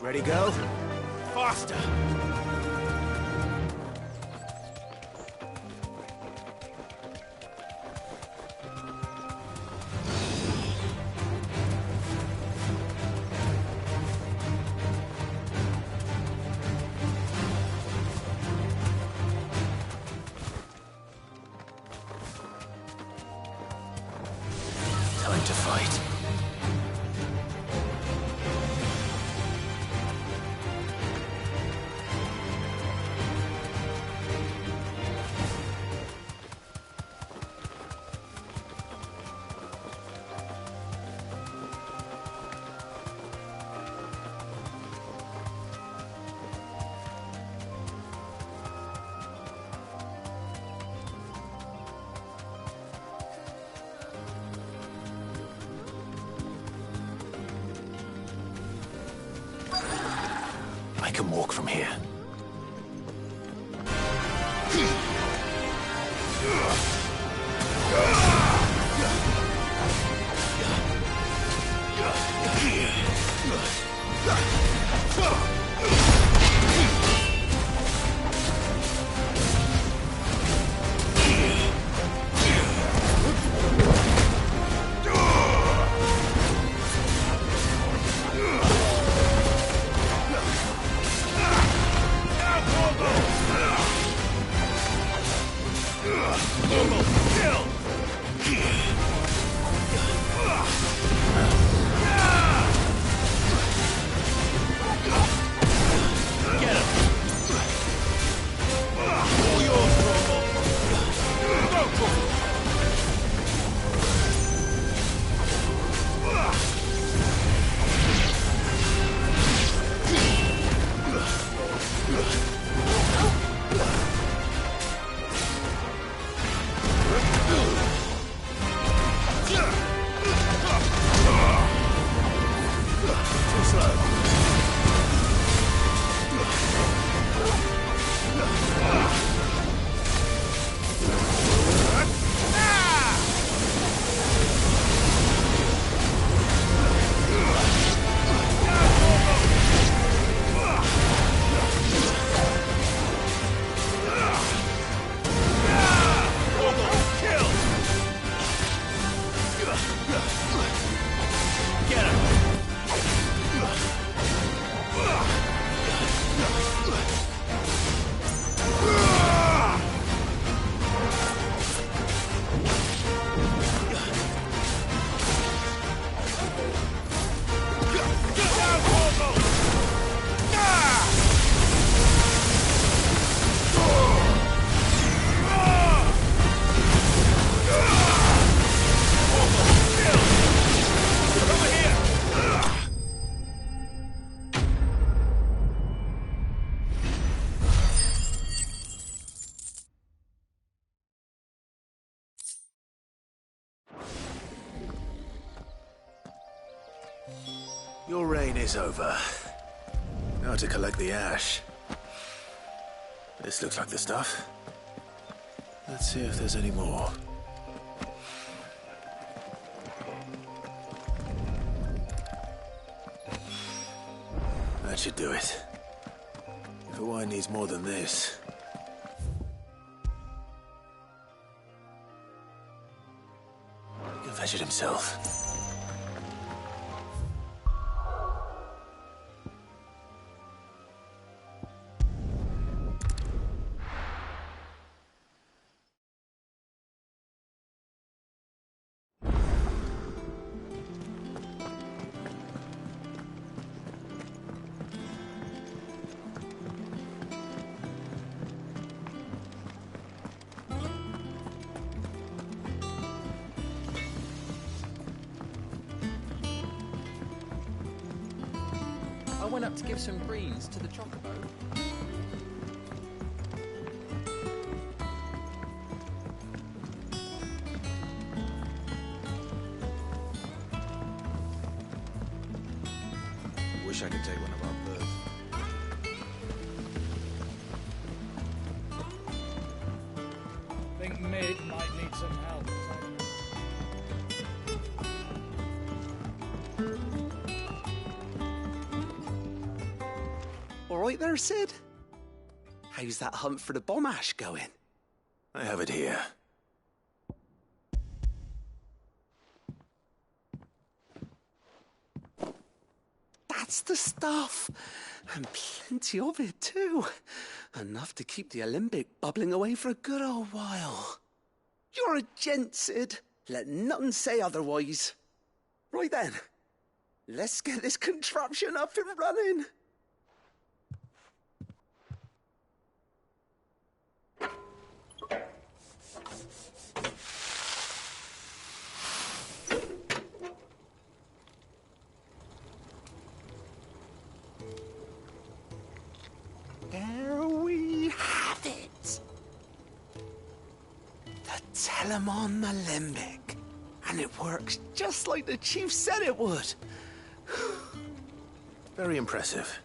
Ready, go? Faster! Time to fight. I can walk from here. Your reign is over. Now to collect the ash. This looks like the stuff. Let's see if there's any more. That should do it. If a wine needs more than this. He can fetch it himself. I went up to give some greens to the chocobo. Wish I could take one of our birds. Think Mid might need some help. All right there, Sid? How's that hunt for the bomb ash going? I have it here. That's the stuff. And plenty of it, too. Enough to keep the Alembic bubbling away for a good old while. You're a gent, Sid. Let nothing say otherwise. Right then, let's get this contraption up and running. There we have it. The Telemon Alembic. And it works just like the chief said it would. Very impressive.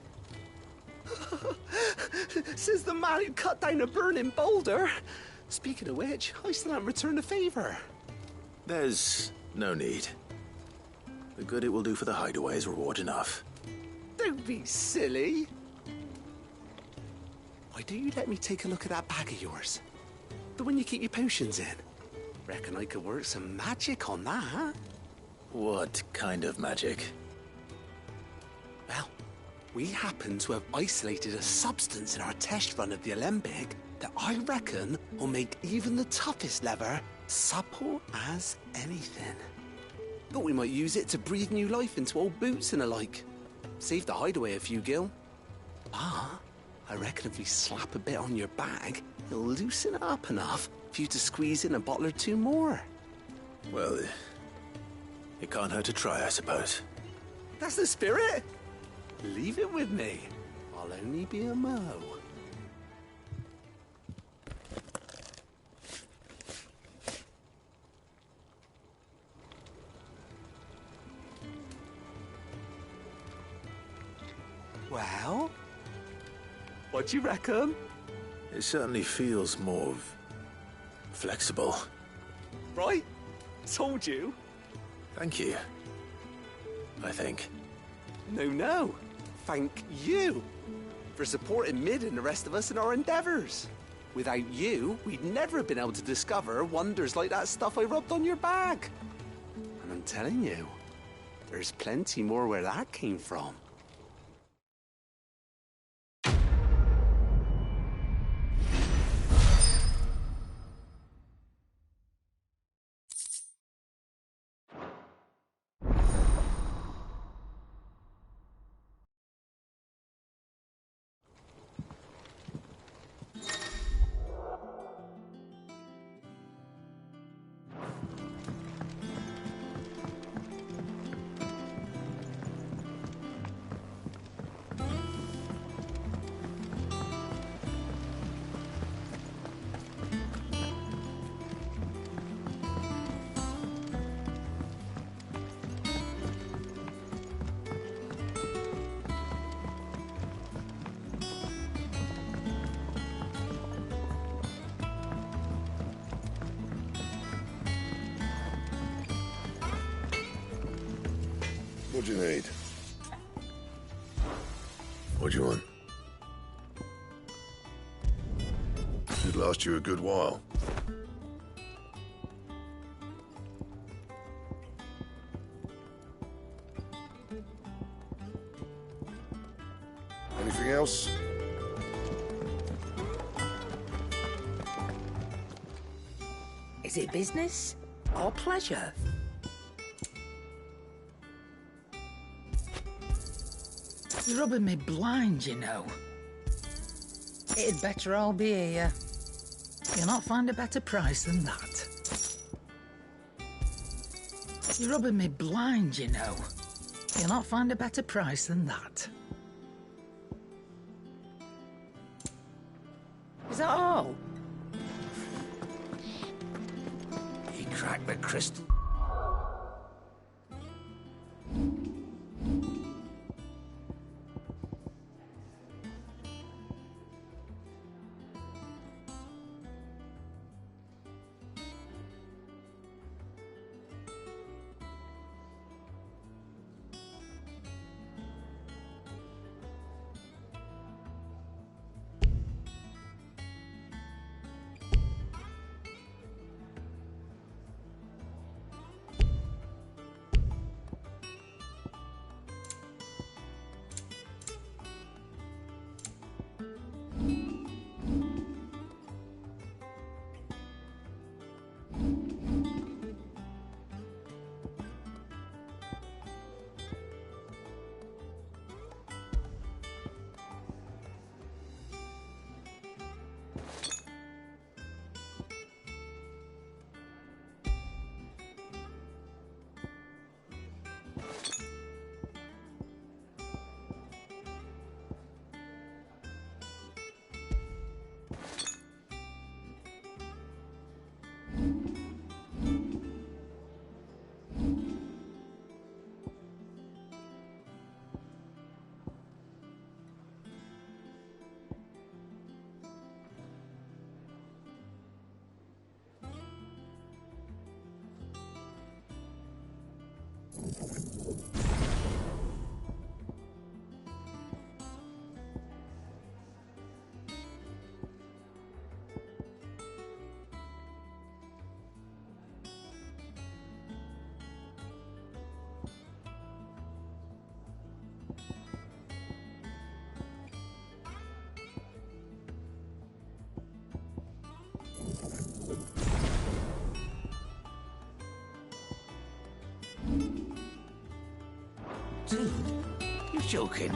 Says the man who cut down a burning boulder. Speaking of which, I still haven't returned the favor. There's no need. The good it will do for the hideaway is reward enough. Don't be silly. Why don't you let me take a look at that bag of yours? The one you keep your potions in. Reckon I could work some magic on that. What kind of magic? Well, we happen to have isolated a substance in our test run of the Alembic that I reckon will make even the toughest leather supple as anything. Thought we might use it to breathe new life into old boots and the like. Save the hideaway a few gil. Ah, I reckon if we slap a bit on your bag, it'll loosen it up enough for you to squeeze in a bottle or two more. Well, it can't hurt to try, I suppose. That's the spirit. Leave it with me. I'll only be a mo. Well, what do you reckon? It certainly feels more flexible. Right? Told you. Thank you. I think. No. Thank you for supporting Mid and the rest of us in our endeavors. Without you, we'd never have been able to discover wonders like that stuff I rubbed on your bag. And I'm telling you, there's plenty more where that came from. What do you need? What do you want? Should last you a good while. Anything else? Is it business or pleasure? You're rubbing me blind, you know. It'd better all be here. You'll not find a better price than that. You're rubbing me blind, you know. You'll not find a better price than that. Is that all? He cracked the crystal. too. You're joking.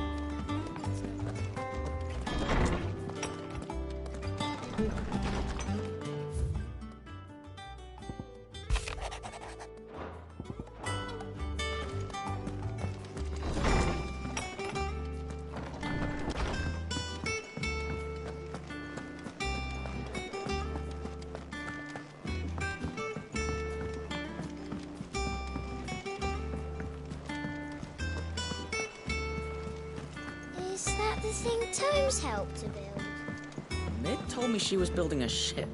Is that the thing Tomes helped to build? Mid told me she was building a ship.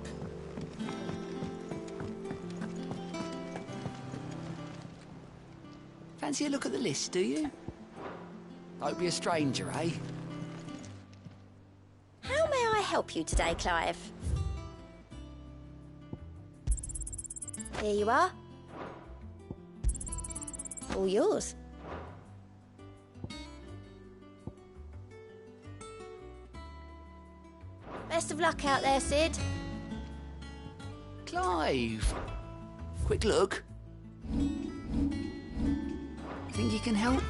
Fancy a look at the list, do you? Hope you're a stranger, eh? How may I help you today, Clive? Here you are. All yours. Best of luck out there, Sid. Clive! Quick look. Think you can help?